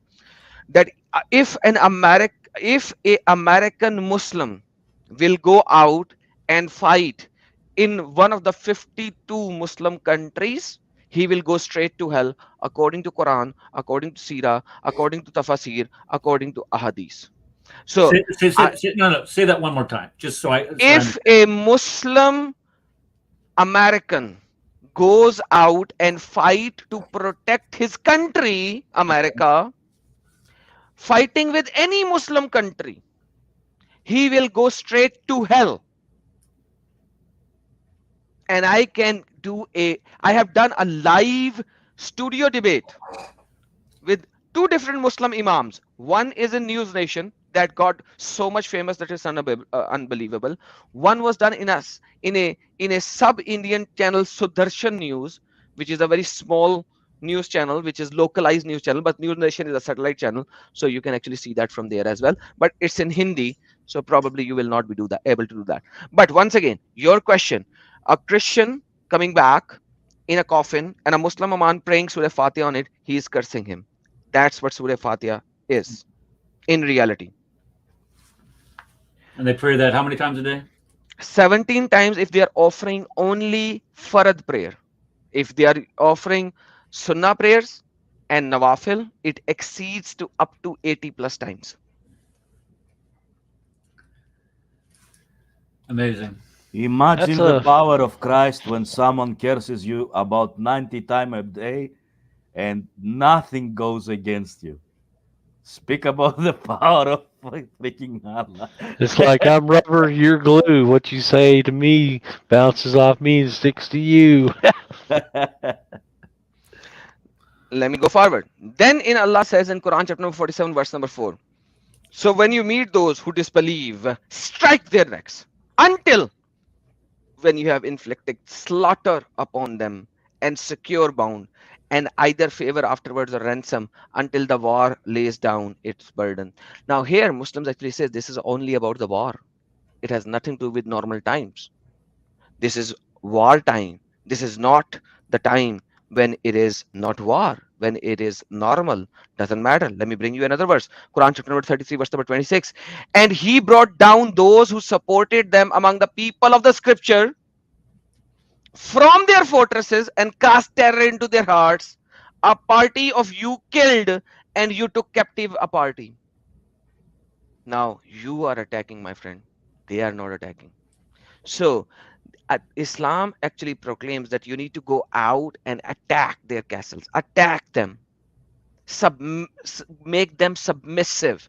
That if a American Muslim will go out and fight in one of the 52 Muslim countries, he will go straight to hell according to Quran, according to Sirah, according to Tafasir, according to Ahadith. So say that one more time, just so I. If a Muslim American goes out and fight to protect his country, America, fighting with any Muslim country, he will go straight to hell. And I have done a live studio debate with two different Muslim imams. One is in News Nation that got so much famous that it's unbelievable. One was done in a sub-Indian channel, Sudarshan News, which is a very small news channel, which is localized news channel, but News Nation is a satellite channel, so you can actually see that from there as well. But it's in Hindi, so probably you will not be able to do that. But once again, your question: a Christian coming back in a coffin and a Muslim man praying Surah Fatiha on it, he is cursing him. That's what Surah Fatiha is in reality. And they pray that how many times a day? 17 times if they are offering only Farad prayer. If they are offering Sunnah prayers and Nawafil, it exceeds to up to 80 plus times. Amazing. Imagine the power of Christ when someone curses you about 90 times a day and nothing goes against you. Speak about the power of speaking Allah. It's like I'm rubber, you're glue. What you say to me bounces off me and sticks to you. Let me go forward. Then in Allah says in Quran chapter number 47 verse number 4. So when you meet those who disbelieve, strike their necks until when you have inflicted slaughter upon them and secure bound, and either favor afterwards or ransom until the war lays down its burden. Now here Muslims actually says this is only about the war. It has nothing to do with normal times. This is war time. This is not the time when it is not war, when it is normal. Doesn't matter. Let me bring you another verse. Quran chapter number 33 verse number 26. And he brought down those who supported them among the people of the scripture from their fortresses and cast terror into their hearts. A party of you killed and you took captive a party. Now you are attacking, my friend. They are not attacking. So Islam actually proclaims that you need to go out and attack their castles, attack them, make them submissive.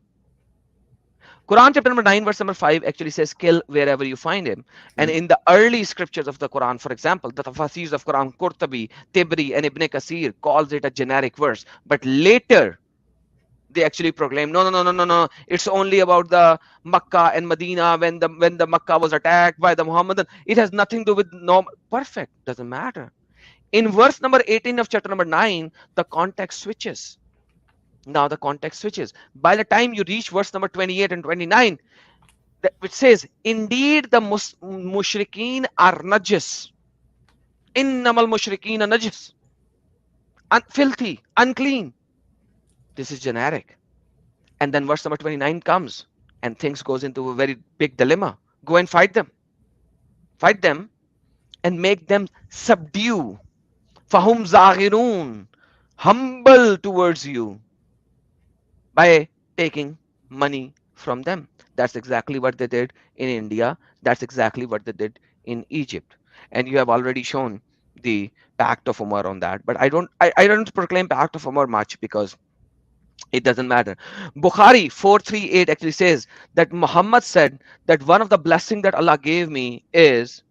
Quran chapter number 9 verse number 5 actually says kill wherever you find him. And in the early scriptures of the Quran, for example, the Tafasirs of Quran, Qurtubi, Tibri and Ibn Kasir calls it a generic verse. But later they actually proclaim no, it's only about the Makkah and Medina when the Makkah was attacked by the Muhammadan. It has nothing to do with perfect, doesn't matter. In verse number 18 of chapter number 9, the context switches. Now the context switches. By the time you reach verse number 28 and 29, which says, indeed the mushrikeen are najis. Innamal mushrikeen are najis. Filthy, unclean. This is generic. And then verse number 29 comes and things goes into a very big dilemma. Go and fight them. Fight them and make them subdue. Fahum zaghirun. Humble towards you by taking money from them. That's exactly what they did in India. That's exactly what they did in Egypt. And you have already shown the Pact of Umar on that. But I don't proclaim Pact of Umar much because it doesn't matter. Bukhari 438 actually says that Muhammad said that one of the blessings that Allah gave me is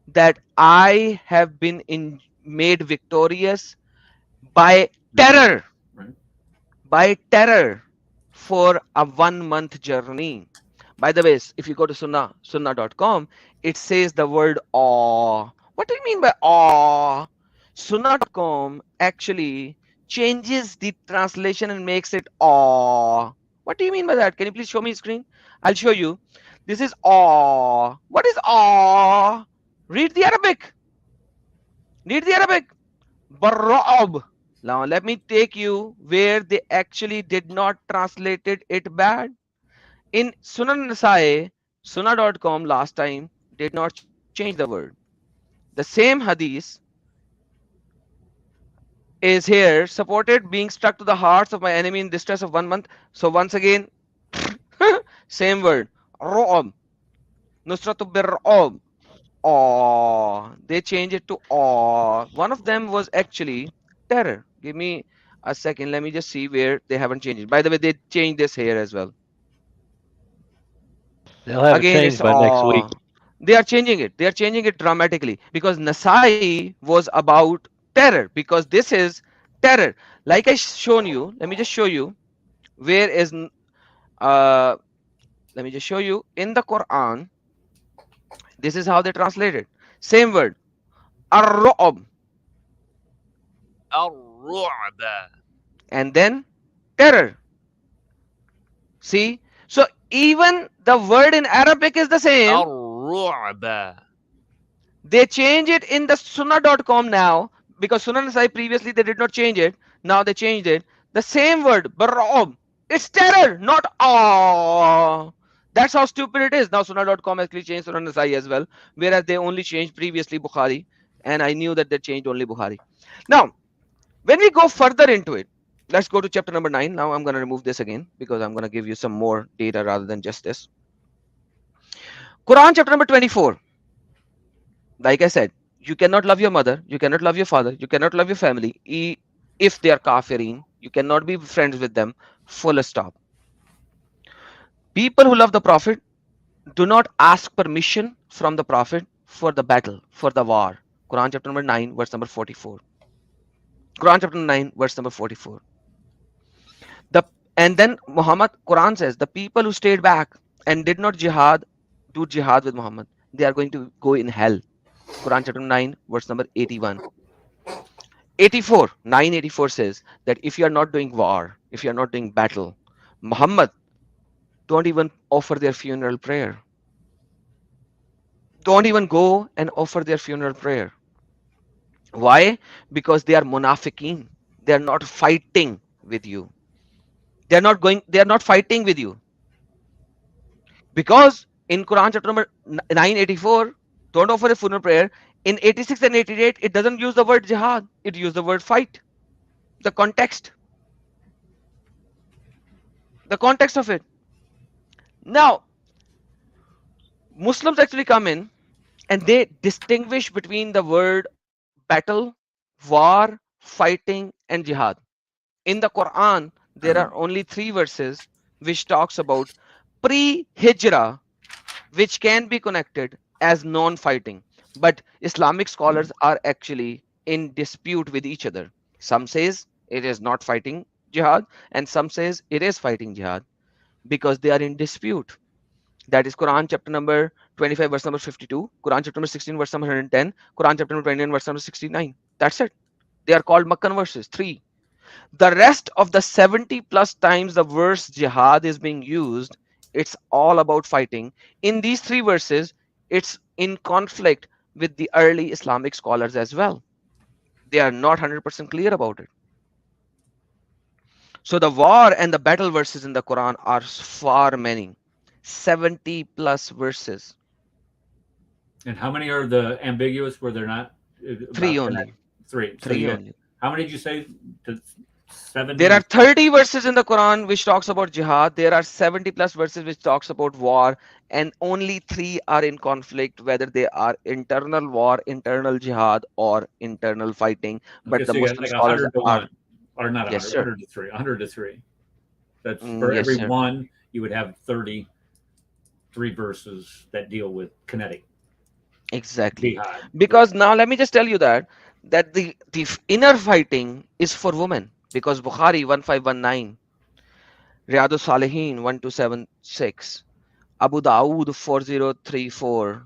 that I have been made victorious by terror. By terror for a 1 month journey. By the way, if you go to sunnah.com, it says the word awe. What do you mean by awe? Sunnah.com actually changes the translation and makes it awe. What do you mean by that? Can you please show me screen? I'll show you. This is awe. What is awe? Read the Arabic. Read the Arabic. Barra'ab. Now let me take you where they actually did not translated it bad. In Sunan Nasai, Sunnah.com last time did not change the word. The same hadith is here, supported being struck to the hearts of my enemy in distress of 1 month. So once again, same word. Ru'ab. Nusratu bir'ab. Aw. They changed it to aw. One of them was actually terror. Give me a second. Let me just see where they haven't changed it. By the way, they changed this here as well. They'll have Again, it it's changed by next week. They are changing it. They are changing it dramatically because Nasai was about terror, because this is terror. Like I shown you, let me just show you where is let me just show you in the Quran. This is how they translate it. Same word. Ar-ru'ab. And then terror. See? So even the word in Arabic is the same. They change it in the sunnah.com now, because Sunnah Nasai previously they did not change it. Now they changed it. The same word, bar'ab. It's terror, not awe. That's how stupid it is. Now Sunnah.com actually changed Sunnah Nasai as well, whereas they only changed previously Bukhari, and I knew that they changed only Bukhari. Now, when we go further into it, let's go to chapter number 9. Now I'm going to remove this again because I'm going to give you some more data rather than just this. Quran chapter number 24. Like I said, you cannot love your mother, you cannot love your father, you cannot love your family if they are kafirin. You cannot be friends with them. Full stop. People who love the Prophet do not ask permission from the Prophet for the battle, for the war. Quran chapter number 9, verse number 44. Quran chapter 9, verse number 44. And then Muhammad, Quran says, the people who stayed back and did not do jihad with Muhammad, they are going to go in hell. Quran chapter 9, verse number 81. 984 says that if you are not doing war, if you are not doing battle, Muhammad, don't even offer their funeral prayer. Don't even go and offer their funeral prayer. Why? Because they are munafiqeen. They are not fighting with you. They are not fighting with you. Because in Quran chapter number 984, don't offer a funeral prayer. In 86 and 88, it doesn't use the word jihad. It uses the word fight. The context of it. Now, Muslims actually come in and they distinguish between the word battle, war, fighting, and jihad. In the Quran, there are only 3 verses which talks about pre-hijrah, which can be connected as non-fighting. But Islamic scholars are actually in dispute with each other. Some says it is not fighting jihad, and some says it is fighting jihad, because they are in dispute. That is Quran chapter number 25, verse number 52, Quran chapter number 16, verse number 110, Quran chapter number 29, verse number 69. That's it. They are called Makkan verses, 3. The rest of the 70 plus times the verse jihad is being used, it's all about fighting. In these 3 verses, it's in conflict with the early Islamic scholars as well. They are not 100% clear about it. So the war and the battle verses in the Quran are far many. 70 plus verses. And how many are the ambiguous where they're not? 3 only. 3. So 3 only. How many did you say? 70? There are 30 verses in the Quran which talks about jihad. There are 70 plus verses which talks about war, and only 3 are in conflict, whether they are internal war, internal jihad, or internal fighting. But Okay, the so Muslim like scholars 100 to are 1, or not 100, yes, sir. 100 to 3. 100 to 3. That's for Yes, every sir. one, you would have 33 verses that deal with kinetic. Exactly. Jihad. Because now let me just tell you that the inner fighting is for women, because Bukhari 1519, Riyadus Salihin 1276, Abu Dawood 4034,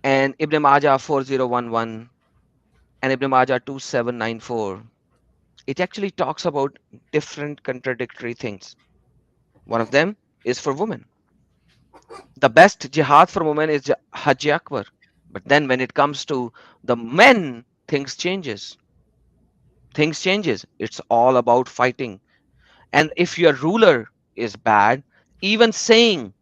and Ibn Majah 4011 and Ibn Majah 2794, it actually talks about different contradictory things. One of them is for women. The best jihad for women is Hajj Akbar. But then when it comes to the men, things changes. Things changes. It's all about fighting. And if your ruler is bad, even saying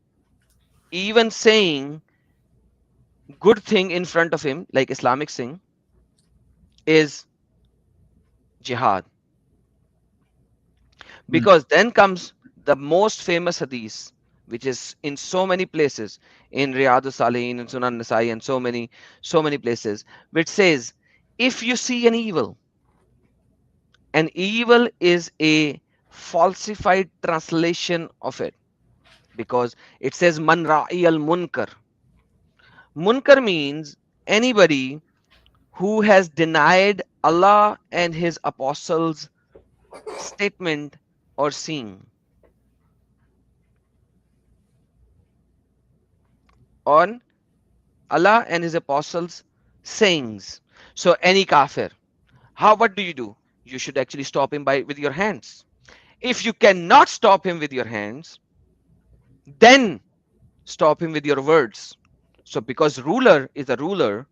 good thing in front of him, like Islamic thing, is jihad. Because then comes the most famous hadith, which is in so many places, in Riyadh Salihin and Sunan Nasai and so many places, which says, if you see an evil is a falsified translation of it, because it says man ra'i al munkar. Munkar means anybody who has denied Allah and his apostles' statement or seeing. On Allah and his apostles' sayings. So any kafir, what do? You should actually stop him with your hands. If you cannot stop him with your hands, then stop him with your words. So because ruler is a ruler,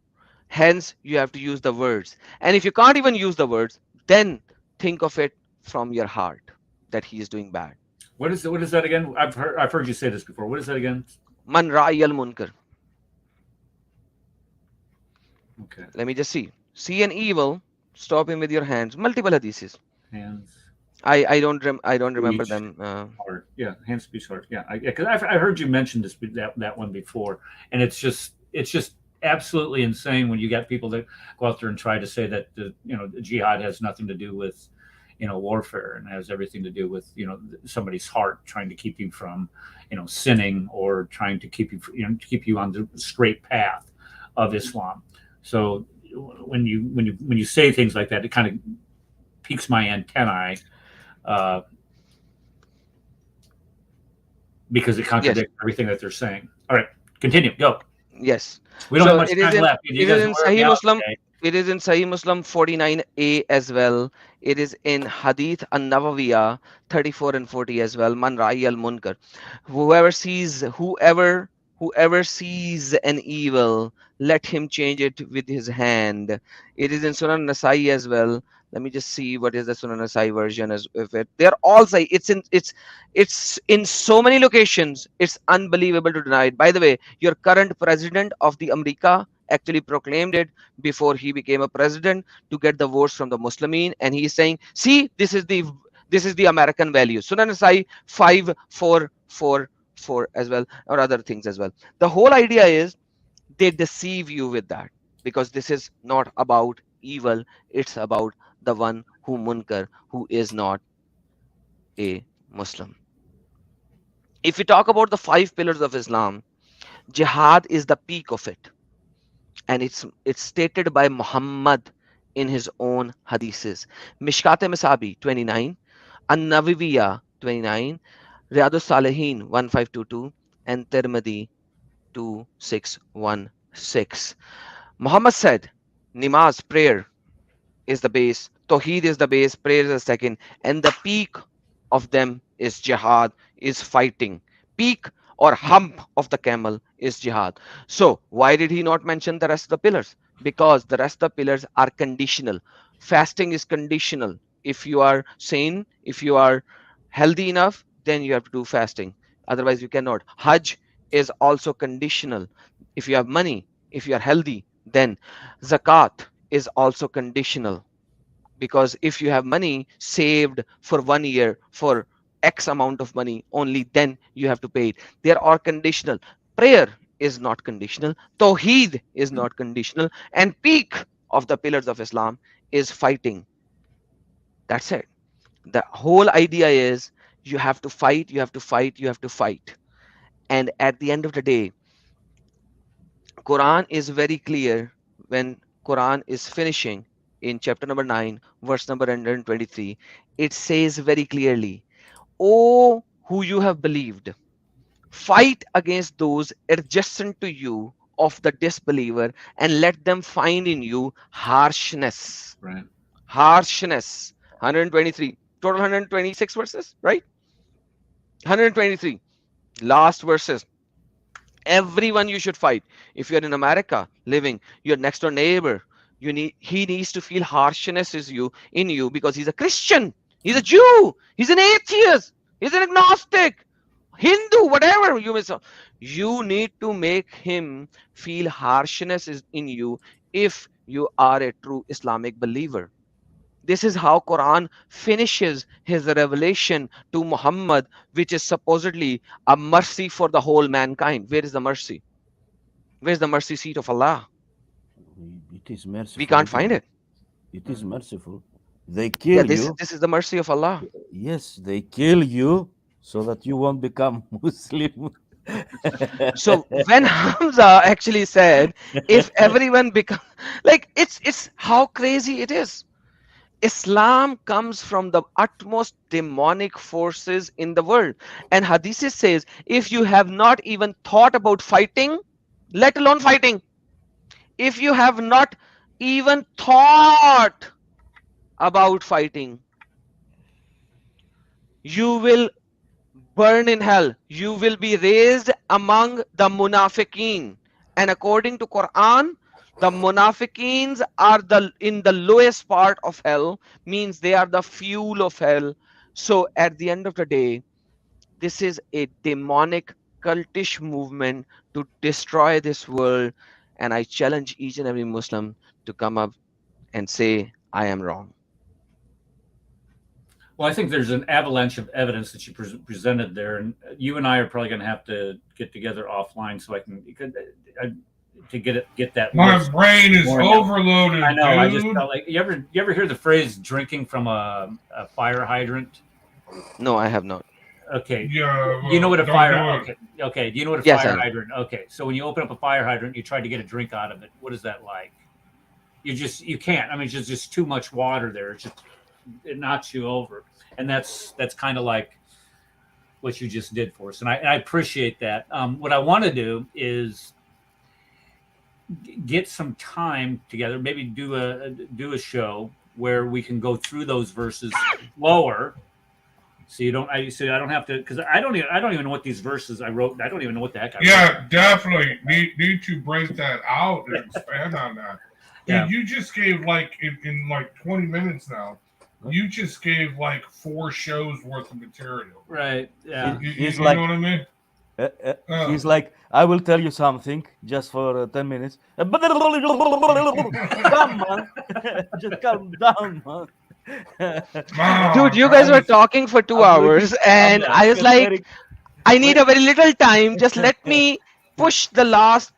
hence you have to use the words. And if you can't even use the words, then think of it from your heart that he is doing bad. What is that again? I've heard you say this before. What is that again? Man ra'i al munkar. Okay. Let me just see. See an evil, stop him with your hands. Multiple hadiths. Hands. I don't remember them. Heart. Yeah, hands, speech, heart. Yeah, because I heard you mention that one before, and it's just absolutely insane when you get people that go out there and try to say that the jihad has nothing to do with warfare and has everything to do with somebody's heart, trying to keep you from sinning or trying to keep you on the straight path of Islam. So when you say things like that, it kind of piques my antennae. Because it contradicts everything that they're saying. All right, continue. Go. Yes. We don't have much time left. It is in Sahih Muslim. It is in Sahih Muslim 49a as well. It is in Hadith an-Nawawiyah 34 and 40 as well. Man ra'i al munkar. Whoever sees an evil, let him change it with his hand. It is in Sunan Nasai as well. Let me just see what is the Sunan Nasai version of it. They're all say it's in so many locations. It's unbelievable to deny it. By the way, your current president of the America actually proclaimed it before he became a president to get the votes from the Muslimin, and he's saying, see, this is the American value. Sunan Nasai 5444 as well, or other things as well. The whole idea is they deceive you with that, because this is not about evil, it's about the one who munkar, who is not a Muslim. If we talk about the 5 pillars of Islam, jihad is the peak of it, and it's stated by Muhammad in his own hadiths. Mishkat Masabi 29, An-Nawawiyah 29, Riyadus Salihin 1522, and Tirmidhi 2616. Muhammad said, Namaz, prayer, is the base, Tawheed is the base, prayer is the second, and the peak of them is jihad, is fighting. Peak or hump of the camel is jihad. So why did he not mention the rest of the pillars? Because the rest of the pillars are conditional. Fasting is conditional. If you are sane, if you are healthy enough, then you have to do fasting. Otherwise you cannot. Hajj is also conditional. If you have money, if you are healthy, then zakat is also conditional, because if you have money saved for 1 year for X amount of money, only then you have to pay it. They are conditional. Prayer is not conditional. Tawheed is not conditional. And peak of the pillars of Islam is fighting. That's it. The whole idea is you have to fight, you have to fight, you have to fight. And at the end of the day, Quran is very clear. When Quran is finishing in chapter number 9, verse number 123, it says very clearly, O who you have believed, fight against those adjacent to you of the disbeliever and let them find in you harshness. Right. Harshness. 123. Total 126 verses, right? 123. Last verses. Everyone you should fight. If you're in America living, your next door neighbor, he needs to feel harshness in you because he's a Christian, he's a Jew, he's an atheist, he's an agnostic, Hindu, whatever you may say. You need to make him feel harshness is in you if you are a true Islamic believer. This is how Quran finishes his revelation to Muhammad, which is supposedly a mercy for the whole mankind. Where is the mercy? Where's the mercy seat of Allah? It is merciful. We can't find it. It is merciful. They kill you. This is the mercy of Allah. Yes, they kill you so that you won't become Muslim. So when Hamza actually said, if everyone become like, it's how crazy it is. Islam comes from the utmost demonic forces in the world. And Hadith says, if you have not even thought about fighting, let alone fighting, if you have not even thought about fighting, you will burn in hell. You will be raised among the munafiqeen. And according to Quran, the munafiqeens are in the lowest part of hell, means they are the fuel of hell. So at the end of the day, this is a demonic cultish movement to destroy this world. And I challenge each and every Muslim to come up and say, I am wrong. Well, I think there's an avalanche of evidence that you presented there, and you and I are probably going to have to get together offline so I can to get that. My brain is overloaded. I know. Dude. I just felt like you ever hear the phrase "drinking from a fire hydrant"? No, I have not. Okay. Yeah. You know what a fire? Okay. Do you know what a Yes, fire hydrant? Okay. So when you open up a fire hydrant, you try to get a drink out of it. What is that like? You can't. I mean, it's just too much water there. It knocks you over, and that's kind of like what you just did for us, and I appreciate that. What I want to do is get some time together, maybe do a show where we can go through those verses slower, so I don't have to, because I don't even know what these verses I wrote. I don't even know what the heck I wrote. Yeah, definitely need to break that out and expand on that. Yeah. You just gave like in like 20 minutes now. You just gave like 4 shows worth of material. Right. Yeah. He's you like, know what I mean? He's like, I will tell you something just for 10 minutes. Come on. Just calm down, man. Dude, you guys were talking for 2 hours, and I was like, I need a very little time. Just let me push the last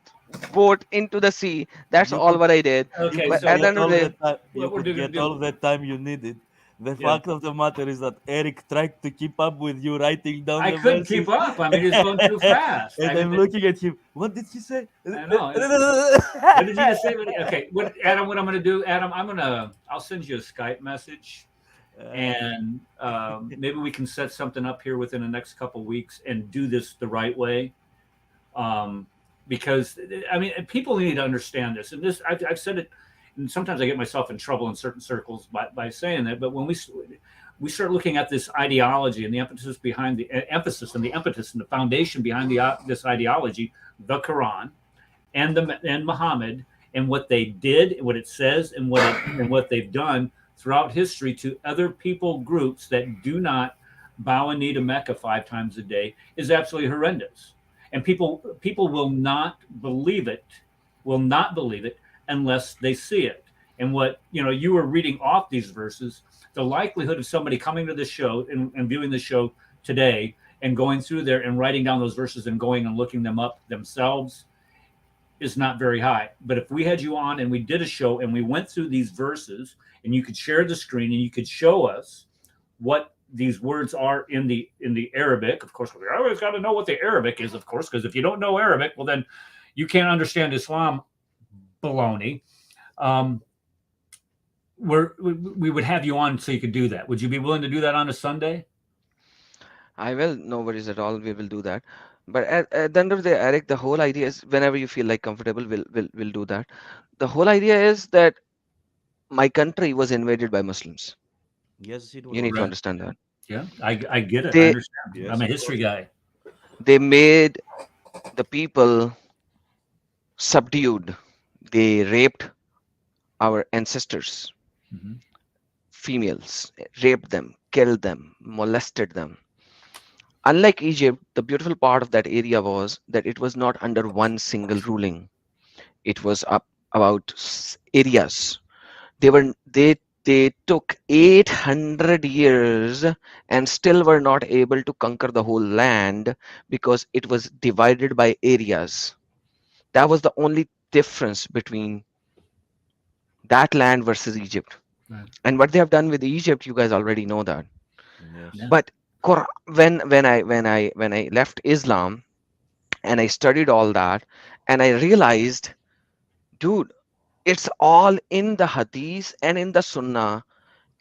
boat into the sea. That's all what I did. Okay, but so at the end of the day, you could get all the time you needed. The fact of the matter is that Eric tried to keep up with you writing down I the couldn't verses. keep up. I mean, it's going too fast. And I'm looking at him. What did he say? I know. What did you just say? Okay, Adam, what I'm going to do, Adam, I'll send you a Skype message, and maybe we can set something up here within the next couple of weeks and do this the right way. Because I mean, people need to understand this, and this I've said it. And sometimes I get myself in trouble in certain circles by saying that. But when we start looking at this ideology and the emphasis behind the emphasis and the impetus and the foundation behind this ideology, the Quran and Muhammad, and what they did, what it says, and what they've done throughout history to other people groups that do not bow a knee to Mecca 5 times a day, is absolutely horrendous. And people will not believe it, unless they see it. And what you were reading off these verses, the likelihood of somebody coming to the show and viewing the show today and going through there and writing down those verses and going and looking them up themselves is not very high. But if we had you on and we did a show and we went through these verses and you could share the screen and you could show us what these words are in the Arabic, of course, we always got to know what the Arabic is, of course, because if you don't know Arabic, well, then you can't understand Islam. Baloney. We would have you on so you could do that. Would you be willing to do that on a Sunday? I will. No worries at all. We will do that. But at the end of the day, Eric, the whole idea is whenever you feel like comfortable, we'll do that. The whole idea is that my country was invaded by Muslims. Yes, it was. You need to understand that. Yeah, I get it. I They understand. Yes, I'm a of history guy. they made the people subdued. They raped our ancestors, Mhm. females, raped them, killed them, molested them. Unlike Egypt, the beautiful part of that area was that it was not under one single ruling. It was up about areas. They took 800 years and still were not able to conquer the whole land because it was divided by areas. That was the only difference between that land versus Egypt. Right. And what they have done with Egypt, you guys already know that. Yes. Yeah. But when I left Islam and I studied all that, and I realized, dude, it's all in the hadith and in the sunnah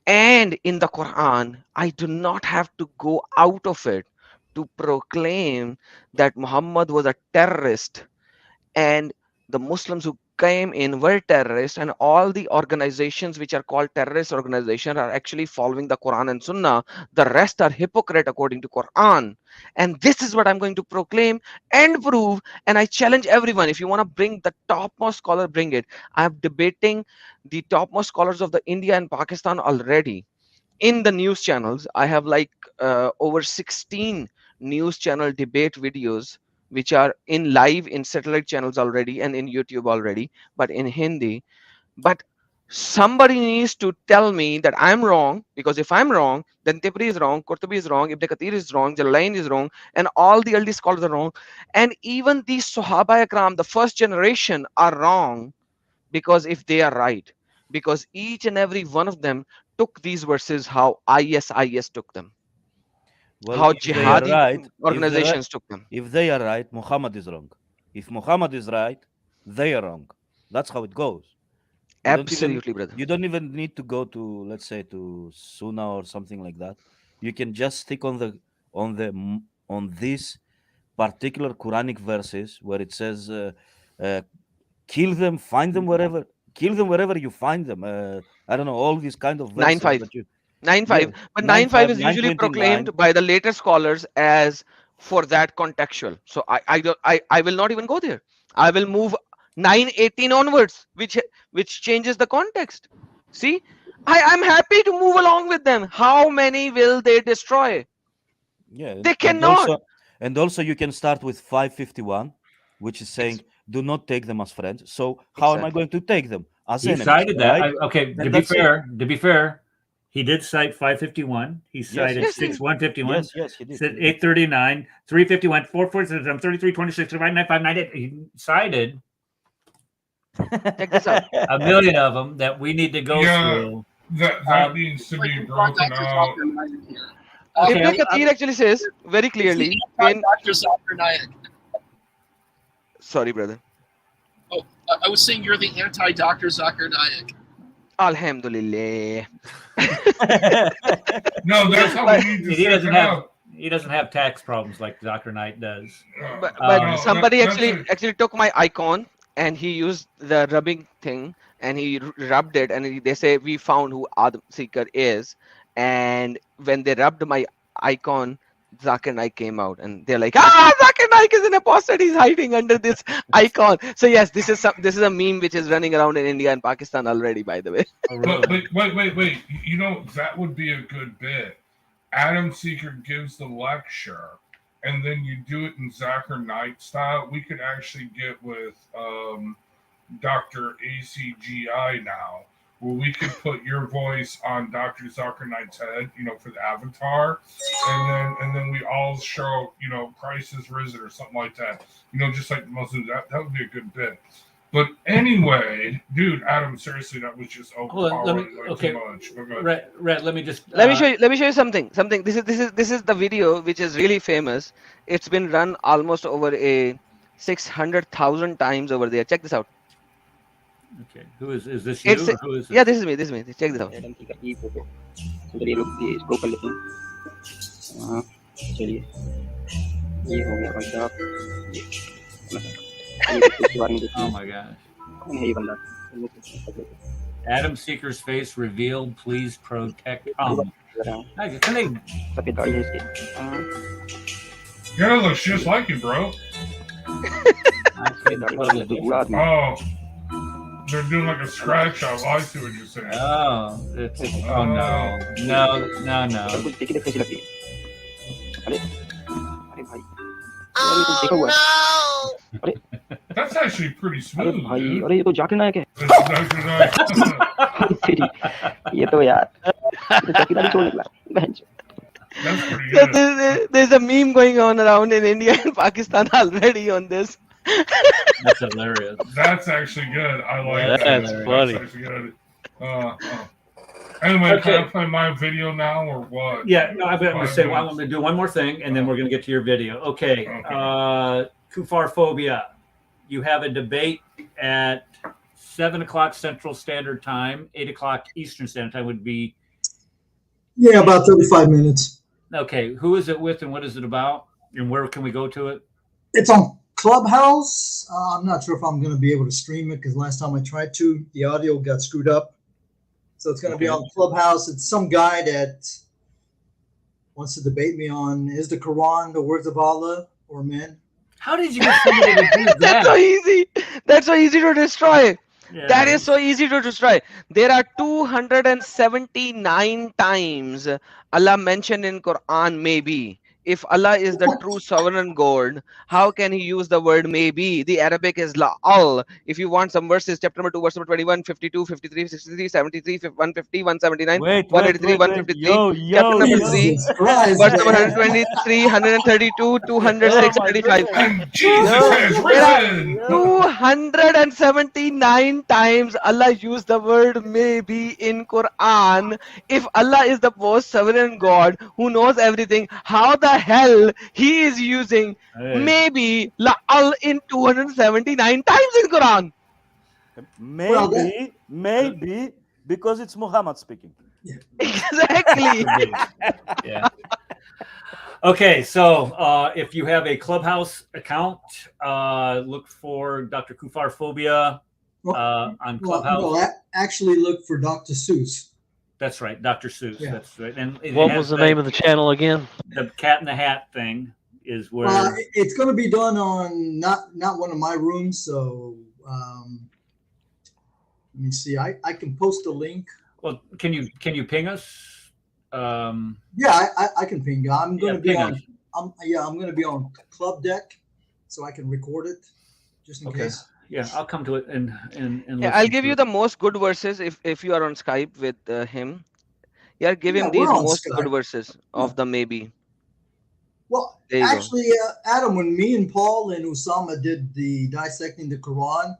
and in the Quran. I do not have to go out of it to proclaim that Muhammad was a terrorist and the Muslims who came in were terrorists, and all the organizations which are called terrorist organizations are actually following the Quran and Sunnah. The rest are hypocrite according to Quran. And this is what I'm going to proclaim and prove. And I challenge everyone, if you want to bring the topmost scholar, bring it. I'm debating the topmost scholars of the India and Pakistan already. In the news channels, I have like over 16 news channel debate videos which are in live in satellite channels already and in YouTube already, but in Hindi. But somebody needs to tell me that I'm wrong, because if I'm wrong, then Tibri is wrong, Qurtubi is wrong, Ibn Kathir is wrong, Jalalain is wrong, and all the early scholars are wrong. And even these Sahaba Ikram, the first generation, are wrong, because if they are right, because each and every one of them took these verses how ISIS took them. Well, How if they are jihadi right, organizations took them. If they are right, Muhammad is wrong. If Muhammad is right, they are wrong. That's how it goes. Absolutely, brother. You don't even need to go to, let's say, to Sunnah or something like that. You can just stick on these particular Quranic verses where it says, "Kill them, find them wherever, kill them wherever you find them." I don't know, all these kind of verses 9-5. that you 9-5. But 9-5 is usually proclaimed by the later scholars as for that contextual. So I will not even go there. I will move 9-18 onwards, which changes the context. See, I'm happy to move along with them. How many will they destroy? Yeah, They cannot. And also you can start with 551, which is saying, do not take them as friends. So how am I going to take them as He enemies? cited that. Right? Okay, And to be fair, he did cite 551. He cited 6151. Yes, he did. Said 839, 351, 447, 3326, 598. He cited check this out. a million of them that we need to go through. That needs to be broken out. Ibn Kathir actually says very clearly. Dr. Zakir Naik. Sorry, brother. Oh, I was saying you're the anti-Dr. Zakir Naik. Alhamdulillah. No, that's how we need to set it up. He doesn't have tax problems like Dr. Knight does. But somebody actually took my icon and he used the rubbing thing and he rubbed it, and they say we found who Adam Seeker is. And when they rubbed my icon, Zakir Naik came out, and they're like, Zakir Naik is an apostate. He's hiding under this icon. So yes, this is a meme which is running around in India and Pakistan already, by the way. But wait. You know, that would be a good bit. Adam Seeker gives the lecture, and then you do it in Zakir Naik style. We could actually get with Dr. ACGI now, where we could put your voice on Dr. Zakir Naik's head, you know, for the avatar, and then we all show, you know, Christ is risen or something like that. You know, just like the Muslims. That would be a good bit. But anyway, dude, Adam, seriously, that was just overpowering. Too much. Red, let me just let me show you something. This is the video which is really famous. It's been run almost over 600,000 times over there. Check this out. Okay, who is this? You? Or who is this? Yeah, this is me. Check this out. Oh my gosh. Adam Seeker's face revealed. Please protect. Can they? Yeah, it looks just like you, bro. Oh, they're doing like a scratch off. I see what you're saying. Oh, no. Oh no! That's actually pretty smooth. Dude. अरे ये तो जाकिर नायक है ये तो यार चौकीदारी छोड़ निकला So there's a meme going on around in India and Pakistan already on this. That's hilarious. That's actually good. I like that. That's funny. That's actually good. Anyway, Okay. can I play my video now or what? Yeah, no, I'm going to say, well, I'm going to do one more thing, and then we're going to get to your video. Okay. Kufar phobia. You have a debate at 7 o'clock Central Standard Time, 8 o'clock Eastern Standard Time would be. Yeah, about 35 minutes. Okay. Who is it with and what is it about? And where can we go to it? It's on Clubhouse. I'm not sure if I'm going to be able to stream it because last time I tried to, the audio got screwed up. So it's going to be on Clubhouse. It's some guy that wants to debate me on, is the Quran the words of Allah or men? How did you get somebody to do that? That's so easy. That's so easy to destroy. Yeah. That is so easy to destroy. There are 279 times Allah mentioned in Quran maybe. If Allah is the true sovereign God, how can he use the word maybe? The Arabic is la'al. If you want some verses, chapter number 2, verse number 21, 52, 53, 63, 73, 150, 179, 183, 153, chapter number 3, verse number 123, 132, 206, 35. There are 279 times Allah used the word maybe in Quran. If Allah is the most sovereign God who knows everything, how the hell he is using maybe la'al in 279 times in Quran? Maybe because it's Muhammad speaking. Exactly. Yeah. Okay, so if you have a Clubhouse account, look for Dr. Kufar Phobia on Clubhouse. No, actually look for Dr. Seuss. That's right, Dr. Seuss. Yeah. That's right. And What was the name of the channel again? The Cat in the Hat thing is where It's going to be done on not one of my rooms. So let me see. I can post a link. Well, can you ping us? Yeah, I can ping. I'm going to be ping on. us. I'm going to be on Club Deck, so I can record it just in case. Yeah, I'll come to it and Yeah, I'll give you the most good verses if you are on Skype with him. Yeah, give him these most good verses of the maybe. Well, actually, Adam, when me and Paul and Usama did the dissecting the Quran,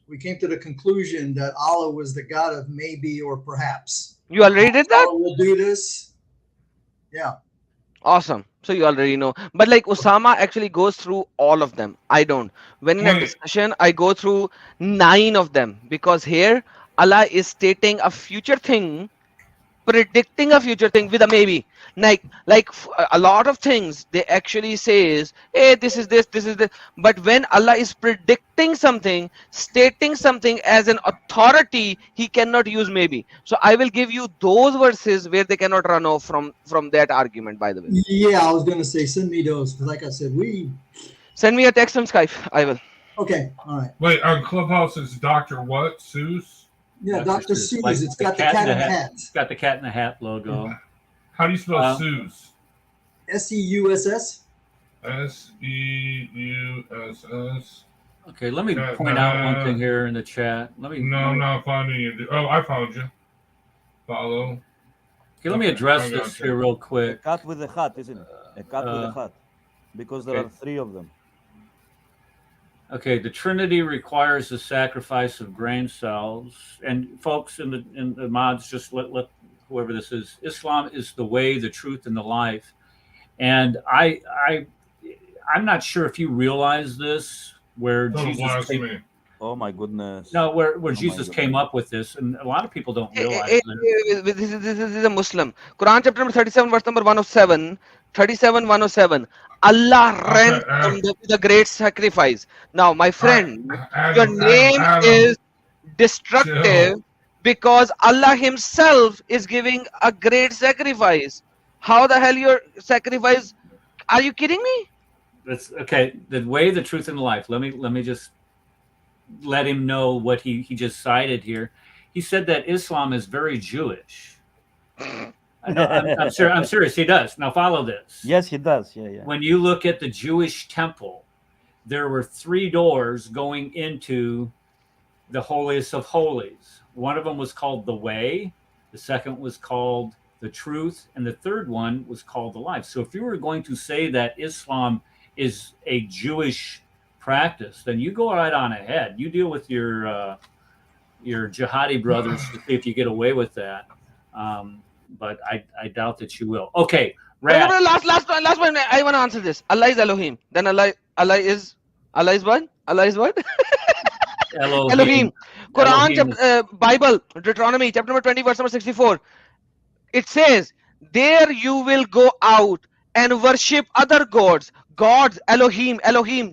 we came to the conclusion that Allah was the God of maybe or perhaps. You already did that? We'll do this. Yeah. Awesome. So you already know. But like Osama actually goes through all of them. I don't. When in a discussion, I go through 9 of them because here Allah is stating a future thing, predicting a future thing with a maybe. Like a lot of things they actually says, hey, this is this. But when Allah is predicting something, stating something as an authority, he cannot use maybe. So I will give you those verses where they cannot run off from that argument, by the way. Yeah, I was going to say, send me those because like I said, send me a text on Skype. I will. Okay. All right. Wait, on Clubhouse is Dr. what? Seuss? Yeah, Dr. Seuss. Like It's got the cat in the hat. It's got the Cat in the Hat logo. How do you spell Seuss? Seuss. Seuss. Okay, let me point out one thing here in the chat. No, I'm not finding you. Oh, I found you. Follow. Okay, let me address this here real quick. A cat with a hat, isn't it? A cat with a hat. Because there are 3 of them. Okay, the Trinity requires the sacrifice of brain cells. And folks in the mods, just let whoever this is, Islam is the way, the truth, and the life. And I'm not sure if you realize this, where Jesus came, oh my goodness. No, where Jesus came up with this, and a lot of people don't realize This is a Muslim. Quran chapter number 37, verse number 107. 37:107. Allah rent the great sacrifice. Now, my friend, your name is destructive because Allah Himself is giving a great sacrifice. How the hell your sacrifice? Are you kidding me? That's okay. The way, the truth, and the life. Let me just let him know what he just cited here. He said that Islam is very Jewish. I'm serious. He does. Now follow this. Yes, he does. Yeah. When you look at the Jewish temple, there were 3 doors going into the holiest of holies. One of them was called the way, the second was called the truth, and the third one was called the life. So if you were going to say that Islam is a Jewish practice, then you go right on ahead. You deal with your jihadi brothers to see if you get away with that. But I doubt that you will. Okay, Rad. No, last one. I want to answer this. Allah is Elohim. Then Allah is what? Allah is what? Elohim. Quran, Bible, Deuteronomy, chapter number 20, verse number 64. It says, there you will go out and worship other gods. Gods, Elohim.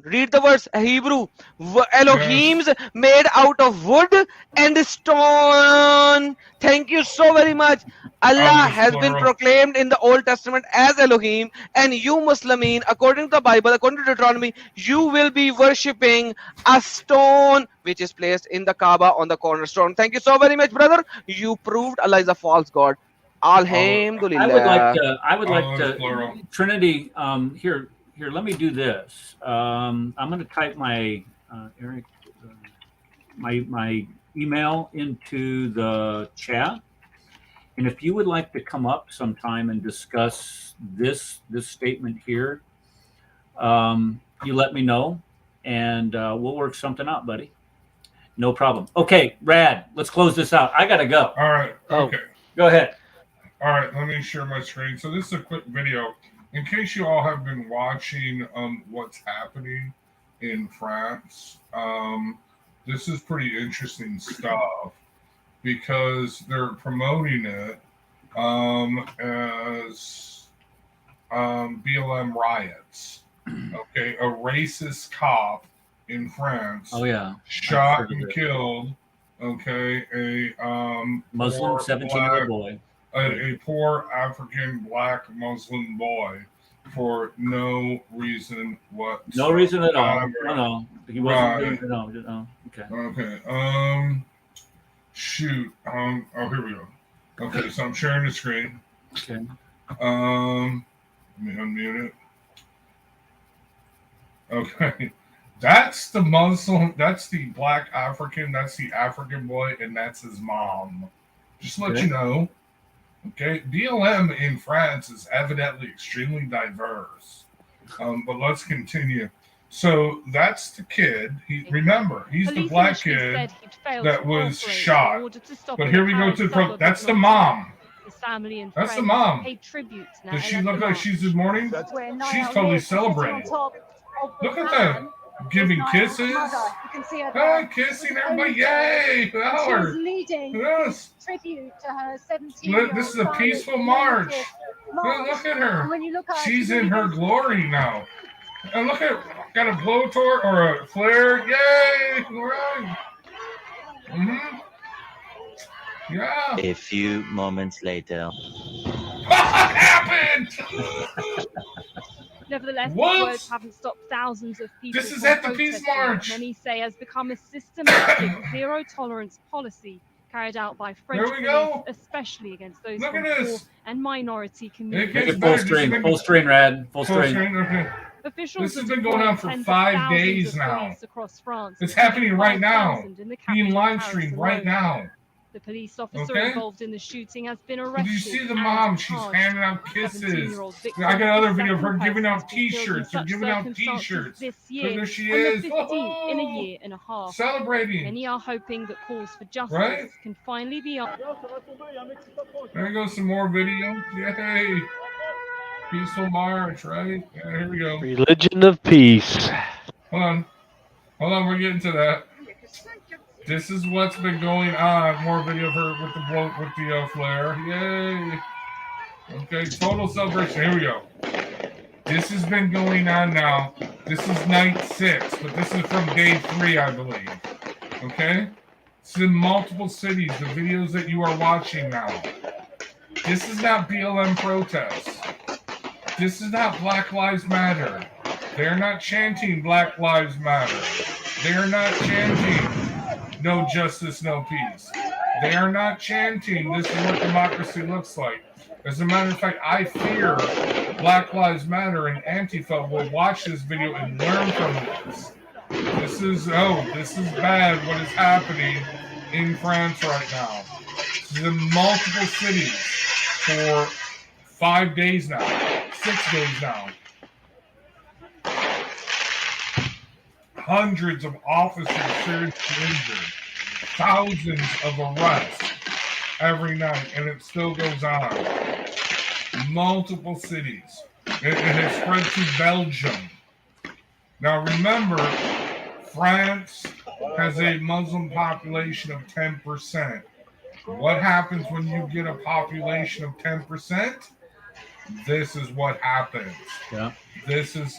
Read the verse, Hebrew. Elohims made out of wood and stone. Thank you so very much. Allah has been proclaimed in the Old Testament as Elohim, and you Muslimin, according to the Bible, according to Deuteronomy, you will be worshipping a stone which is placed in the Kaaba on the cornerstone. Thank you so very much, brother. You proved Allah is a false god. Alhamdulillah. I would like to Trinity. Here. Let me do this. I'm going to type my Eric, my email into the chat, and if you would like to come up sometime and discuss this statement here, you let me know, and we'll work something out, buddy. No problem. Okay, Rad. Let's close this out. I gotta go. All right. Okay. Go ahead. All right, let me share my screen. So this is a quick video. In case you all have been watching what's happening in France, this is pretty interesting stuff because they're promoting it as BLM riots. Okay, a racist cop in France shot and killed, okay, a Muslim 17-year-old boy. A poor African black Muslim boy for no reason whatsoever. No reason at all. No. He wasn't. Right. No. Okay. Okay. Shoot. Oh, here we go. Okay, so I'm sharing the screen. Okay. Let me unmute it. Okay. That's the Muslim. That's the black African. That's the African boy, and that's his mom. Just let you know. Okay, BLM in France is evidently extremely diverse. But let's continue. So that's the kid. Remember, he's the black kid that was shot. But here we go to the that's the mom. That's the mom. Does she look like she's in mourning? She's totally celebrating. Look at that. Giving kisses. Kissing everybody. Yay! Power. Yes. Tribute to her 17-year-old. This is a peaceful march. Look at her. She's in her glory now. And look at got a blowtorch or a flare. Yay! All right. Yeah. A few moments later. What happened? Nevertheless, the words haven't stopped thousands of people. This is at the Peace March. Many say has become a systematic zero-tolerance policy carried out by French police, especially against those from poor and minority communities. Full screen, Rad. Full screen. Okay. Officials this has been going on for 5 days now. Across France, it's happening right now. Being live streamed right now. The police officer involved in the shooting has been arrested. Did you see the mom? She's handing out kisses. I got another video of her giving out T-shirts. They're giving out T-shirts. This year, there she is. In a year and a half. Celebrating. Many are hoping that calls for justice can finally be up. There goes some more video. Yay. Peaceful march, right? Yeah, here we go. Religion of peace. Hold on, we're getting to that. This is what's been going on. More video of her with the flare. Yay! Okay, total celebration. Here we go. This has been going on now. This is night 6, but this is from day 3, I believe. Okay? It's in multiple cities, the videos that you are watching now. This is not BLM protests. This is not Black Lives Matter. They're not chanting Black Lives Matter. They're not chanting no justice, no peace. They are not chanting this is what democracy looks like. As a matter of fact, I fear Black Lives Matter and Antifa will watch this video and learn from this. This is bad what is happening in France right now. This is in multiple cities for 5 days now, 6 days now. Hundreds of officers seriously injured, thousands of arrests every night, and it still goes on. Multiple cities. It has spread to Belgium. Now remember, France has a Muslim population of 10%. What happens when you get a population of 10%? This is what happens. Yeah. This is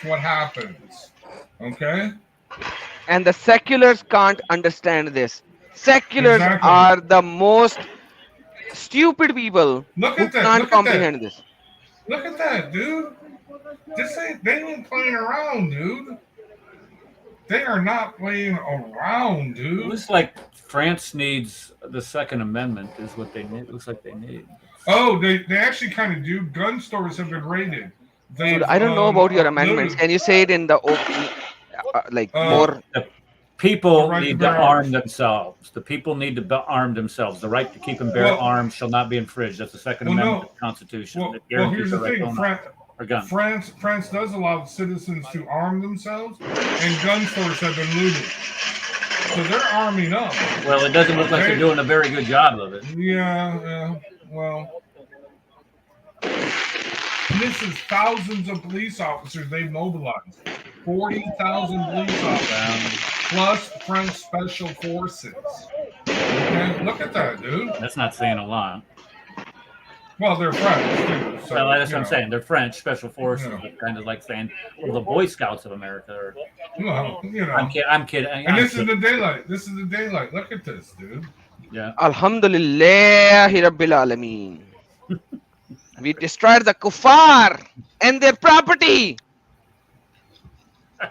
what happens. Okay? And the seculars can't understand this. Seculars are the most stupid people who can't comprehend this. Look at that, dude. They ain't playing around, dude. They are not playing around, dude. It looks like France needs the Second Amendment is what they need. It looks like they need. Oh, they actually kind of do. Gun stores have been raided. Dude, I don't know about your amendments. Can you say it in the more? The people need to arm themselves. The people need to arm themselves. The right to keep and bear arms shall not be infringed. That's the Second Amendment of the Constitution. That Here's guarantees the the right thing. to own France does allow citizens to arm themselves, and gun stores have been looted. So they're arming up. Well, it doesn't look like they're doing a very good job of it. Yeah, well. This is thousands of police officers they've mobilized. 40,000 police officers, plus French special forces. Okay, look at that, dude. That's not saying a lot. Well, they're French, too. So, well, that's what I'm saying. They're French special forces. Yeah. Kind of like saying, well, the Boy Scouts of America. Or, well, you know. I'm kidding. And this is the daylight. This is the daylight. Look at this, dude. Yeah. Alhamdulillah Rabbil Alameen. We destroyed the kuffar and their property.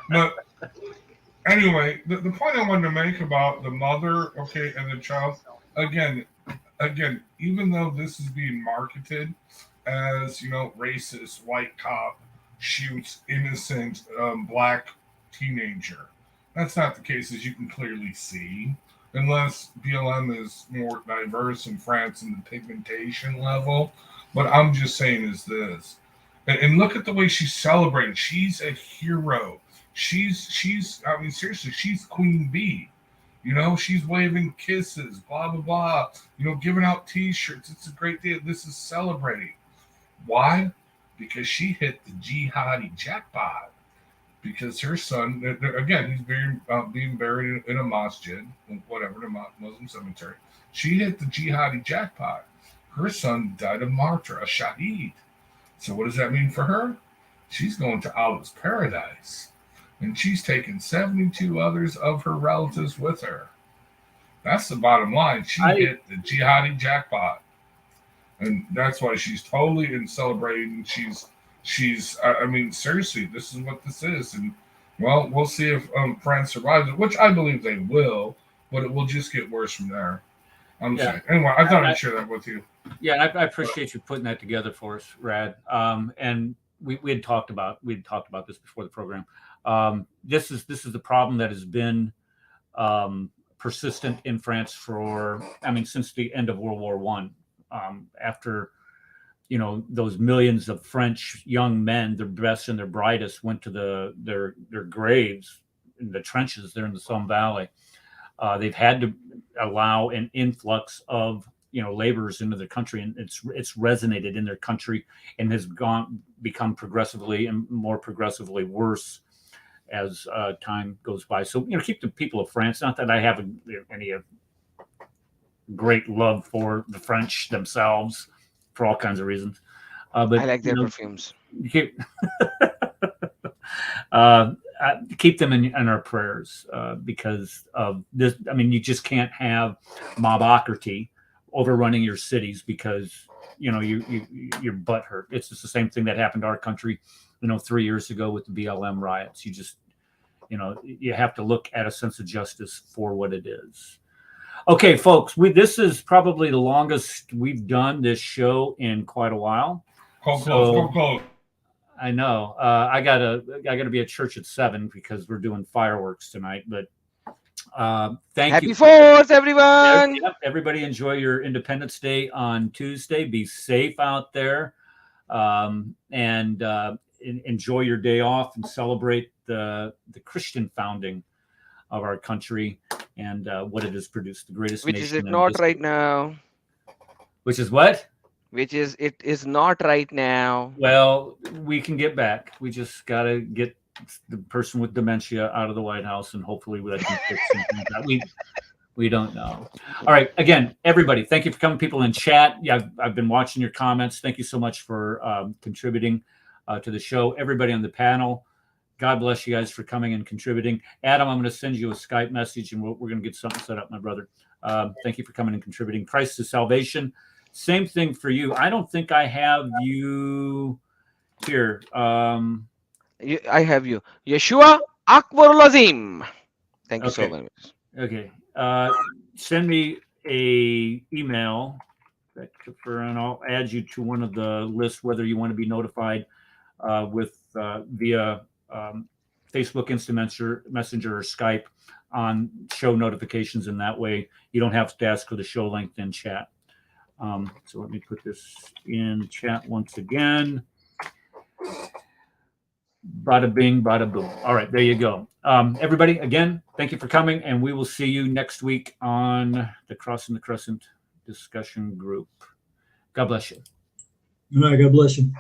But anyway, the point I wanted to make about the mother, okay, and the child, again, even though this is being marketed as, racist, white cop shoots innocent black teenager, that's not the case, as you can clearly see, unless BLM is more diverse in France in the pigmentation level. What I'm just saying is this, and look at the way she's celebrating. She's a hero. She's I mean, seriously, she's Queen Bee. She's waving kisses, blah, blah, blah. Giving out T-shirts. It's a great day. This is celebrating. Why? Because she hit the jihadi jackpot. Because her son, again, he's being buried in a masjid, whatever, the Muslim cemetery. She hit the jihadi jackpot. Her son died a martyr, a shaheed. So what does that mean for her? She's going to Allah's paradise. And she's taken 72 others of her relatives with her. That's the bottom line. She hit the jihadi jackpot. And that's why she's totally in celebrating. I mean, seriously, this is what this is. And, well, we'll see if France survives it, which I believe they will, but it will just get worse from there. I'm saying. Anyway, I thought I'd share that with you. Yeah, I appreciate you putting that together for us, Rad. And we had talked about this before the program. This is the problem that has been persistent in France since the end of World War I. After those millions of French young men, their best and their brightest, went to their graves in the trenches there in the Somme Valley. They've had to allow an influx of laborers into the country, and it's resonated in their country and has become progressively and more progressively worse as time goes by. So keep the people of France. Not that I have any great love for the French themselves, for all kinds of reasons. But I like their you know, perfumes. you keep them in our prayers because of this. I mean, you just can't have mobocracy overrunning your cities because you're butthurt. It's just the same thing that happened to our country, 3 years ago with the BLM riots. You just, you have to look at a sense of justice for what it is. Okay, folks, this is probably the longest we've done this show in quite a while. Close. I know. I gotta be at church at 7 because we're doing fireworks tonight. But thank you. Happy 4th, everyone. Everybody enjoy your Independence Day on Tuesday. Be safe out there, and enjoy your day off and celebrate the Christian founding of our country and what it has produced, the greatest Which nation. is it not right now? Which is what? Which is it is not right now. Well, we can get back. We just got to get the person with dementia out of the White House, and hopefully that can fix something like that. We don't know. All right. Again, everybody, thank you for coming. People in chat. Yeah, I've been watching your comments. Thank you so much for contributing to the show. Everybody on the panel, God bless you guys for coming and contributing. Adam, I'm going to send you a Skype message, and we're going to get something set up, my brother. Thank you for coming and contributing. Christ is salvation. Same thing for you. I don't think I have you here. I have you. Yeshua Akbarul Azim. Thank you so very much. Okay. Send me a email, and I'll add you to one of the lists, whether you want to be notified via Facebook Instant Messenger or Skype on show notifications. In that way, you don't have to ask for the show length in chat. So let me put this in chat once again. Bada bing, bada boom. All right, there you go. Everybody, again, thank you for coming, and we will see you next week on the Crossing the Crescent discussion group. God bless you. Good night. God bless you.